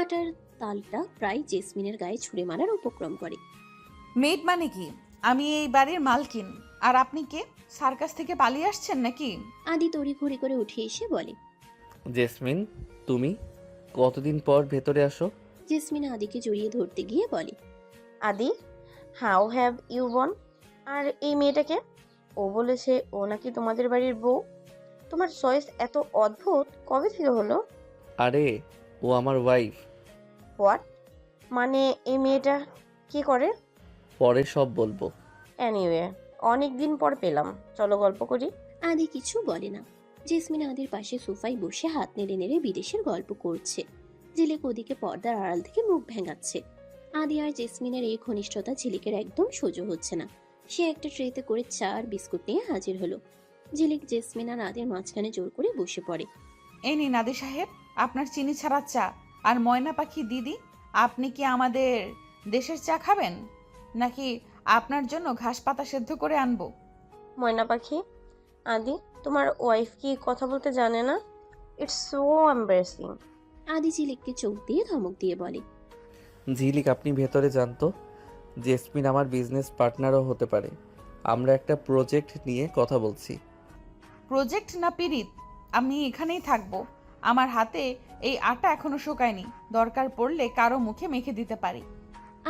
আটার তালটা প্রায় জেসমিনের গায়ে ছুঁড়ে মারার উপক্রম করে। মেড মানে কি? আমি এই বাড়ির মালকিন। আর আপনি কে? সার্কাস থেকে পালিয়ে আসছেন নাকি? আদি তড়িঘড়ি করে উঠে এসে বলে, জেসমিন, তুমি কতদিন পর ভেতরে আসো? জেসমিন আদিকে জড়িয়ে ধরতে গিয়ে বলে, আদি, হাউ হ্যাভ ইউ বন? আর এই মেয়েটাকে? ও বলেছে ও নাকি তোমাদের বাড়ির বউ। তোমার চয়েস এত অদ্ভুত, কবে থেকে হলো? আরে, ও আমার ওয়াইফ। হোয়াট? মানে এই মেয়েটা কি করে? পরে সব বলবো। এনিওয়ে, অনেক দিন পর পেলাম, চলো গল্প করি। আদি কিছু বলে না। জেসমিন আদির পাশে সোফায় বসে হাত নেড়ে নেড়ে বিদেশের গল্প করছে। ঝিলিক ওদিকে পর্দার আড়াল থেকে মুখ ভেঙাচ্ছে। আদি আর জেসমিনের এই ঘনিষ্ঠতা ঝিলিকের একদম সহ্য হচ্ছে না। সে একটা ট্রেতে করে চা আর বিস্কুট নিয়ে হাজির হলো। ঝিলিক জেসমিন আর আদির মাঝখানে জোর করে বসে পড়ে। এই নিন আদি সাহেব, আপনার চিনি ছাড়া চা। আর ময়না পাখি দিদি, আপনি কি আমাদের দেশের চা খাবেন, নাকি আপনার জন্য ঘাস পাতা সেদ্ধ করে আনবো? ময়না পাখি, আদি তোমার ওয়াইফ কি কথা বলতে জানে না? It's so embarrassing. আদি ঝিলিককে চোখ দিয়ে ধমক দিয়ে বলে, ঝিলিক, আপনি ভেতরে যান তো। জেসমিন আমার বিজনেস পার্টনারও হতে পারে। আমরা একটা প্রজেক্ট নিয়ে কথা বলছি। প্রজেক্ট না পিরিত, আমি এখানেই থাকবো। আমার হাতে এই আটা এখনো শুকায়নি, দরকার পড়লে কারো মুখে মেখে দিতে পারি।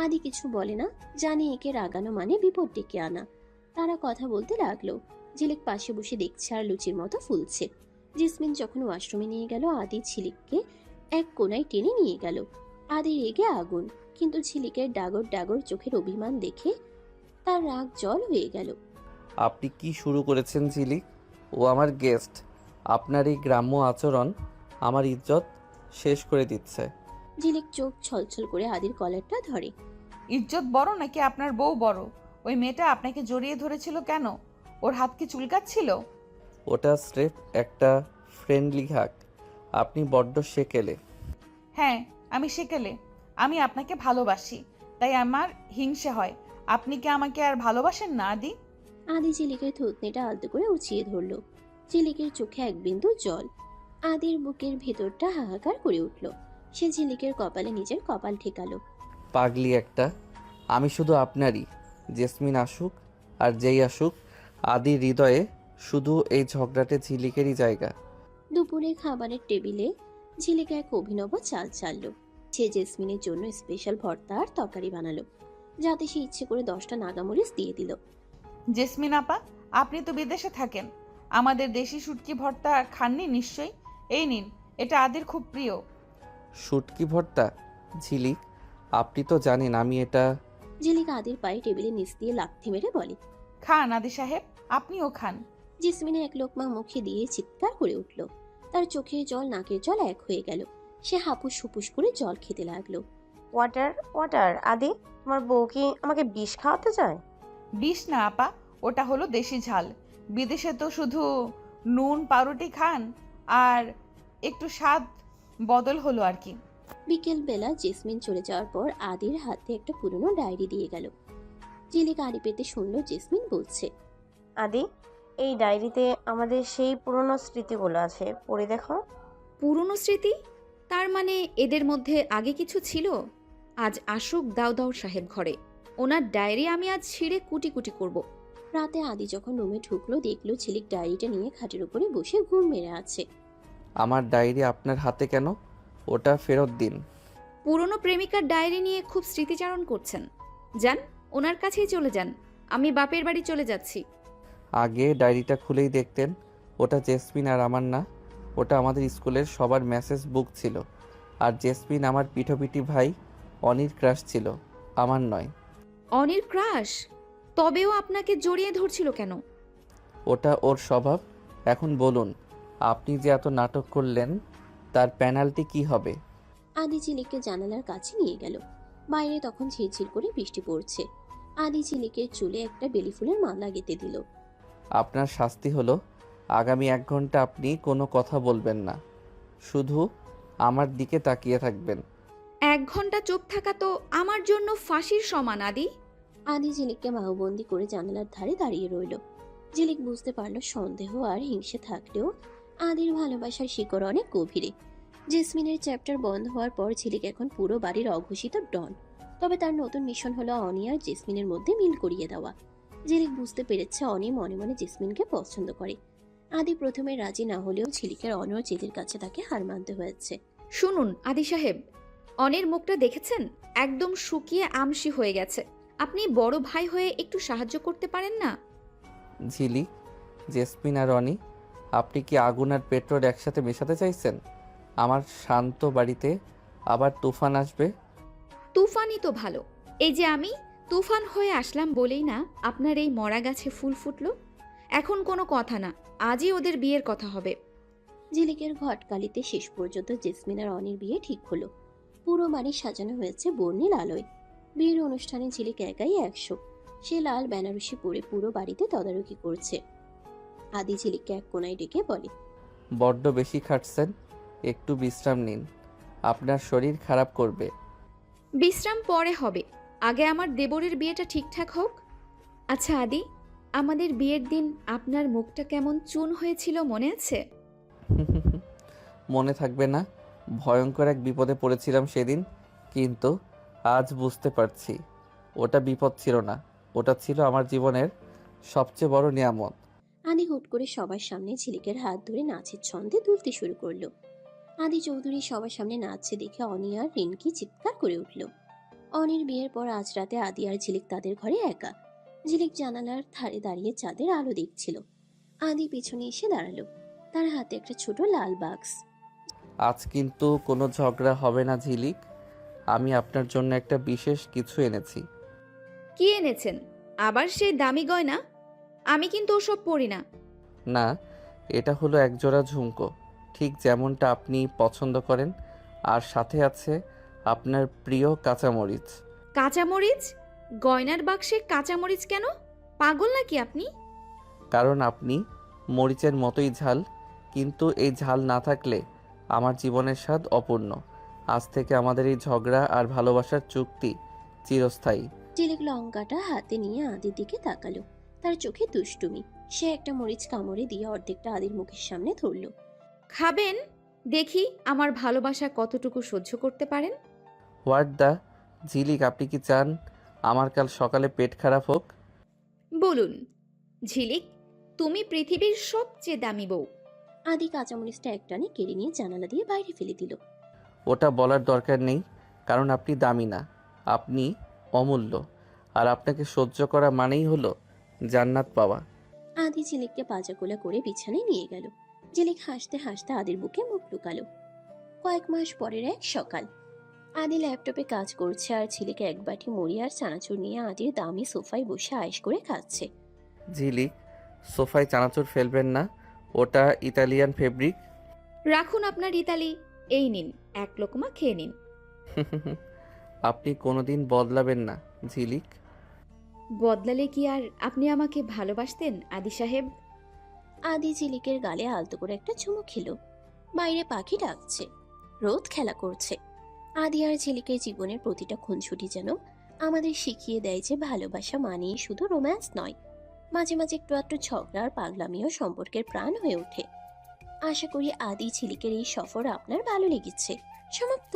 আদি কিছু বলে না, জানে একে রাগানো মানে বিপদ ডেকে আনা। তারা কথা বলতে লাগলো। ঝিলিক পাশে বসে দেখছে আর লুচির মতো ফুলছে। জেসমিন যখন ওয়াশরুমে নিয়ে গেল, আদি ঝিলিককে এক কোনায় টেনে নিয়ে গেল। আদি রেগে আগুন, কিন্তু ঝিলিকের ডাগর ডাগর চোখের অভিমান দেখে তার রাগ জল হয়ে গেল। আপনি কি শুরু করেছেন ঝিলিক? ও আমার গেস্ট। আপনার এই গ্রাম্য আচরণ আমার ইজ্জত শেষ করে দিচ্ছে। ঝিলিক চোখ ছলছল করে আদির কলারটা ধরে। ইজ্জত বড় নাকি আপনার বউ বড়? ওই মেয়েটা আপনাকে জড়িয়ে ধরেছিল কেন? ওর হাত কি চুলকাচ্ছিল? ওটা স্রেফ একটা ফ্রেন্ডলি হাক। আপনি বড্ড সেকেলে। হ্যাঁ, আমি সেকেলে। আমি আপনাকে ভালোবাসি, তাই আমার হিংসে হয়। আপনি কি আমাকে আর ভালোবাসেন না আদি? আদি ঝিলিকের থুতনিটা আলতো করে উঁচিয়ে ধরল। ঝিলিকের চোখে এক বিন্দু জল। আদির বুকের ভেতরটা হাহাকার করে উঠল। সে ঝিলিকের কপালে নিজের কপাল ঠেকালো। পাগলি একটা। আমি শুধু আপনারই। জেসমিন আসুক আর যেই আসুক, আদির হৃদয়ে শুধু এই ঝগড়াটে ঝিলিকেরই জায়গা। দুপুরে খাবারের টেবিলে ঝিলিক এক অভিনব চাল চাললো। সে জেসমিনের জন্য স্পেশাল ভর্তা আর তরকারি বানালো, যাতে সে ইচ্ছে করে 10টা নাগামরিচ দিয়ে দিল। জেসমিন আপা, আপনি তো বিদেশে থাকেন, আমাদের দেশি শুটকি ভর্তা খাননি নিশ্চয়ই? এই নিন, এটা আদির খুব প্রিয়। শুটকি ভর্তা? ঝিলিক, আপনি তো জানেন আমি এটা। ঝিলিক আদির পায়ে টেবিলের নিচ দিয়ে লাথি মেরে বলে, খান আদি সাহেব, আপনিও খান। জেসমিনে এক লোকমা মুখে দিয়ে চিৎকার করে উঠল। তার চোখের জল নাকের জল এক হয়ে গেল। সে হাপুস হুপুস করে জল খেতে লাগলো। ওয়াটার ওয়াটার আদি, তোমার বউ কি আমাকে বিষ খাওয়াতে চায়? বিষ না আপা, ওটা হলো দেশি ঝাল। বিদেশে তো শুধু নুন পাউরুটি খান, আর একটু স্বাদ বদল হলো আর কি। বিকেল বেলা জেসমিন চলে যাওয়ার পর আদির হাতে একটা পুরনো ডায়েরি দিয়ে গেল। ঝিলিক আড়ি পেতে শুনলো জেসমিন বলছে, আদি, এই ডায়েরিতে আমাদের সেই পুরনো স্মৃতিগুলো আছে, পড়ে দেখো। পুরনো স্মৃতি? তার মানে এদের মধ্যে আগে কিছু ছিল? আজ আসুক দাউদাউ সাহেব ঘরে, ওনার ডায়েরি আমি আজ ছিঁড়ে কুটি কুটি করব। রাতে আদি যখন রুমে ঢুকলো, দেখলো ঝিলিক ডায়েরিটা নিয়ে খাটের উপরে বসে ঘুম মেরে আছে। আমার ডায়েরি আপনার হাতে কেন? ওটা ফেরত দিন। পুরনো প্রেমিকার ডায়েরি নিয়ে খুব স্মৃতিচারণ করছেন। যান, ওনার কাছেই চলে যান, আমি বাপের বাড়ি চলে যাচ্ছি। আগে ডায়েরিটা খুলেই দেখতেন। ওটা জেসমিন আর আমার না, ওটা আমাদের স্কুলের সবার মেসেজ বুক ছিল। আর জেসমিন আমার পিঠোপিঠি ভাই অনির ক্রাশ ছিল, আমার নয়। অনির ক্রাশ? তবেও আপনাকে জড়িয়ে ধরছিল কেন? ওটা ওর স্বভাব। এখন বলুন, আপনি যে এত নাটক করলেন তার পেনাল্টি কি হবে? আদি ঝিলিককে জানালার কাছে নিয়ে গেল। বাইরে তখন ঝিরঝির করে বৃষ্টি পড়ছে। আদি ঝিলিকের চুলে একটা বেলি ফুলের মালা গেঁথে দিল। আপনার শাস্তি হলো আগামী 1 ঘন্টা আপনি কোনো কথা বলবেন না, শুধু আমার দিকে তাকিয়ে থাকবেন। 1 ঘন্টা চুপ থাকা তো আমার জন্য ফাঁসির সমান আদি। আদি ঝিলিককে বাহুবন্দি করে জানালার ধারে দাঁড়িয়ে রইল। ঝিলিক বুঝতে পারল সন্দেহ আর হিংসে থাকলেও আদির ভালোবাসার শিকড় অনেক গভীরে। জেসমিনের চ্যাপ্টার বন্ধ হওয়ার পর ঝিলিক এখন পুরো বাড়ির অঘোষিত ডন। তবে তার নতুন মিশন হলো অনি আর জেসমিনের মধ্যে মিল করিয়ে দেওয়া। ঝিলিক বুঝতে পেরেছে অনি মনে মনে জেসমিনকে পছন্দ করে। আদি প্রথমে রাজি না হলেও ঝিলিকের অনর জেদের কাছে তাকে হার মানতে হয়েছে। শুনুন আদি সাহেব, অনির মুখটা দেখেছেন? একদম শুকিয়ে আমসি হয়ে গেছে। আপনি বড় ভাই হয়ে একটু সাহায্য করতে পারেন না? ঝিলি, জেসমিন আর অনি, আপনি কি আগুন আর পেট্রোল একসাথে মেশাতে চাইছেন? আমার শান্ত বাড়িতে আবার তুফান আসবে। তুফানই তো ভালো। এই যে আমি তুফান হয়ে আসলাম বলেই না আপনার এই মরা গাছে ফুল ফুটলো। এখন কোনো কথা না, আজই ওদের বিয়ের কথা হবে। ঝিলিকের ঘটকালিতে শেষ পর্যন্ত জেসমিন আর অনির বিয়ে ঠিক হলো। পুরো বাড়ি সাজানো হয়েছে বর্ণিল আলোয়। বিয়ের অনুষ্ঠানে ঝিলিক একাই 100। সে লাল বেনারসি পরে পুরো বাড়িতে তদারকি করছে। আদি ঝিলিককে এক কোনায় ডেকে বলে, বড্ড বেশি খাটছেন, একটু বিশ্রাম নিন, আপনার শরীর খারাপ করবে। বিশ্রাম পরে হবে, আগে আমার দেবরের বিয়েটা ঠিকঠাক হোক। আচ্ছা আদি, আমাদের বিয়ের দিন আপনার মুখটা কেমন চুন হয়েছিল মনে আছে? মনে থাকবে না? ভয়ঙ্কর এক বিপদে পড়েছিলাম সেদিন, কিন্তু আজ বুঝতে পারছি ওটা বিপদ ছিল না, ওটা ছিল আমার জীবনের সবচেয়ে বড় নিয়ামত। আদি হুট করে সবার সামনে ঝিলিকের হাত ধরে নাচের ছন্দে দুলতে শুরু করলো। আদি চৌধুরী সবার সামনে নাচছে দেখে অনি আর রিনকি চিৎকার করে উঠল। অনির বিয়ের পর আজ রাতে আদি আর ঝিলিক তাদের ঘরে একা। ঝিলিক জানালার ধারে দাঁড়িয়ে চাঁদের আলো দেখছিল। আদি পিছনে এসে দাঁড়ালো, তার হাতে একটা ছোট লাল বাক্স। আজ কিন্তু কোনো ঝগড়া হবে না ঝিলিক, আমি আপনার জন্য একটা বিশেষ কিছু এনেছি। কি এনেছেন? আবার সেই দামি গয়না? আমি কিন্তু ওসব পরি না। না, এটা হলো একজোড়া ঝুমকো, ঠিক যেমনটা আপনি পছন্দ করেন, আর সাথে আছে আপনার প্রিয় কাঁচামরিচ। কাঁচামরিচ? গয়নার বাক্সে কাঁচামরিচ কেন? পাগল নাকি আপনি? কারণ আপনি মরিচের মতোই ঝাল, কিন্তু এই ঝাল না থাকলে আমার জীবনের স্বাদ অপূর্ণ। আজ থেকে আমাদের এই ঝগড়া আর ভালোবাসার চুক্তি চিরস্থায়ী। ঝিলিক লঙ্কাটা হাতে নিয়ে আদির দিকে তাকালো, তার চোখে দুষ্টুমি। সে একটা মরিচ কামড়ে দিয়ে অর্ধেকটা আদির মুখের সামনে ধরলো। খাবেন? দেখি আমার ভালোবাসা কতটুকু সহ্য করতে পারেন। হোয়াট দ্য ঝিলিক, আপনি কি চান আমার কাল সকালে পেট খারাপ হোক? বলুন ঝিলিক, তুমি পৃথিবীর সবচেয়ে দামি বউ। আদি কাঁচামরিচটা একটানে কেড়ে নিয়ে জানালা দিয়ে বাইরে ফেলে দিল। ওটা বলার দরকার নেই, কারণ আপনি দামি না, আপনি অমূল্য, আর আপনাকে সহ্য করা মানেই হলো জান্নাত পাওয়া। আদি ঝিলিককে পাজাকোলা করে বিছানায় নিয়ে গেল। ঝিলিক হাসতে হাসতে আদির বুকে মুখ লুকালো। কয়েক মাস পরের এক সকাল, আদি ল্যাপটপে কাজ করছে আর ঝিলিক এক বাটি মুড়ি আর চানাচুর নিয়ে আদির দামি সোফায় বসে আয়েশ করে খাচ্ছে। ঝিলিক, সোফায় চানাচুর ফেলবেন না, ওটা ইতালিয়ান ফেব্রিক। রাখুন আপনার ইতালি, এই নিন এক লোকমা খেয়ে নিন। আপনি কোনোদিন বদলাবেন না ঝিলিক। বদলালে কি আর আপনি আমাকে ভালোবাসতেন আদি সাহেব? আদি ঝিলিকের গালে আলতো করে একটা চুমু খেলো। বাইরে পাখি ডাকছে, রোদ খেলা করছে। আদি আর ঝিলিকের জীবনের প্রতিটা খুনসুটি যেন আমাদের শিখিয়ে দেয় যে ভালোবাসা মানেই শুধু রোম্যান্স নয়, মাঝে মাঝে একটু একটু ঝগড়া আর পাগলামিও সম্পর্কের প্রাণ হয়ে ওঠে। আশা করি আদি ঝিলিকের এই সফর আপনার ভালো লেগেছে। সমাপ্ত।